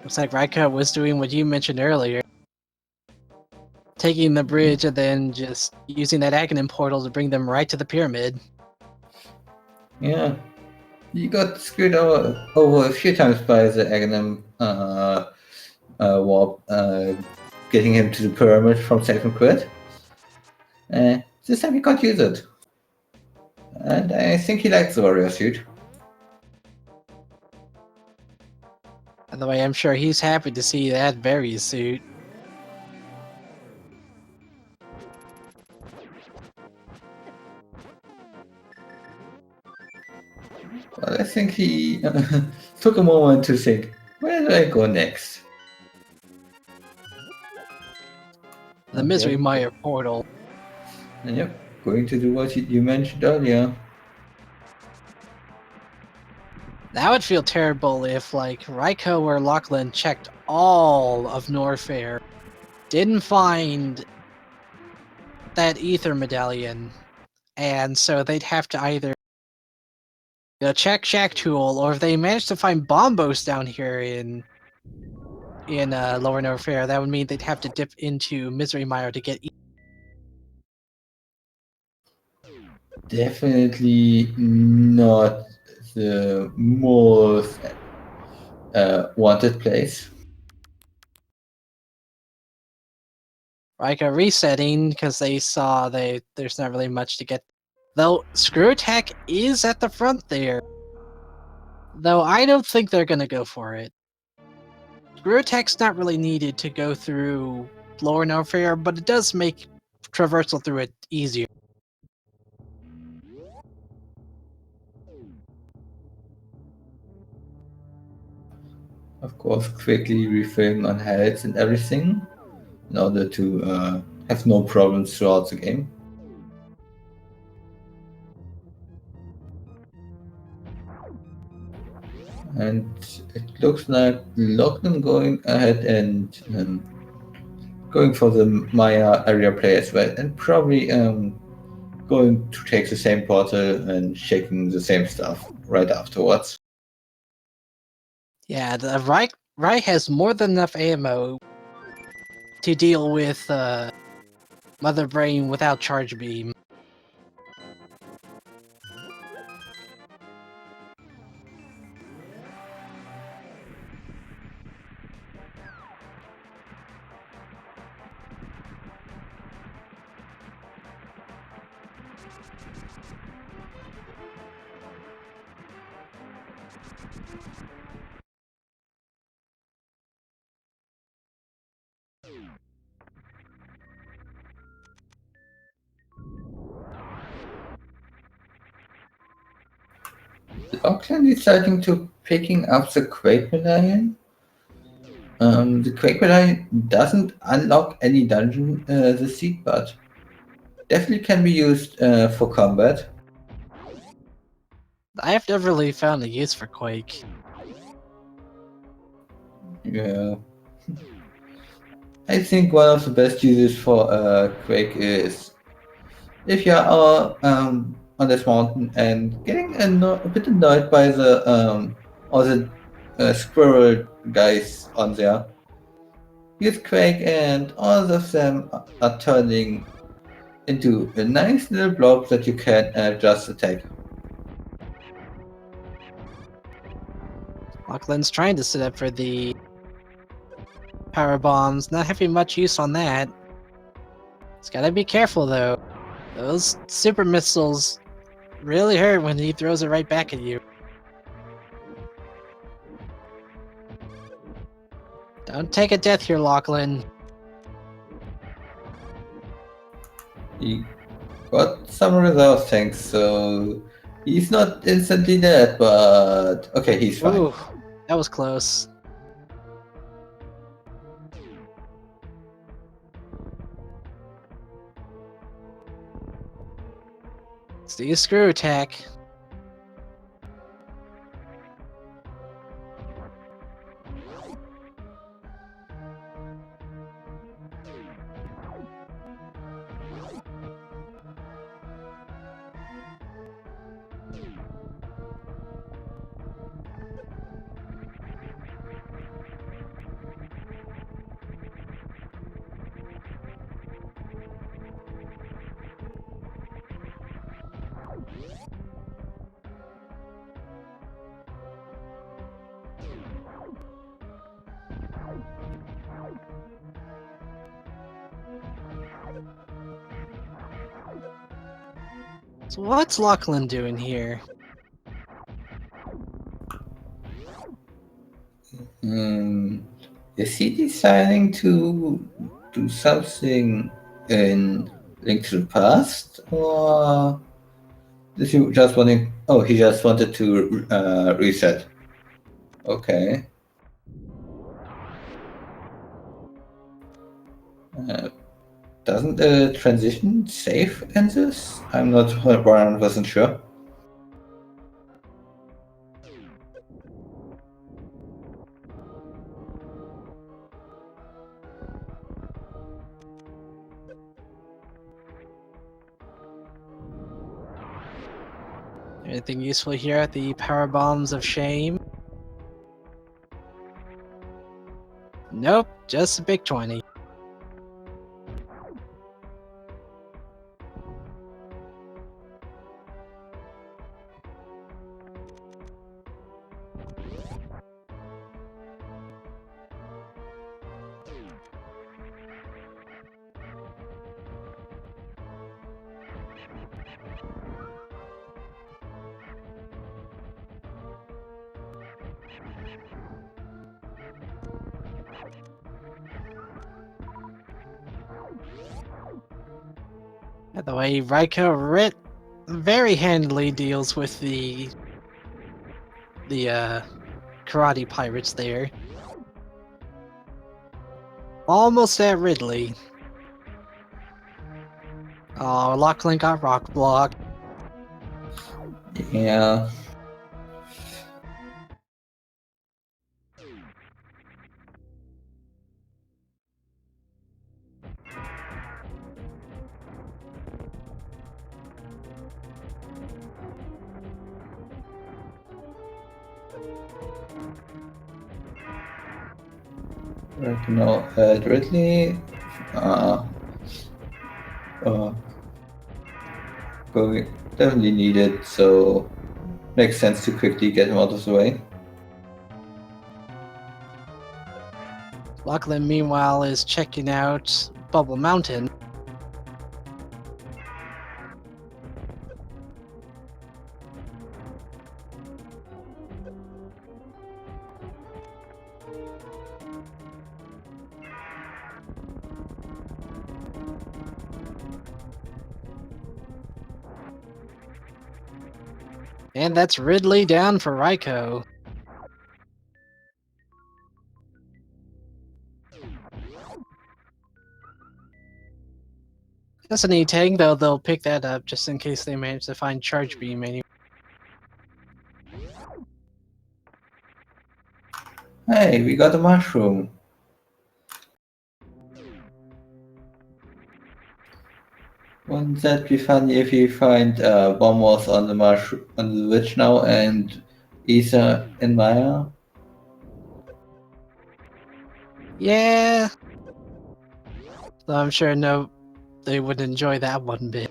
Looks like Raikou was doing what you mentioned earlier. Taking the bridge and then just using that Aghanim portal to bring them right to the pyramid. Yeah. You got screwed over a few times by the Aghanim warp, getting him to the pyramid from second quit. This time he can't use it. And I think he likes the warrior suit. By the way, I'm sure he's happy to see that very suit. Well, I think he took a moment to think, where do I go next? The Misery Mire portal. And yep, going to do what you mentioned earlier. That would feel terrible if, like, Raikou or Locklen checked all of Norfair, didn't find that ether medallion, and so they'd have to either check Shack Tool, or if they manage to find Bombos down here in Lower No Fair, that would mean they'd have to dip into Misery Mire to get. Definitely not the most wanted place. Like a resetting because they saw there's not really much to get. Though Screw Attack is at the front there. Though I don't think they're gonna go for it. Screw Attack's not really needed to go through Lower No Fair, but it does make traversal through it easier. Of course, quickly refilling on health and everything in order to have no problems throughout the game. And it looks like Locklen going ahead and going for the Maya area play as well, and probably going to take the same portal and shaking the same stuff right afterwards. Yeah, the Rai has more than enough ammo to deal with Mother Brain without Charge Beam. Lockland deciding to picking up the Quake Medallion. The Quake Medallion doesn't unlock any dungeon this seed, but definitely can be used for combat. I have never really found a use for Quake. Yeah. I think one of the best uses for Quake is if you are on this mountain and getting a bit annoyed by the all the squirrel guys on there. Use Quake and all of them are turning into a nice little blob that you can just attack. Locklen's trying to set up for the power bombs, not having much use on that. It's gotta be careful though. Those super missiles really hurt when he throws it right back at you. Don't take a death here, Locklen. He got some reserve tanks, so he's not instantly dead, but okay, he's fine. Ooh, that was close. Let's do a screw attack. So what's Locklen doing here? Is he deciding to do something in Link to the Past, or is he just wanting? Oh, he just wanted to reset. Okay. Uh, doesn't the transition save in this? I'm not 100% sure. Anything useful here at the power bombs of shame? Nope, just a big 20. By the way, RaikouRider very handily deals with the karate pirates there. Almost at Ridley. Oh, Locklen got rock blocked. Yeah. Right now, Ridley, uh, uh, going definitely needed, so makes sense to quickly get him out of the way. Locklen, meanwhile, is checking out Bubble Mountain. And that's Ridley down for Raikou. That's a neat tank, though they'll pick that up just in case they manage to find Charge Beam anyway. Hey, we got a mushroom. Wouldn't that be funny if we find bombers on the on the witch now and Isa and Maya? Yeah. So I'm sure they would enjoy that one bit.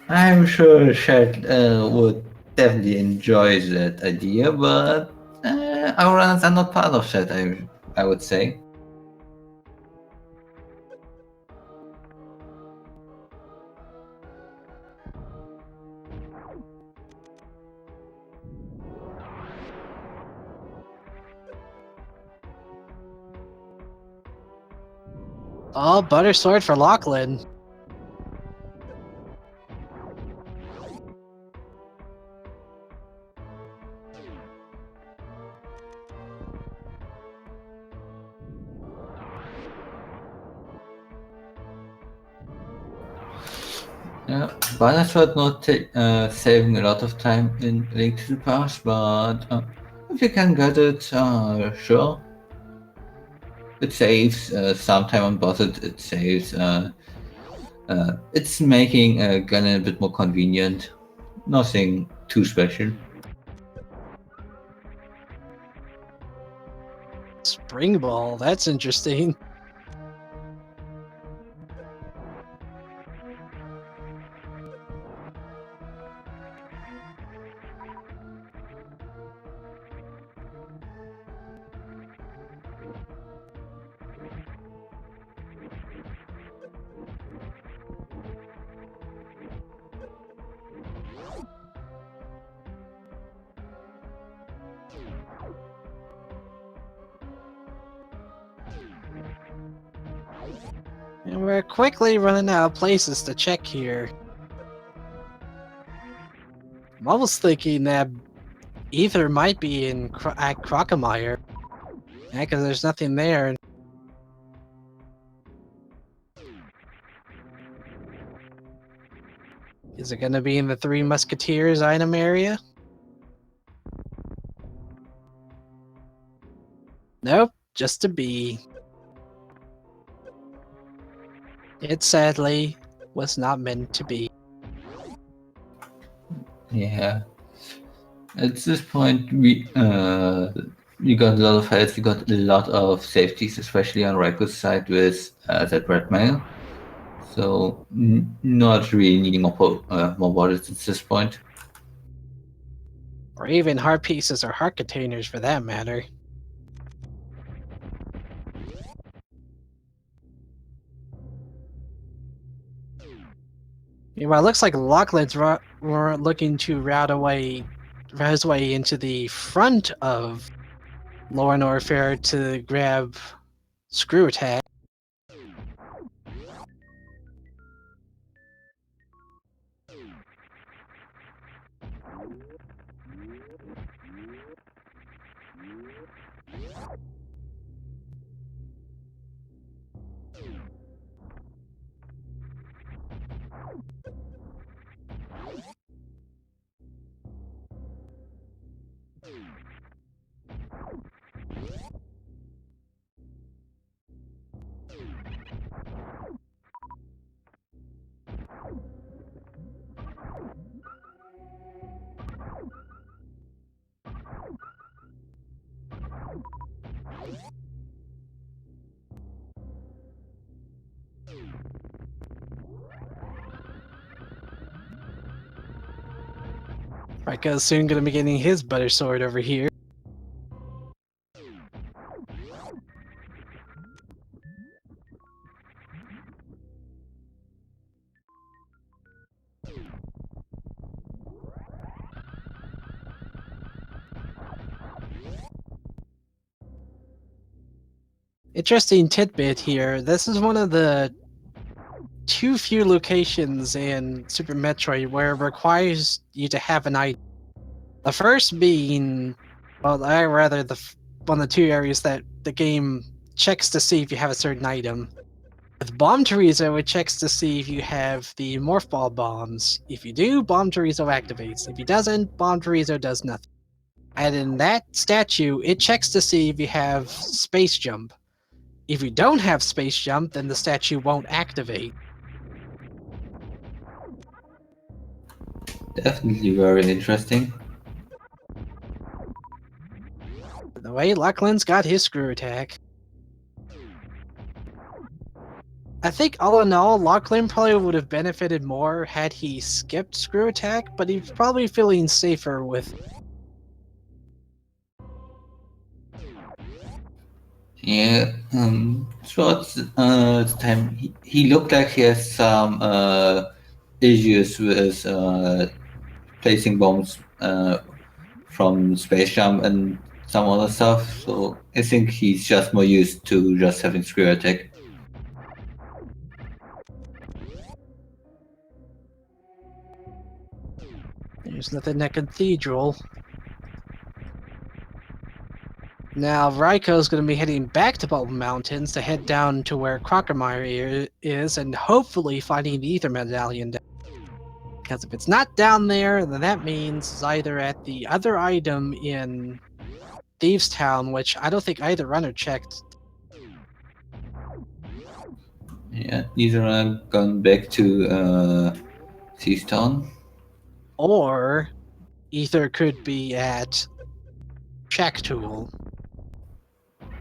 I'm sure Shed would definitely enjoy that idea, but our runs are not part of Shed, I would say. Oh, Butter Sword for Locklen. Yeah, Bannershot not saving a lot of time in Link to the Past, but if you can get it, sure. It saves some time on bosses, it saves. It's making Glenn a bit more convenient. Nothing too special. Spring Ball, that's interesting. And we're quickly running out of places to check here. I'm almost thinking that Ether might be at Crocomire. Yeah, because there's nothing there. Is it going to be in the Three Musketeers item area? Nope, just a bee. It sadly was not meant to be. Yeah. At this point, we got a lot of health, we got a lot of safeties, especially on Raikou's side with that red mail. So not really needing more borders at this point. Or even heart pieces or heart containers for that matter. Meanwhile, it looks like Locklen's were looking to route his way into the front of Lower Norfair to grab Screw Attack. Raiko's soon going to be getting his butter sword over here. Interesting tidbit here. This is one of the too few locations in Super Metroid where it requires you to have an item. The first being, well, I rather one of the two areas that the game checks to see if you have a certain item. With Bomb Chorizo, it checks to see if you have the Morph Ball bombs. If you do, Bomb Chorizo activates. If he doesn't, Bomb Chorizo does nothing. And in that statue, it checks to see if you have Space Jump. If you don't have Space Jump, then the statue won't activate. Definitely very interesting. By the way, Locklen's got his Screw Attack. I think all in all, Locklen probably would have benefited more had he skipped Screw Attack, but he's probably feeling safer with. Yeah, throughout the time, he looked like he has some issues with placing bombs from Space Jam and some other stuff. So I think he's just more used to just having Screw Attack. There's nothing in that cathedral. Now, Raiko's going to be heading back to Bubble Mountains to head down to where Crocomire is and hopefully finding the Ether Medallion. Because if it's not down there, then that means it's either at the other item in Thieves Town, which I don't think either runner checked. Yeah, neither are gone back to Thieves Town. Or Ether could be at Shack Tool.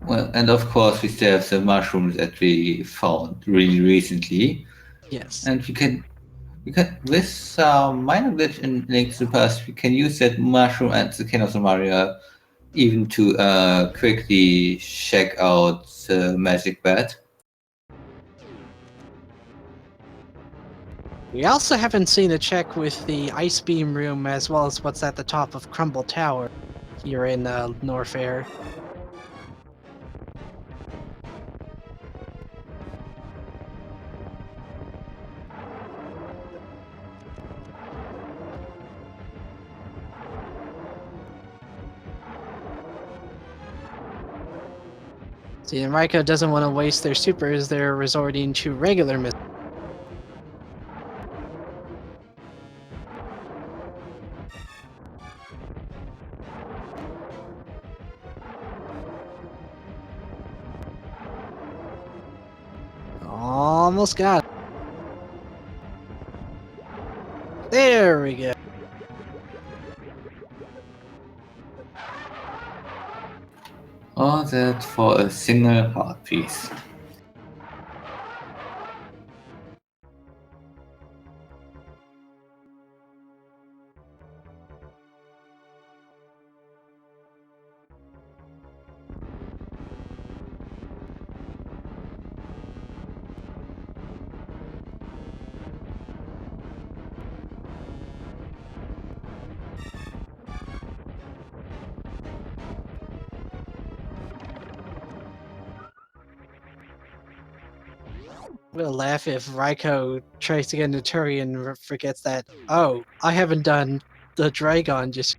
Well, and of course we still have the mushrooms that we found really recently. Yes. And we can with some minor glitch in Link to the Past, we can use that mushroom and the King of the Mario even to quickly check out the magic bat. We also haven't seen a check with the Ice Beam room as well as what's at the top of Crumble Tower here in Norfair. See, and Raiko doesn't want to waste their supers, they're resorting to regular missiles. Almost got it. There we go. that for a single heart piece. I'm gonna laugh if Raikou tries to get into Turi and forgets that, oh, I haven't done the Dragon just.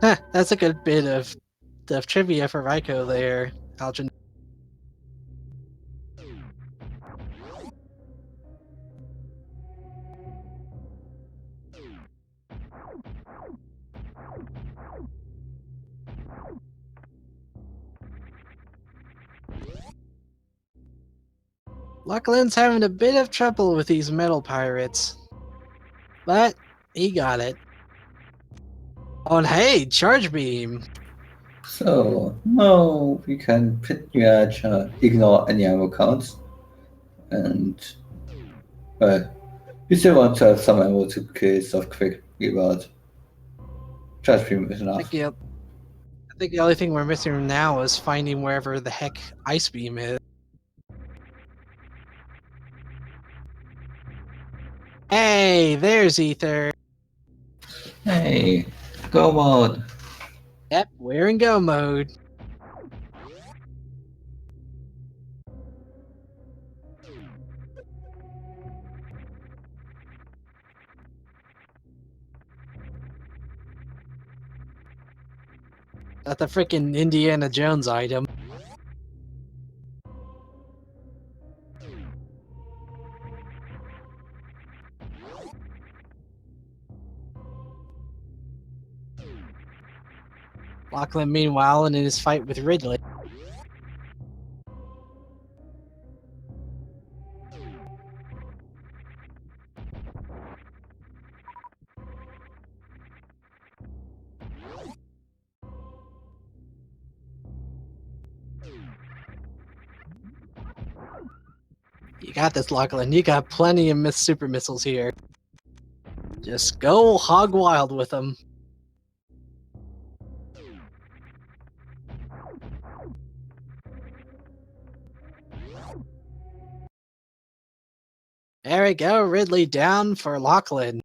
Huh, that's a good bit of trivia for Raikou there, Algin. Locklen's having a bit of trouble with these metal pirates. But he got it. Oh, and hey, Charge Beam! So now we can pretty much ignore any ammo counts, and we still want to have some ammo to kill stuff quickly, but charge beam is enough. I think the only thing we're missing now is finding wherever the heck Ice Beam is. Hey, there's Ether! Hey, go mode! Yep, we're in go mode. Not the frickin' Indiana Jones item. Locklen, meanwhile, in his fight with Ridley. You got this, Locklen. You got plenty of super missiles here. Just go hog wild with them. There we go, Ridley down for Locklen.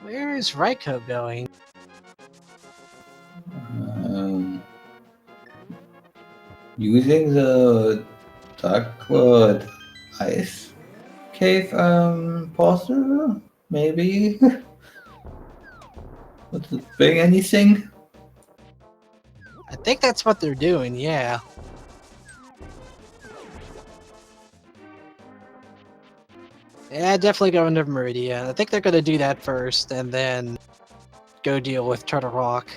Where is Raikou going? Using the Darkwood Ice Cave portal, maybe? Would it bring anything? I think that's what they're doing, yeah. Yeah, definitely going to Meridia. I think they're gonna do that first, and then go deal with Turtle Rock.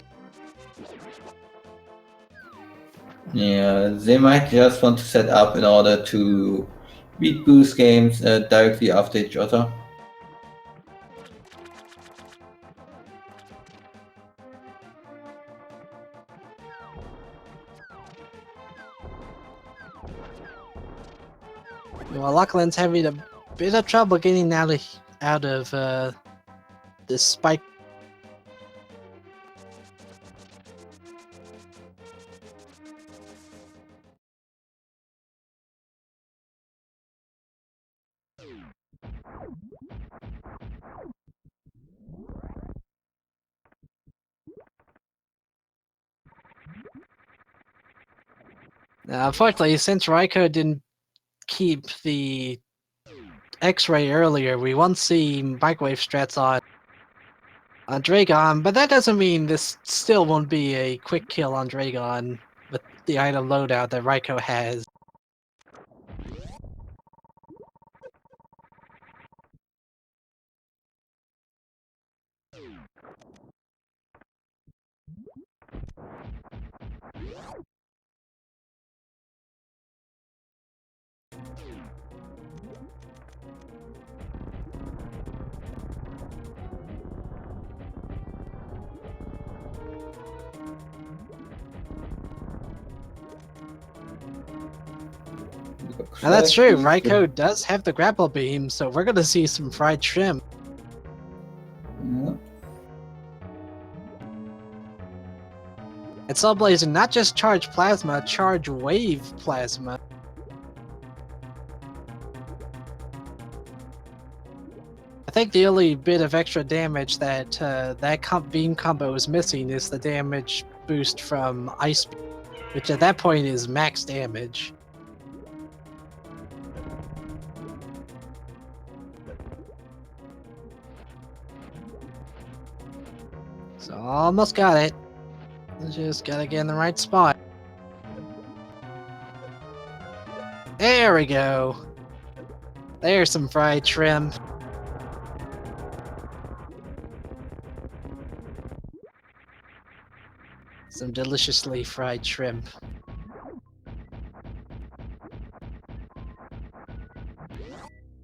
Yeah, they might just want to set up in order to beat boost games directly after each other. Well, Locklen's having a bit of trouble getting out of this spike. Unfortunately, since Raikou didn't keep the X-ray earlier, we won't see microwave strats on Dragon, but that doesn't mean this still won't be a quick kill on Dragon with the item loadout that Raikou has. Now that's true. Like Raikou does have the grapple beam, so we're gonna see some fried shrimp. yeah. It's all blazing, not just charge plasma, charge wave plasma. I think the only bit of extra damage that beam combo is missing is the damage boost from Ice Beam, which at that point is max damage. So almost got it. Just gotta get in the right spot. There we go. There's some fried shrimp. Some deliciously fried shrimp.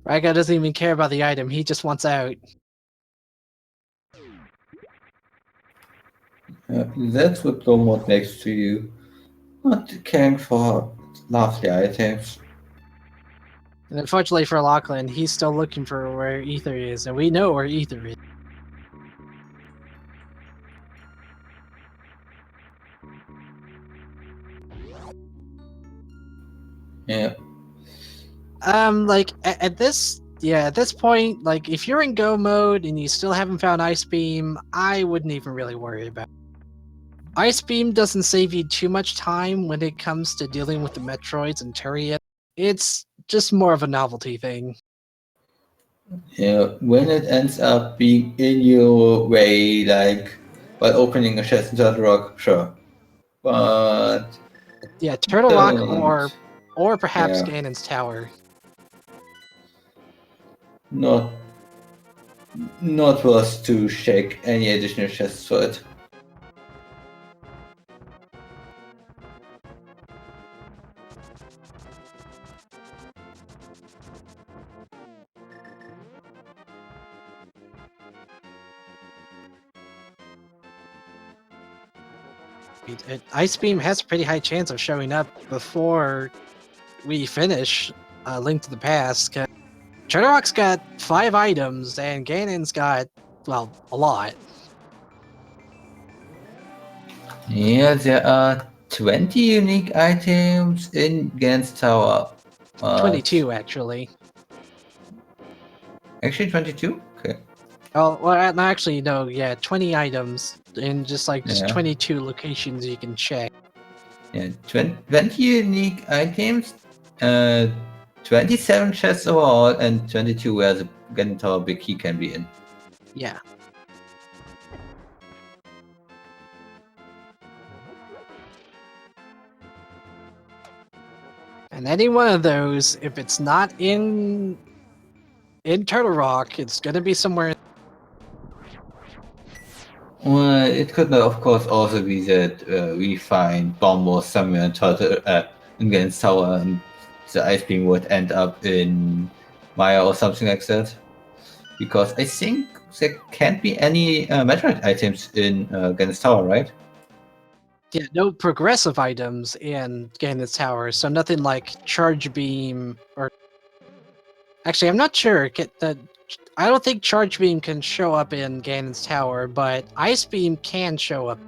Raikou doesn't even care about the item, he just wants out. That's what low mode makes to you. Not caring for lovely items. And unfortunately for Locklen, he's still looking for where Ether is, and we know where Ether is. Yeah. Like at this point, like if you're in go mode and you still haven't found Ice Beam, I wouldn't even really worry about it. Ice Beam doesn't save you too much time when it comes to dealing with the Metroids and Turia. It's just more of a novelty thing. Yeah, when it ends up being in your way, like while opening a chest inside the rock, sure. But Yeah, Turtle Rock don't. or perhaps Yeah, Ganon's Tower. not not worth to shake any additional chests for it. Ice Beam has a pretty high chance of showing up before we finish Link to the Past. Turtle Rock's got 5 items, and Ganon's got, well, a lot. Yeah, there are 20 unique items in Gan's Tower. 22, actually. Actually, 22? Okay. Oh, well, no, actually, no, yeah, 20 items in just Yeah. 22 locations you can check. Yeah, 20 unique items, 27 chests overall, and 22 where the Gan Tower big key can be in. Yeah. And any one of those, if it's not in Turtle Rock, it's gonna be somewhere. Well, it could, of course, also be that we find Bombo somewhere in Gan's Tower, and the Ice Beam would end up in Maya or something like that. Because I think there can't be any Metroid items in Gan's Tower, right? Yeah, no progressive items in Ganon's Tower, so nothing like Charge Beam or. Actually, I'm not sure. I don't think Charge Beam can show up in Ganon's Tower, but Ice Beam can show up.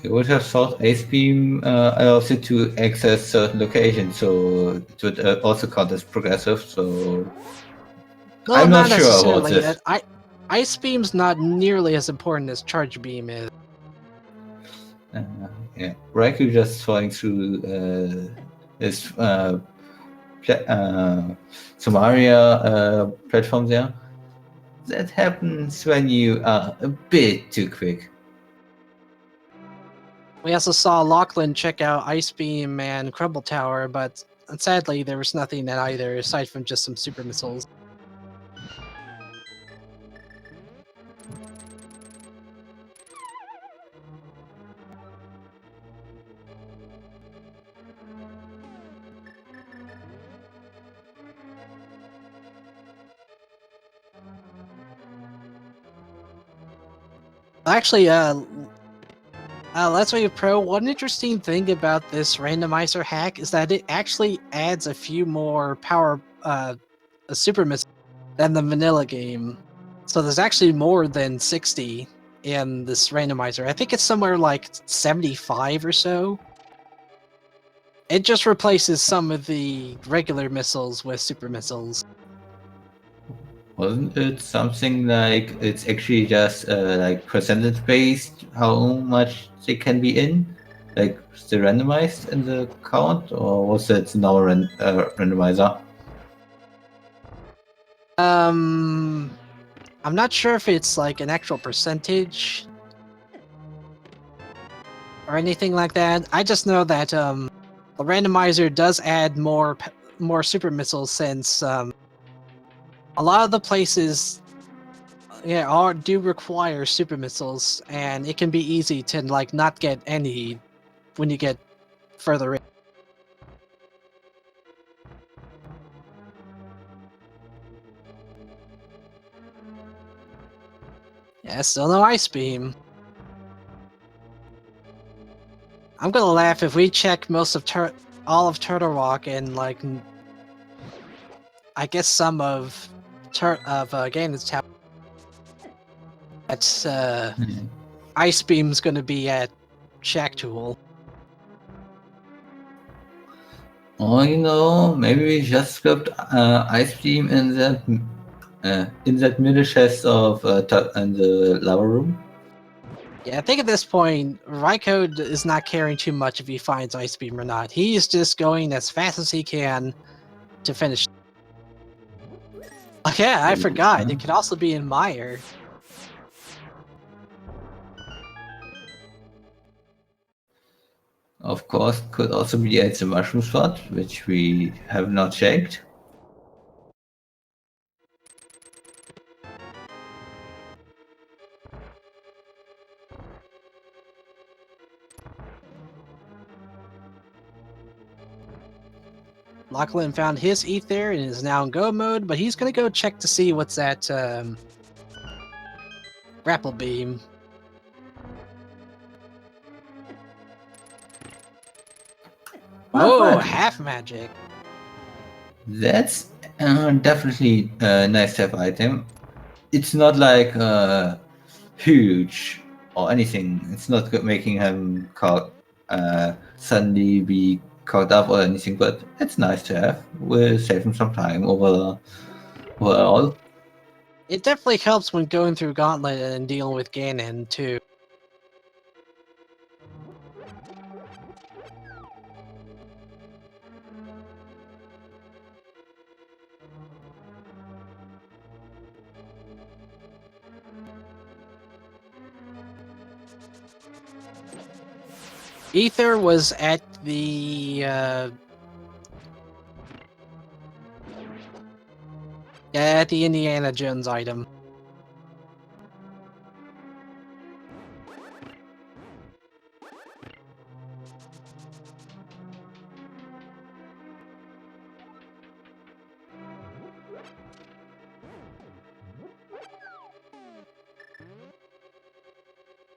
I would have thought Ice Beam allows you to access certain locations, so it would also count as progressive. So No, I'm not not sure about necessarily. this. Ice Beam's not nearly as important as Charge Beam is. Uh, yeah, Raikou just falling through his Somaria platform there. That happens when you are a bit too quick. We also saw Locklen check out Ice Beam and Crumble Tower, but sadly there was nothing at either aside from just some super missiles. Actually, Let's Wave Pro, one interesting thing about this randomizer hack is that it actually adds a few more power super missiles than the vanilla game. So there's actually more than 60 in this randomizer. I think it's somewhere like 75 or so. It just replaces some of the regular missiles with super missiles. Wasn't it something like it's actually just like percentage based how much they can be in? Like still randomized in the count, or was it now randomizer? I'm not sure if it's like an actual percentage or anything like that. I just know that the randomizer does add more super missiles since a lot of the places do require super missiles, and it can be easy to like not get any when you get further in. Yeah, still no ice beam. I'm gonna laugh if we check most of all of Turtle Rock and like I guess some of Ganon's Tower. That's Ice Beam's gonna be at Shack Tool. Or maybe we just script ice beam in that middle chest of in the lava room. Yeah, I think at this point, Raikou is not caring too much if he finds Ice Beam or not. He's just going as fast as he can to finish. Oh, yeah, I forgot. It could also be in Mire. Of course, could also be at the mushroom spot, which we have not checked. Locklen found his ether and is now in go mode, but he's gonna go check to see what's that grapple beam. Oh, half magic. That's definitely a nice to have item. It's not like huge or anything. It's not making him suddenly be caught up or anything, but it's nice to have. Will save him some time overall. It definitely helps when going through Gauntlet and dealing with Ganon, too. Ether was at the at the Indiana Jones item.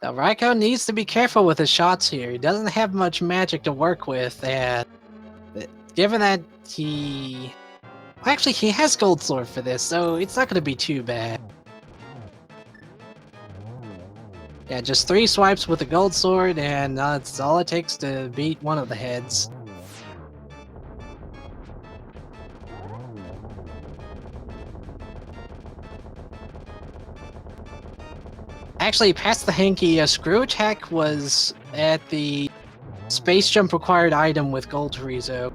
Now, Raikou needs to be careful with his shots here. He doesn't have much magic to work with, and given that he... Actually, he has Gold Sword for this, so it's not going to be too bad. Yeah, just 3 swipes with the Gold Sword, and that's all it takes to beat one of the heads. Actually, past the hanky, a screw attack was at the space jump required item with Gold Chorizo.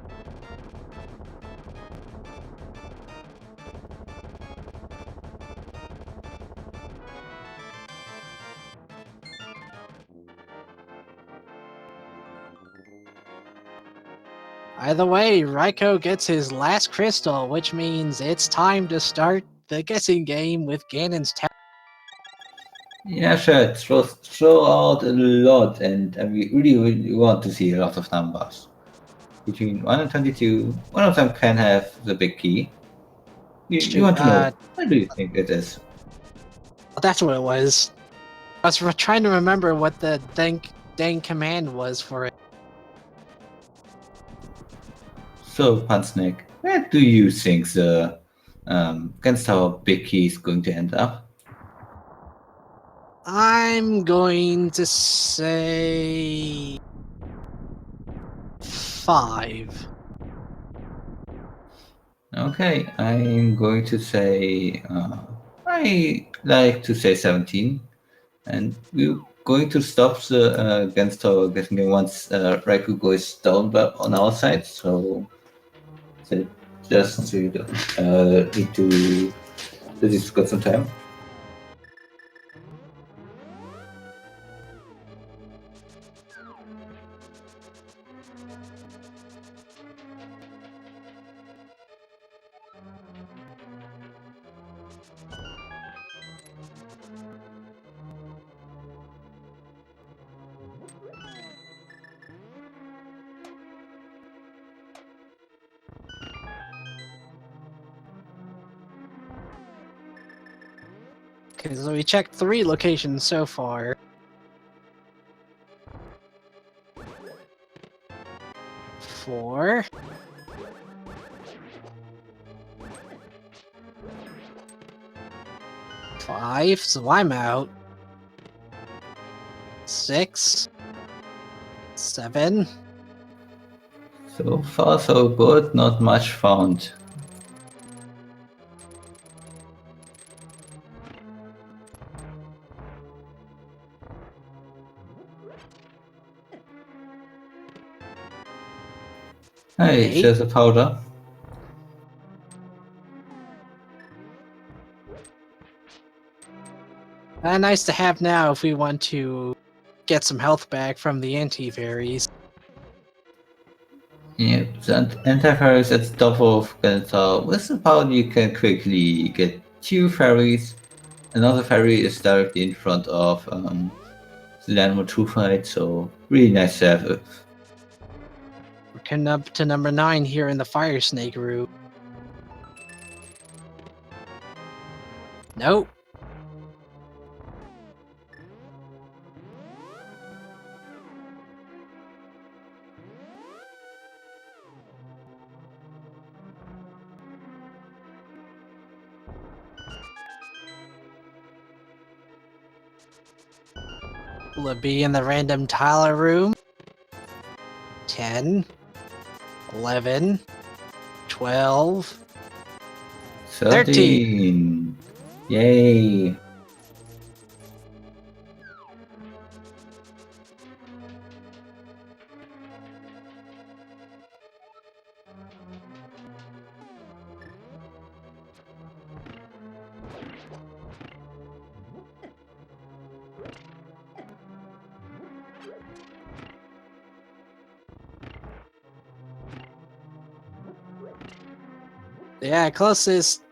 Either way, Raikou gets his last crystal, which means it's time to start the guessing game with Ganon's Tower. Yeah, sure. Throw out a lot, and we really want to see a lot of numbers. Between 1 and 22, one of them can have the big key. You Shoot, want to know, what do you think it is? that's what it was. I was trying to remember what the dang command was for it. So, Pansnick, where do you think the against our big key is going to end up? I'm going to say 5. Okay, I'm going to say I like to say 17, and we're going to stop the against our getting game once Raikugo is down on our side. So just to need to just got some time. Okay, so we checked 3 locations so far. 4. 5, so I'm out. 6. 7. So far, so good. Not much found. Hey, 8. there's a powder. Nice to have now if we want to get some health back from the anti-fairies. Yeah, the anti-fairies at the top of Genital. With the powder, you can quickly get 2 fairies. Another fairy is directly in front of the landmark 2 fight, so really nice to have it. We're coming up to number 9 here in the Fire Snake route. Nope. Will it be in the random Tyler room? 10, 11, 12, 13! Yay! Yeah, closest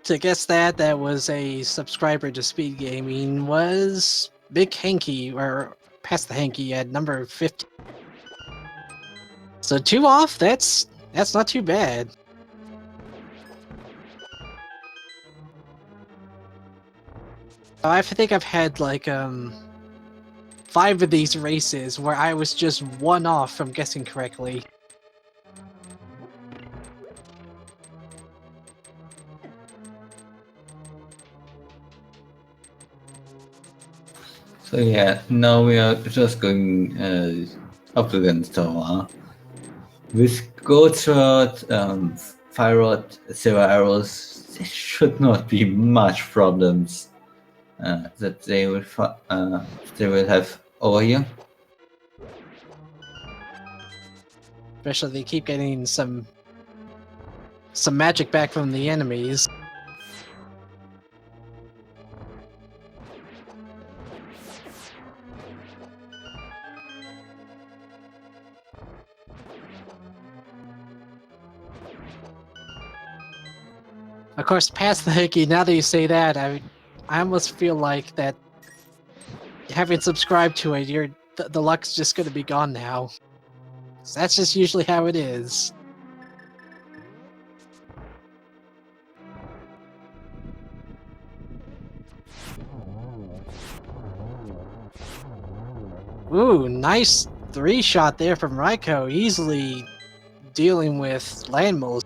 to guess that was a subscriber to Speed Gaming was Big Hanky, or past the Hanky at number 50. So 2 off, that's not too bad. I think I've had like 5 of these races where I was just 1 off from guessing correctly. So yeah, now we are just going up against Tower. With Gold Sword, Fire Rod, Silver Arrows, there should not be much problems that they will have over here. Especially they keep getting some magic back from the enemies. Of course, past the Hickey, now that you say that, I almost feel like that having subscribed to it, the luck's just gonna be gone now. So that's just usually how it is. Ooh, nice 3-shot there from Raikou, easily dealing with land moles.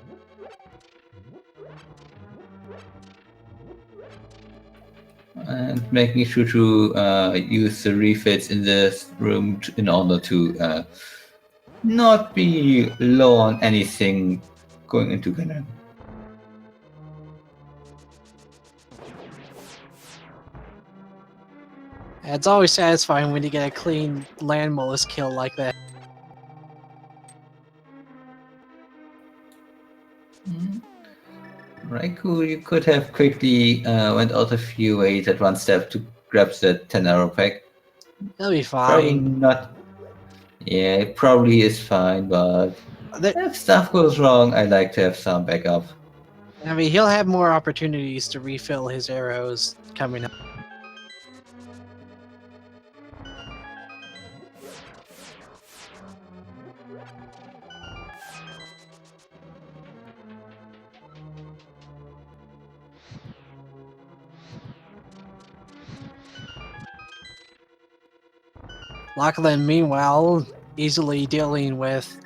And making sure to use the refits in this room in order to not be low on anything going into cannon. It's always satisfying when you get a clean land mollusk kill like that. Raikou, you could have quickly went out a few ways at one step to grab the 10 arrow pack. It'll be Probably fine. not. Yeah, it probably is fine, but There, if stuff goes wrong, I like to have some backup. I mean, he'll have more opportunities to refill his arrows coming up. Locklen, meanwhile, easily dealing with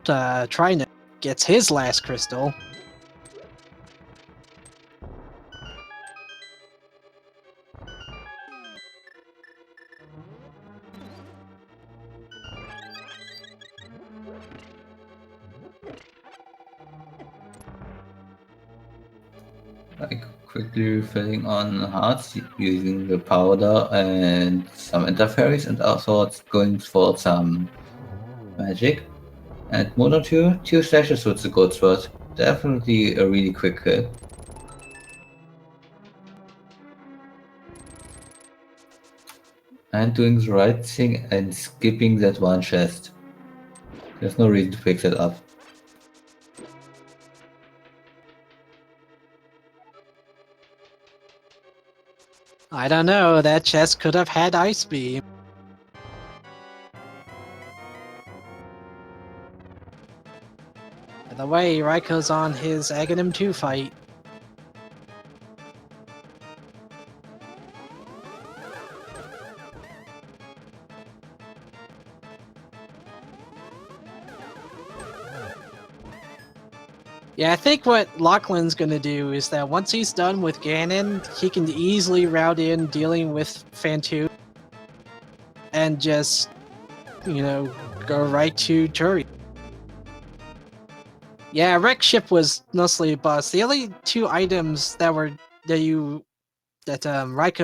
Trina, gets his last crystal. Like quickly refilling on hearts using the powder and some interferes and also going for some magic. And Mono 2 slashes with the gold sword. Definitely a really quick kill. And doing the right thing and skipping that one chest. There's no reason to pick that up. I don't know, that chest could have had Ice Beam. By the way, Raikou's on his Aghanim 2 fight. Yeah, I think what Locklen's gonna do is that once he's done with Ganon, he can easily route in dealing with Fantu and just, you know, go right to Turi. Yeah, Wreck Ship was mostly a bust. The only 2 items that Raikou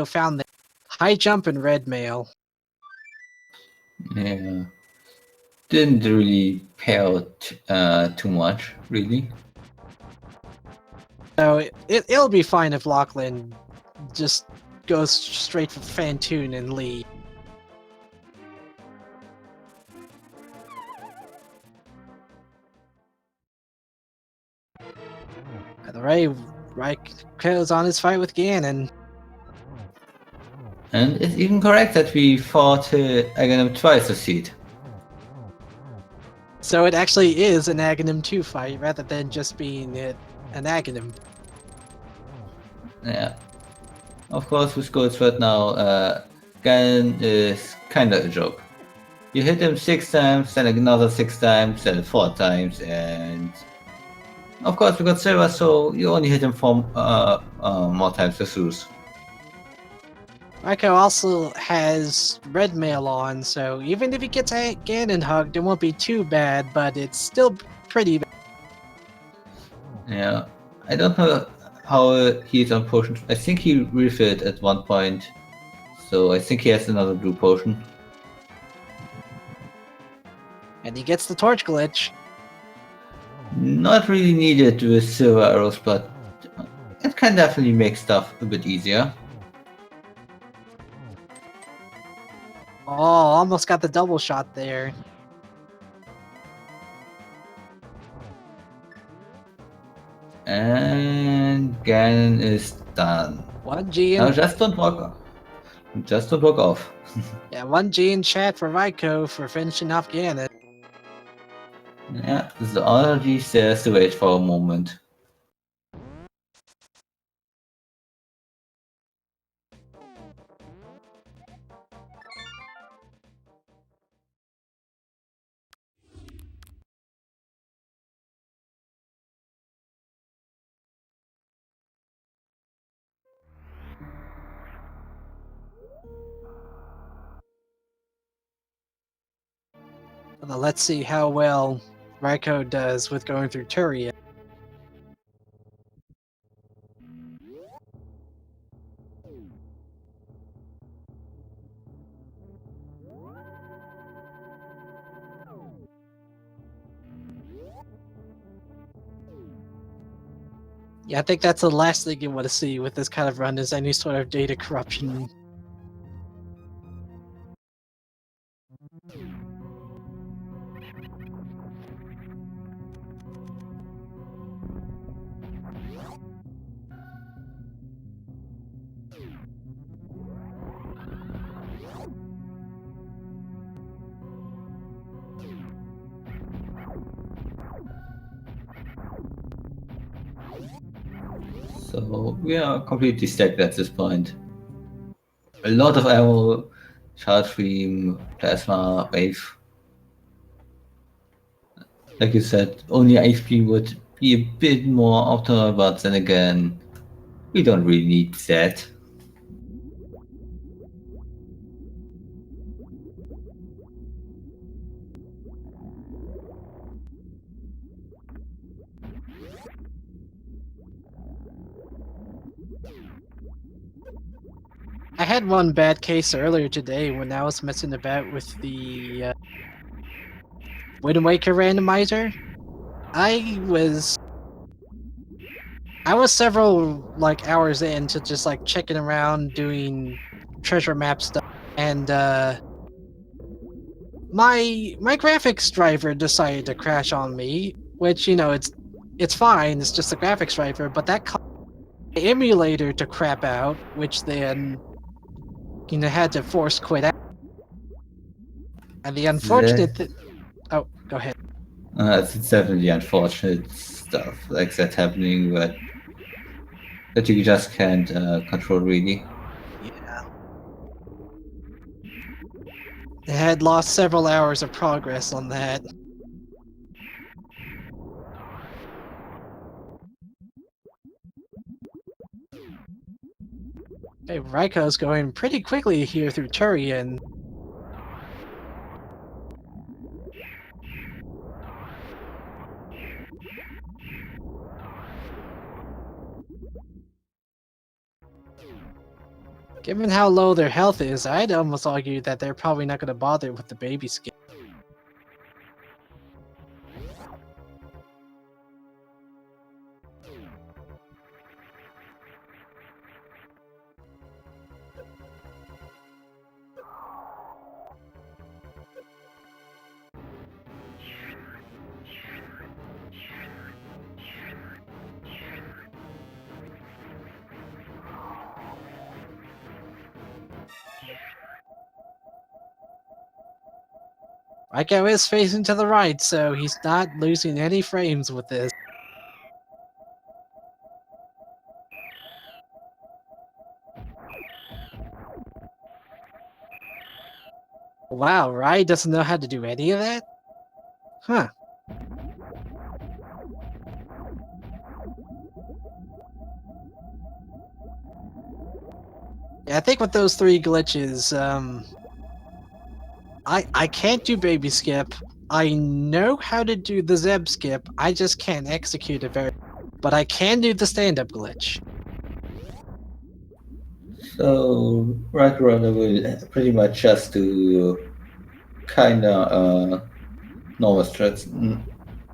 found there, High Jump and Red Mail. Yeah. Didn't really pay out too much, really. So it'll be fine if Locklen just goes straight for Fantoon and Lee. By the way, Raikou's on his fight with Ganon. And it's even correct that we fought Aghanim twice this seed. So it actually is an Aghanim 2 fight rather than just being an Aghanim. Yeah. Of course, with Goldsword now, Ganon is kinda a joke. You hit him 6 times, then another 6 times, then 4 times, and of course we got Silver, so you only hit him 4 more times with Zeus. Raikou also has Red Mail on, so even if he gets Ganon hugged, it won't be too bad, but it's still pretty bad. Yeah, I don't know how he's on potions. I think he refilled at one point, so I think he has another blue potion. And he gets the torch glitch. Not really needed with silver arrows, but it can definitely make stuff a bit easier. Oh, almost got the double shot there. And Ganon is done. 1G Now in, just don't walk off. Just don't walk off. yeah, 1G in chat for Raikou for finishing off Ganon. Yeah, the energy says to wait for a moment. Well, let's see how well Raiko does with going through Turia. Yeah, I think that's the last thing you want to see with this kind of run is any sort of data corruption. So we are completely stacked at this point. A lot of ammo, charge stream, plasma, wave. Like you said, only HP would be a bit more optimal, but then again, we don't really need that. I had one bad case earlier today when I was messing about with the Wind Waker randomizer. I was several hours into just checking around doing treasure map stuff, and my graphics driver decided to crash on me, which it's fine, it's just a graphics driver, but that caused the emulator to crap out, which then had to force quit out. And the unfortunate oh, go ahead. It's definitely unfortunate stuff like that happening, but that you just can't control really. Yeah. I had lost several hours of progress on that. Hey, Raiko's going pretty quickly here through Turian. Given how low their health is, I'd almost argue that they're probably not going to bother with the baby skin. Raiko is facing to the right, so he's not losing any frames with this. Wow, Rai doesn't know how to do any of that? Huh. Yeah, I think with those three glitches, I can't do baby skip. I know how to do the Zeb skip, I just can't execute it very but I can do the stand-up glitch. So RaikouRider will pretty much just do kinda normal strats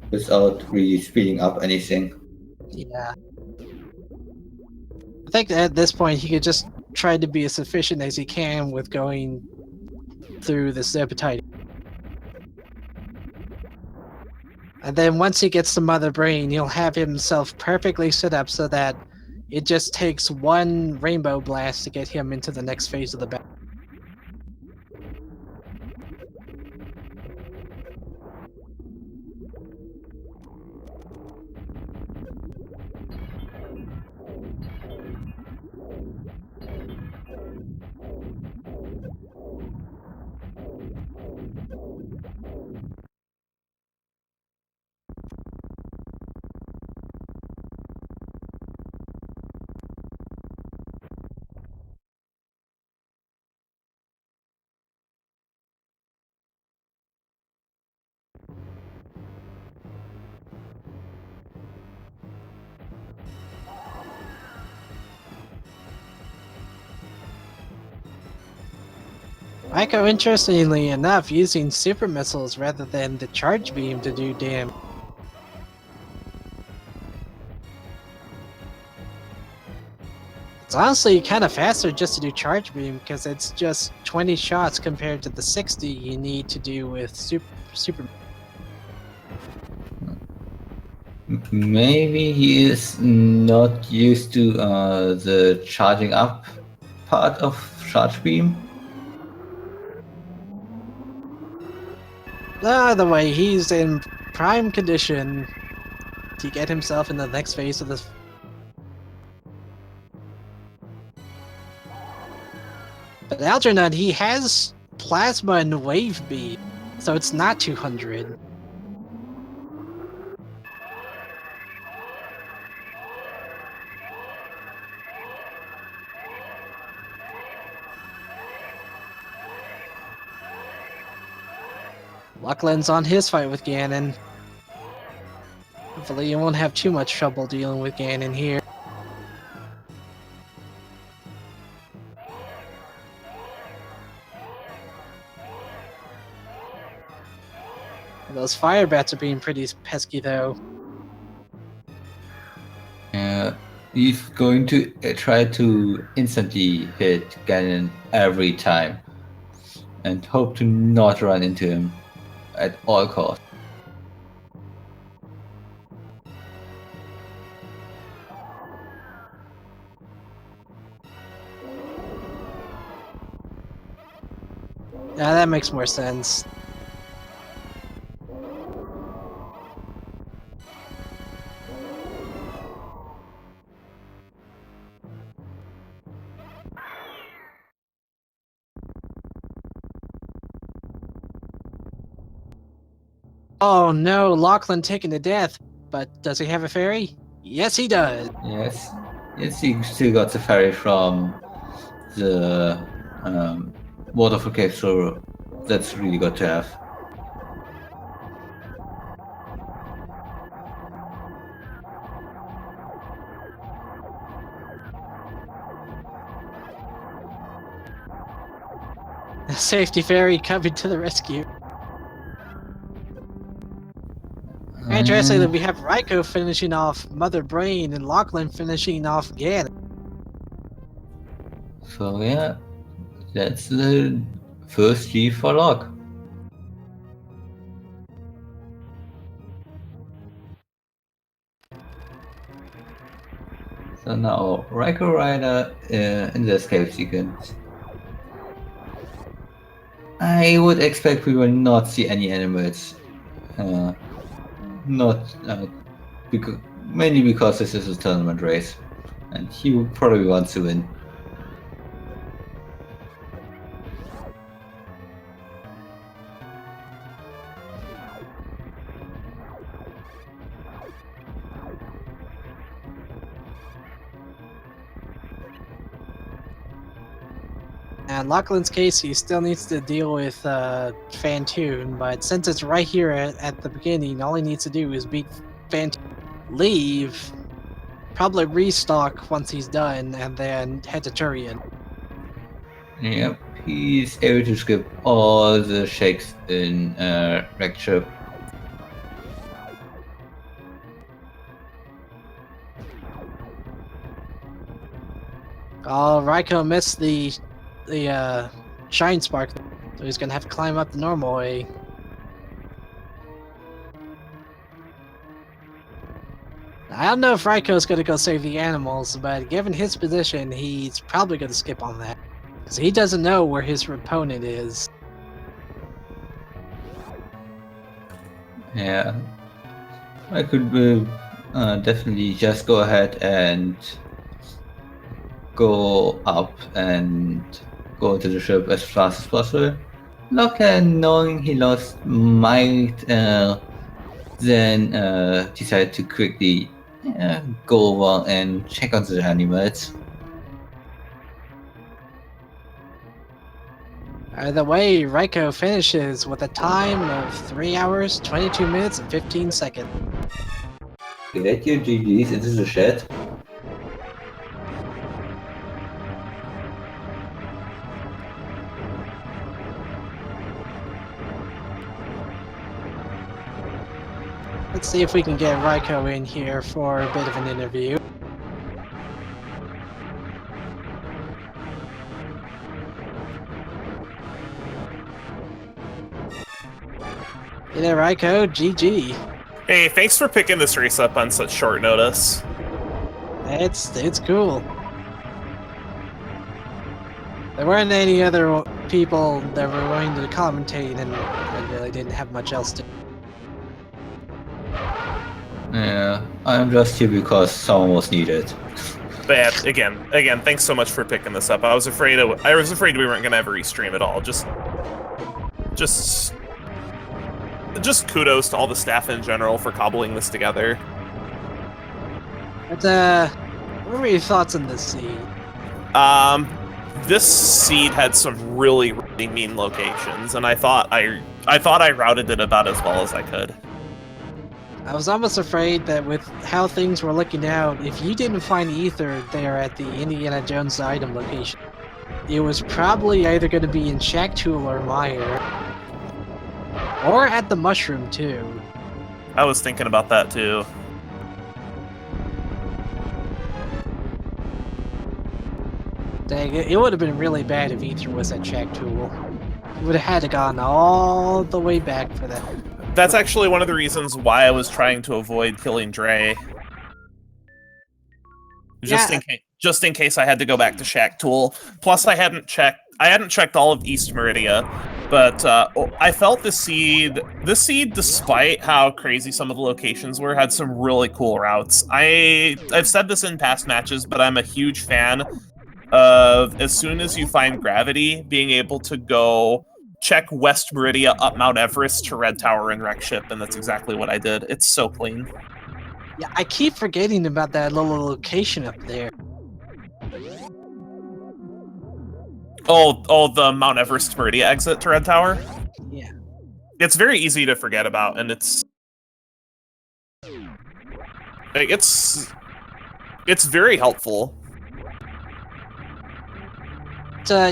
without really speeding up anything. Yeah. I think at this point he could just try to be as efficient as he can with going through this appetite. And then once he gets the mother brain, he'll have himself perfectly set up so that it just takes one rainbow blast to get him into the next phase of the battle. Raiko, interestingly enough, using super missiles rather than the charge beam to do damage. It's honestly kind of faster just to do charge beam because it's just 20 shots compared to the 60 you need to do with super. Maybe he is not used to the charging up part of charge beam. Either way, he's in prime condition to get himself in the next phase of this. But Algernon, he has plasma and wave beam, so it's not 200. Locklen's on his fight with Ganon. Hopefully you won't have too much trouble dealing with Ganon here. Those fire bats are being pretty pesky though. He's going to try to instantly hit Ganon every time and hope to not run into him at all costs. Yeah, that makes more sense. Oh no, Locklen taken to death, but does he have a fairy? Yes, he does. Yes, he still got the fairy from the waterfall cave, so that's really good to have. Safety fairy coming to the rescue. Interestingly, we have Raikou finishing off Mother Brain and Locklen finishing off Ganon. So yeah, that's the first G for Lock. So now RaikouRider in the escape sequence. I would expect we will not see any animals. Not because mainly because this is a tournament race, and he will probably want to win. In Locklen's case, he still needs to deal with Fantoon, but since it's right here at the beginning, all he needs to do is beat Fantoon, leave, probably restock once he's done, and then head to Turian. Yep, he's able to skip all the shakes in Recture. Oh, Raikou missed the Shine Spark, so he's gonna have to climb up the normal way. I don't know if Raikou's gonna go save the animals, but given his position, he's probably gonna skip on that. Because he doesn't know where his opponent is. Yeah, I could definitely just go ahead and go up and go to the ship as fast as possible. Locklen, knowing he lost, might then decide to quickly go over and check on the animals. Either way, Raikou finishes with a time of 3 hours, 22 minutes, and 15 seconds. Get your GGs into the chat. Let's see if we can get Raiko in here for a bit of an interview. Hey there, Raiko. GG. Hey, thanks for picking this race up on such short notice. It's cool. There weren't any other people that were willing to commentate, and I really didn't have much else to. Yeah, I'm just here because someone was needed. But yeah, again, thanks so much for picking this up. I was afraid we weren't gonna ever restream at all. Just kudos to all the staff in general for cobbling this together. But what were your thoughts on this seed? This seed had some really, really mean locations, and I thought I routed it about as well as I could. I was almost afraid that with how things were looking out, if you didn't find Ether there at the Indiana Jones item location, it was probably either going to be in Shack Tool or Meyer. Or at the Mushroom, too. I was thinking about that, too. Dang, it would have been really bad if Ether was at Shack Tool. You would have had to gone all the way back for that. That's actually one of the reasons why I was trying to avoid killing Dre. Just in case I had to go back to Shack Tool. Plus, I hadn't checked all of East Meridia, but I felt the seed, despite how crazy some of the locations were, had some really cool routes. I've said this in past matches, but I'm a huge fan of, as soon as you find gravity, being able to go check West Meridia up Mount Everest to Red Tower and wreck ship, and that's exactly what I did. It's so clean. Yeah, I keep forgetting about that little location up there. Oh, the Mount Everest Meridia exit to Red Tower? Yeah. It's very easy to forget about, and it's very helpful.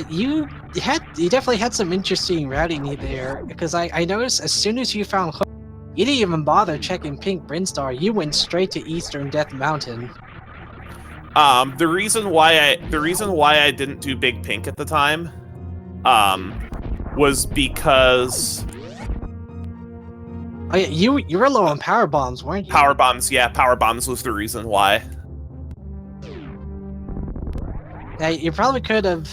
You definitely had some interesting routing there, because I noticed as soon as you found Hook, you didn't even bother checking Pink Brinstar. You went straight to Eastern Death Mountain. The reason why I didn't do Big Pink at the time, was because. Oh yeah, you were low on power bombs, weren't you? Power bombs was the reason why. Yeah, you probably could have.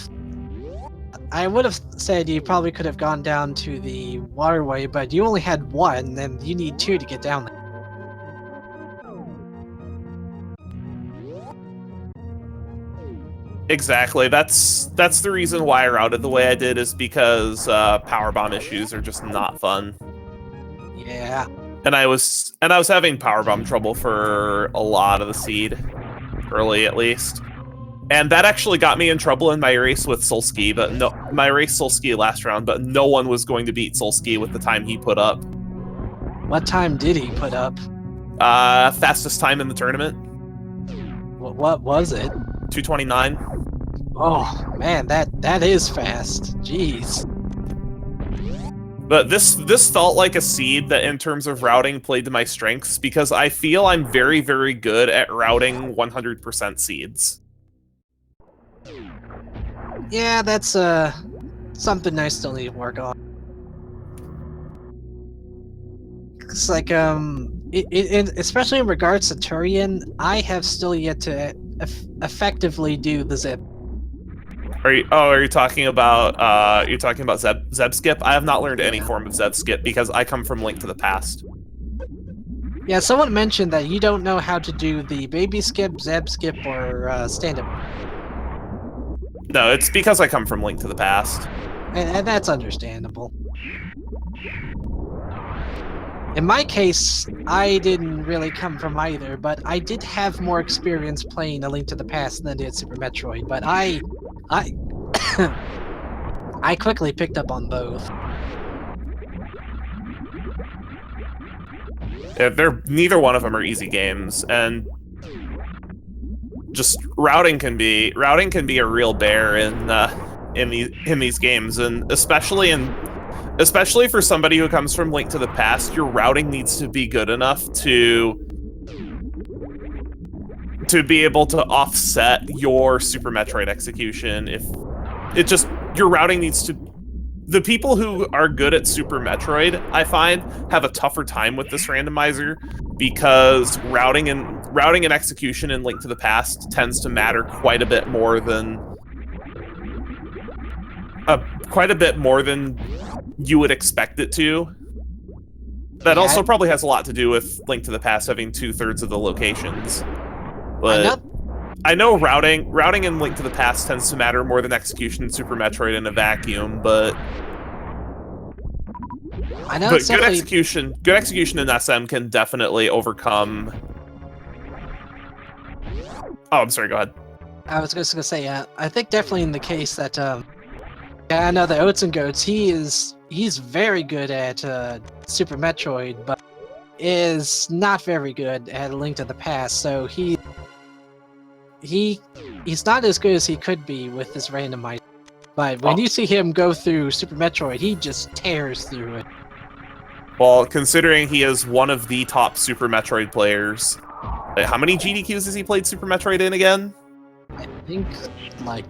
I would have said you probably could have gone down to the waterway, but you only had one, and you need two to get down there. Exactly. That's the reason why I routed the way I did, is because power bomb issues are just not fun. Yeah. And I was having power bomb trouble for a lot of the seed, early at least. And that actually got me in trouble in my race with Solski, but no, my race Solski last round, but no one was going to beat Solski with the time he put up. What time did he put up? Fastest time in the tournament. What was it? 2:29. Oh man, that is fast. Jeez. But this felt like a seed that, in terms of routing, played to my strengths, because I feel I'm very, very good at routing 100% seeds. Yeah, that's something I still need to work on. It's like especially in regards to Turian, I have still yet to effectively do the zip. Are you talking about Zeb skip? I have not learned any form of Zeb skip because I come from Link to the Past. Yeah, someone mentioned that you don't know how to do the baby skip, Zeb skip, or stand up. No, it's because I come from Link to the Past. And that's understandable. In my case, I didn't really come from either, but I did have more experience playing A Link to the Past than I did Super Metroid, but I quickly picked up on both. Yeah, neither one of them are easy games, and just routing can be a real bear in these games, and especially in especially for somebody who comes from Link to the Past, your routing needs to be good enough to be able to offset your Super Metroid execution. If it just, your routing needs to, the people who are good at Super Metroid, I find, have a tougher time with this randomizer because routing and execution in Link to the Past tends to matter quite a bit more than you would expect it to. That also probably has a lot to do with Link to the Past having 2/3 of the locations. But I know routing in Link to the Past tends to matter more than execution in Super Metroid in a vacuum, but good execution in SM can definitely overcome. Oh, I'm sorry, go ahead. I was just gonna say, I think definitely in the case that, I know the Oats and Goats, he's very good at Super Metroid, but is not very good at A Link to the Past, so he's not as good as he could be with this randomizer. But when you see him go through Super Metroid, he just tears through it. Well, considering he is one of the top Super Metroid players, how many GDQs has he played Super Metroid in again? I think like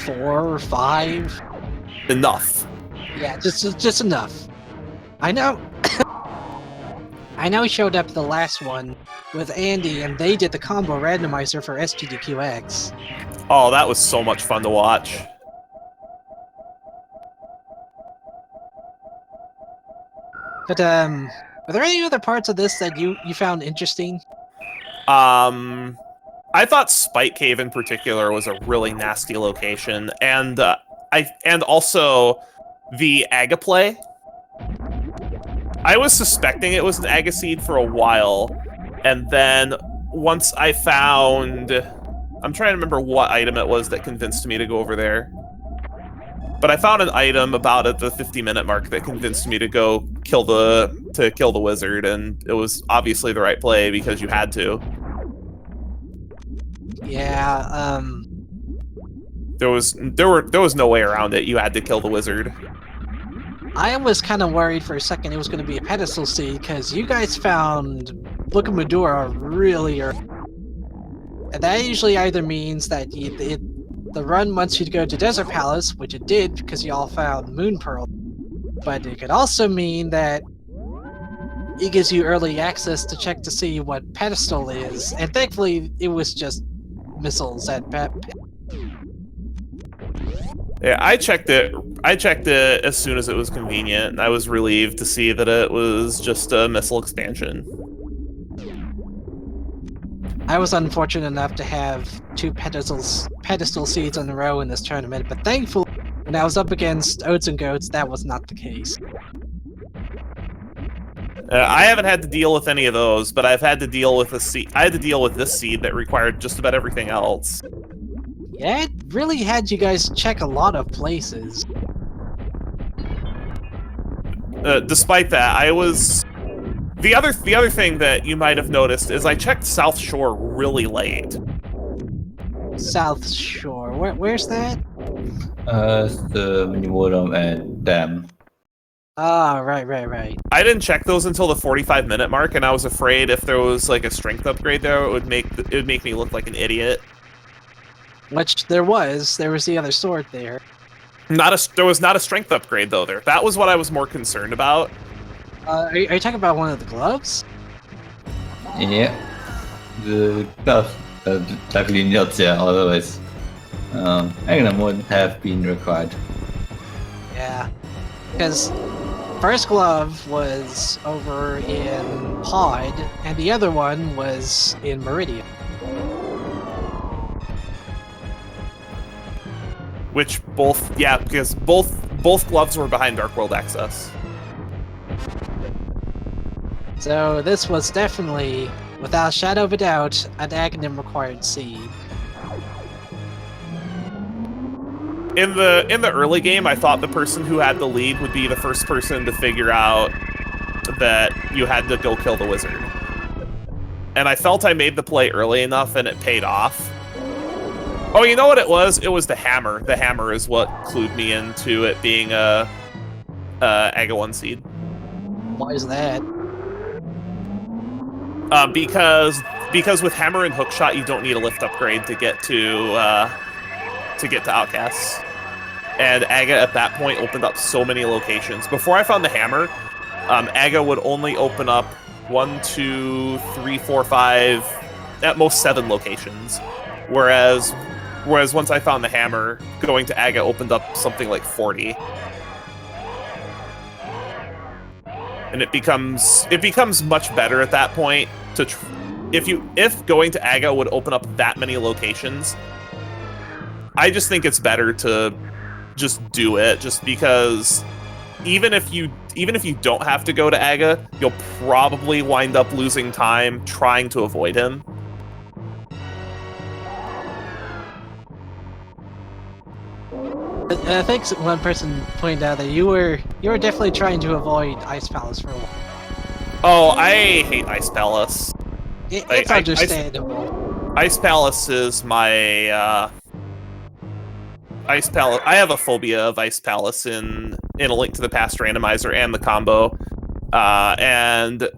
4 or 5. Enough. Yeah, just enough. I know. I know he showed up the last one with Andy, and they did the combo randomizer for SGDQX. Oh, that was so much fun to watch. But are there any other parts of this that you found interesting? I thought Spike Cave in particular was a really nasty location, and also the Agaplay. I was suspecting it was an Agaseed for a while, and then once I found, I'm trying to remember what item it was that convinced me to go over there. But I found an item about at the 50-minute mark that convinced me to go kill the wizard, and it was obviously the right play because you had to. Yeah, there was no way around it. You had to kill the wizard. I was kind of worried for a second it was going to be a pedestal seed because you guys found Bukamadura really early. And that usually either means that the run wants you to go to Desert Palace, which it did because you all found Moon Pearl. But it could also mean that it gives you early access to check to see what pedestal is. And thankfully, it was just missiles at Yeah, I checked it as soon as it was convenient, and I was relieved to see that it was just a missile expansion. I was unfortunate enough to have 2 pedestal seeds in a row in this tournament, but thankfully, when I was up against Oats and Goats, that was not the case. I haven't had to deal with any of those, but I've had to deal with this seed that required just about everything else. Yeah, it really had you guys check a lot of places. Despite that, the other thing that you might have noticed is I checked South Shore really late. South Shore, where's that? The Minimodum and Dam. Ah, right. I didn't check those until the 45-minute mark, and I was afraid if there was like a strength upgrade there, it would make me look like an idiot. Which there was the other sword there. There was not a strength upgrade though there. That was what I was more concerned about. Are you talking about one of the gloves? Yeah. The gloves luckily not there, otherwise Iron would have been required. Yeah. Because first glove was over in Pod, and the other one was in Meridian. Which because both gloves were behind Dark World Access. So this was definitely, without a shadow of a doubt, an Aghanim required seed. In the early game, I thought the person who had the lead would be the first person to figure out that you had to go kill the wizard. And I felt I made the play early enough and it paid off. Oh, you know what it was? It was the hammer. The hammer is what clued me into it being Aga 1 seed. Why is that? Because with hammer and hookshot, you don't need a lift upgrade to get to outcasts. And Aga at that point opened up so many locations. Before I found the hammer, Aga would only open up 1, 2, 3, 4, 5, at most 7 locations. Whereas once I found the hammer, going to Aga opened up something like 40. And it becomes much better at that point to if going to Aga would open up that many locations. I just think it's better to just do it, just because even if you don't have to go to Aga, you'll probably wind up losing time trying to avoid him. I think one person pointed out that you were definitely trying to avoid Ice Palace for a while. Oh, I hate Ice Palace. It's understandable. Ice Palace is my Ice Palace. I have a phobia of Ice Palace in A Link to the Past Randomizer and the combo, and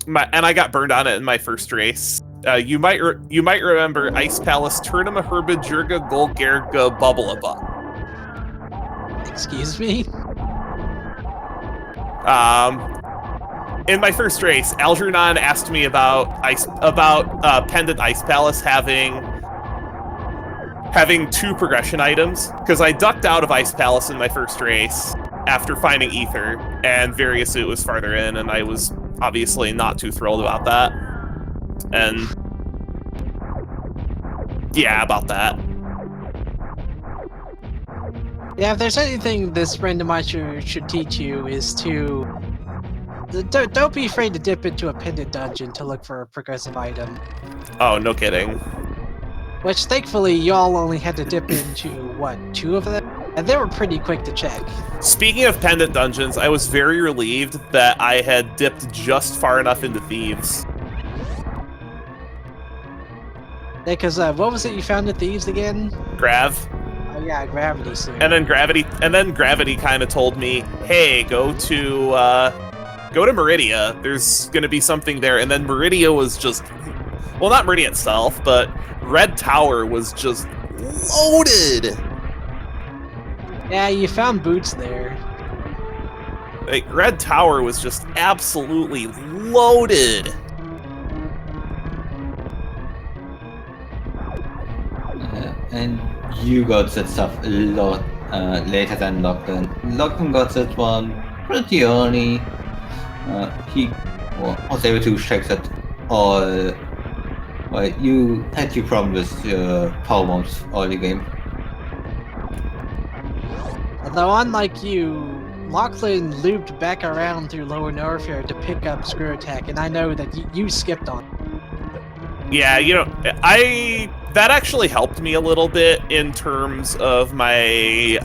I got burned on it in my first race. You might remember Ice Palace Turnima Herba Jurga Golgerga Bubbleba. Excuse me? In my first race, Algernon asked me about Pendant Ice Palace having 2 progression items, because I ducked out of Ice Palace in my first race after finding Ether, and Variasuit was farther in, and I was obviously not too thrilled about that. And yeah, about that. Yeah, if there's anything this randomizer should teach you is to don't be afraid to dip into a pendant dungeon to look for a progressive item. Oh, no kidding. Which thankfully y'all only had to dip into what, 2 of them? And they were pretty quick to check. Speaking of pendant dungeons, I was very relieved that I had dipped just far enough into Thieves. Yeah, because what was it you found at Thieves again? Grav. Oh yeah, Gravity soon. And then Gravity kind of told me, "Hey, go to Meridia. There's gonna be something there." And then Meridia was just, well, not Meridia itself, but Red Tower was just loaded. Yeah, you found boots there. Like, Red Tower was just absolutely loaded. And you got that stuff a lot later than Locklen. Locklen got that one pretty early. He was able to check that all. Well, you had your problem with your power bombs early game. Although unlike you, Locklen looped back around through Lower Norfair to pick up Screw Attack, and I know that you skipped on it. Yeah, that actually helped me a little bit in terms of my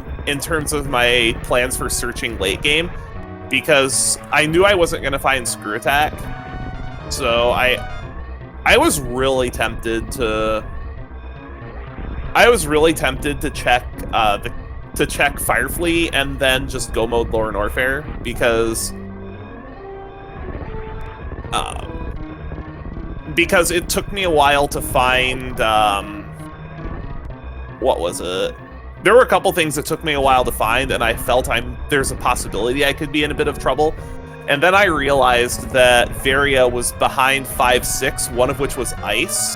plans for searching late game, because I knew I wasn't going to find Screw Attack, so I was really tempted to check Firefleet and then just go mode Lower Norfair, because it took me a while to find, what was it? There were a couple things that took me a while to find, and I felt there's a possibility I could be in a bit of trouble. And then I realized that Varia was behind 5-6, one of which was Ice.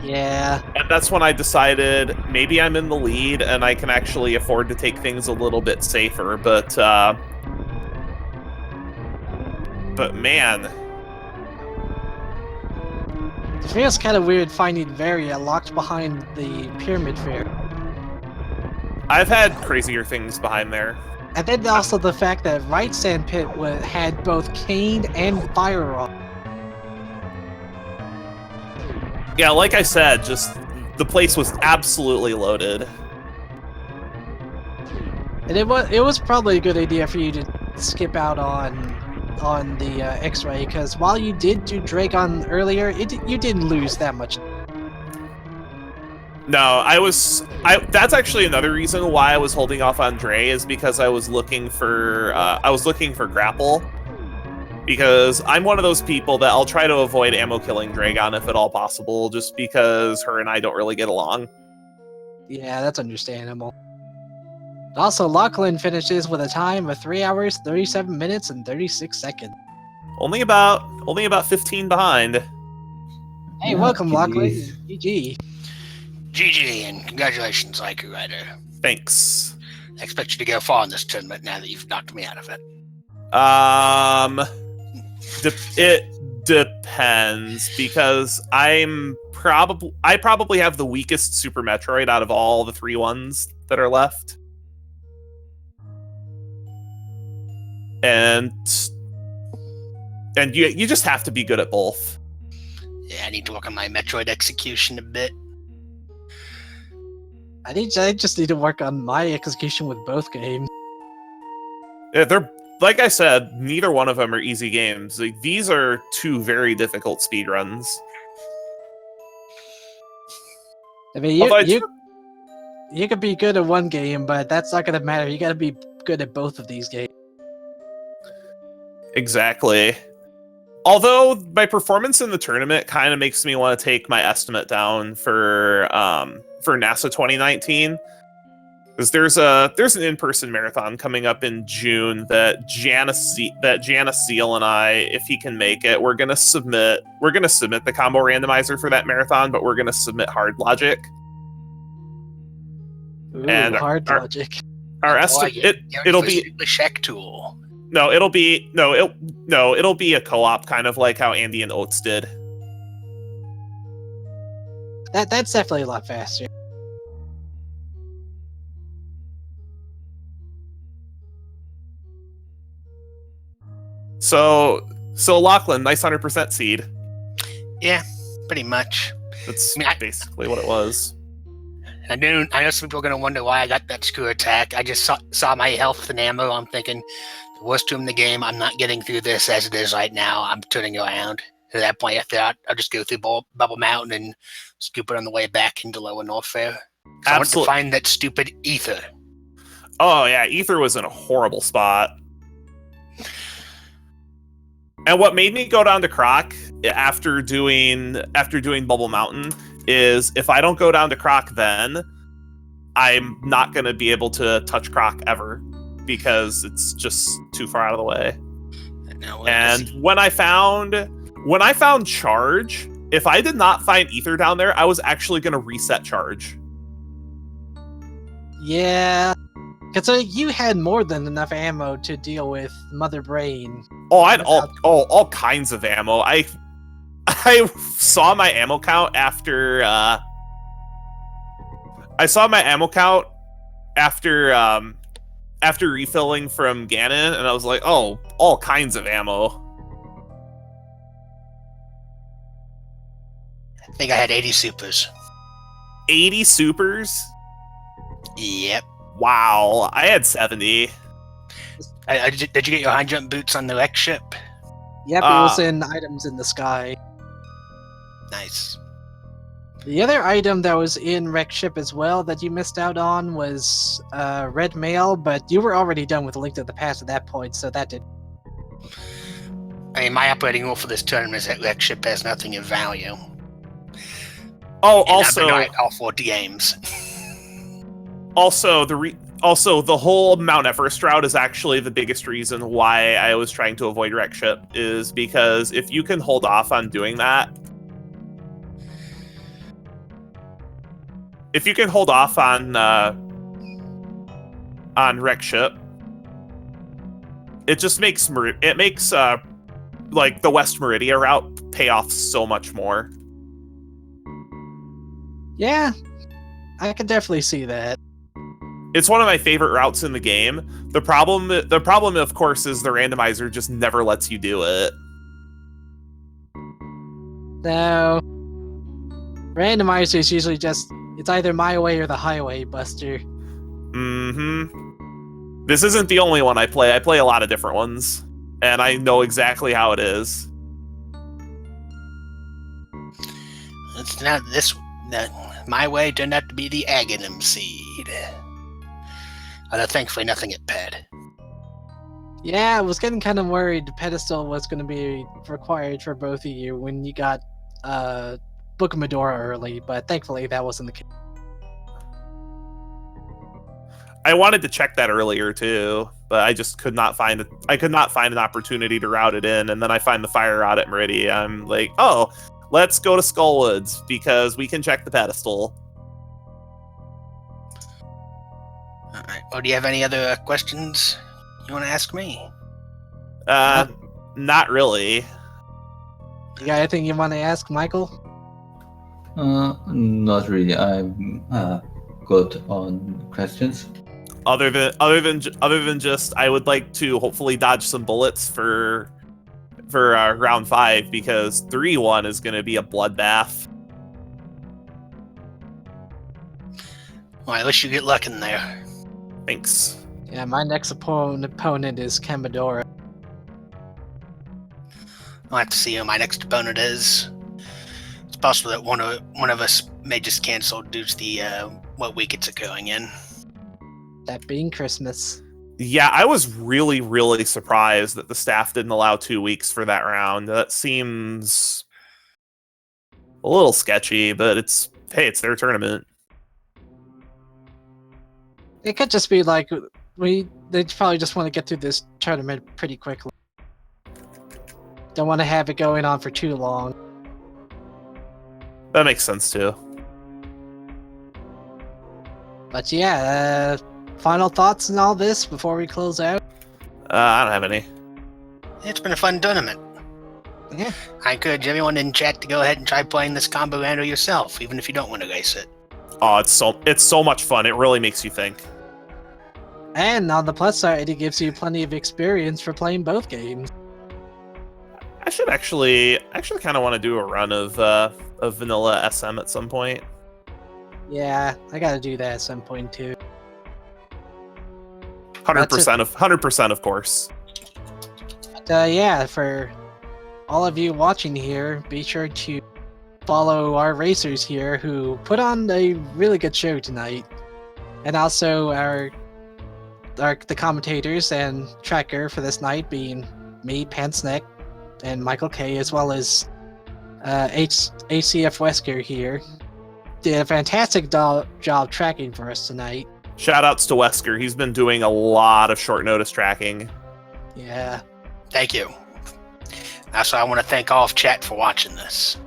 Yeah. And that's when I decided maybe I'm in the lead and I can actually afford to take things a little bit safer, but man. It feels kind of weird finding Varia locked behind the Pyramid Fair. I've had crazier things behind there. And then also the fact that Right Sandpit had both Cane and Fire Rock. Yeah, like I said, just the place was absolutely loaded. And it was probably a good idea for you to skip out on the X-Ray, because while you did do Dragon earlier, you didn't lose that much. No, that's actually another reason why I was holding off on Dre, is because I was looking for grapple. Because I'm one of those people that I'll try to avoid ammo killing Dragon if at all possible, just because her and I don't really get along. Yeah, that's understandable. Also, Locklen finishes with a time of 3 hours, 37 minutes, and 36 seconds. Only about 15 behind. Hey, Yeah, welcome, GG's. Locklen. GG. GG, and congratulations, RaikouRider. Thanks. I expect you to go far in this tournament now that you've knocked me out of it. It depends, because I probably have the weakest Super Metroid out of all the 3 ones that are left. And you just have to be good at both. Yeah, I need to work on my Metroid execution a bit. I just need to work on my execution with both games. Yeah, they're, like I said, neither one of them are easy games. Like, these are 2 very difficult speedruns. I mean, you could be good at one game, but that's not going to matter. You got to be good at both of these games. Exactly. Although my performance in the tournament kind of makes me want to take my estimate down for NASA 2019, because there's an in-person marathon coming up in June that Janice Seal and I, if he can make it, we're gonna submit the combo randomizer for that marathon, but we're gonna submit hard logic. Ooh, And hard logic. Our Boy, estimate it'll be the check tool. it'll be a co-op, kind of like how Andy and Oates did. That's definitely a lot faster. So Locklen, nice 100% seed. Yeah, pretty much. That's I mean, basically what it was. I know some people are going to wonder why I got that screw attack. I just saw my health and ammo. I'm thinking, the worst room in the game, I'm not getting through this as it is right now. I'm turning around. At that point, I thought I'll just go through Bubble Mountain and scoop it on the way back into Lower North Fair. I want to find that stupid ether. Oh yeah, ether was in a horrible spot. And what made me go down to Croc after doing Bubble Mountain is, if I don't go down to Croc, then I'm not going to be able to touch Croc ever, because it's just too far out of the way. And when I found Charge, if I did not find ether down there, I was actually going to reset Charge. Yeah, because you had more than enough ammo to deal with Mother Brain. Oh, I had all kinds of ammo. I saw my ammo count after after refilling from Ganon, and I was like, oh, all kinds of ammo. I think I had 80 supers. 80 supers? Yep. Wow, I had 70. Did you get your high jump boots on the wreck ship? Yep, it was in items in the sky. Nice. The other item that was in Wreck Ship as well that you missed out on was Red Mail, but you were already done with Link to the Past at that point, so that didn't. I mean, my operating rule for this tournament is that wreck ship has nothing of value. Oh, And also, I've been right all 4 games. Also, the whole Mount Everest route is actually the biggest reason why I was trying to avoid Wreck Ship, is because if you can hold off on doing that, if you can hold off on Wreck Ship, it just makes like the West Meridia route pay off so much more. Yeah, I can definitely see that. It's one of my favorite routes in the game. The problem, of course, is the randomizer just never lets you do it. No. Randomizer is usually just, it's either my way or the highway, Buster. Mm-hmm. This isn't the only one I play. I play a lot of different ones, and I know exactly how it is. It's not this. my way turned out to be the Aghanim seed. Although thankfully nothing at PED. Yeah, I was getting kind of worried the pedestal was going to be required for both of you when you got Book of Medora early, but thankfully that wasn't the case. I wanted to check that earlier too, but I just could not find it. I could not find an opportunity to route it in, and then I find the fire out at Meridia. I'm like, oh, let's go to Skullwoods because we can check the pedestal. All right. Well, do you have any other questions you want to ask me? Not really. You got anything you want to ask, Michael? Not really. I'm good on questions. Other than just, I would like to hopefully dodge some bullets for round 5 because 3-1 is going to be a bloodbath. Well, at least you get luck in there. Thanks. Yeah, my next opponent is Kamidora. I'll have to see who my next opponent is. It's possible that one of us may just cancel due to the what week it's occurring in. That being Christmas. Yeah, I was really, really surprised that the staff didn't allow 2 weeks for that round. That seems a little sketchy, but it's their tournament. It could just be like they probably just want to get through this tournament pretty quickly. Don't want to have it going on for too long. That makes sense too. But yeah, final thoughts and all this before we close out? I don't have any. It's been a fun tournament. Yeah. I encourage everyone in chat to go ahead and try playing this combo rando yourself, even if you don't want to race it. Oh, it's so much fun. It really makes you think. And on the plus side, it gives you plenty of experience for playing both games. I should actually kind of want to do a run of vanilla SM at some point. Yeah, I gotta do that at some point too. 100% of course. But yeah, for all of you watching here, be sure to follow our racers here who put on a really good show tonight, and also the commentators and tracker for this night being me, Pantsneck, and Michael K, as well as HCF Wesker here. Did a fantastic job tracking for us tonight. Shoutouts to Wesker. He's been doing a lot of short notice tracking. Yeah. Thank you. Also, I want to thank all of chat for watching this.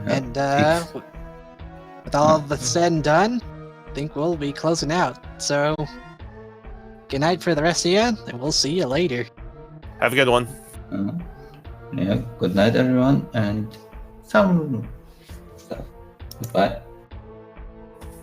And with all of the said and done, I think we'll be closing out. So, good night for the rest of you, and we'll see you later. Have a good one. Yeah, good night everyone, and some stuff. Goodbye.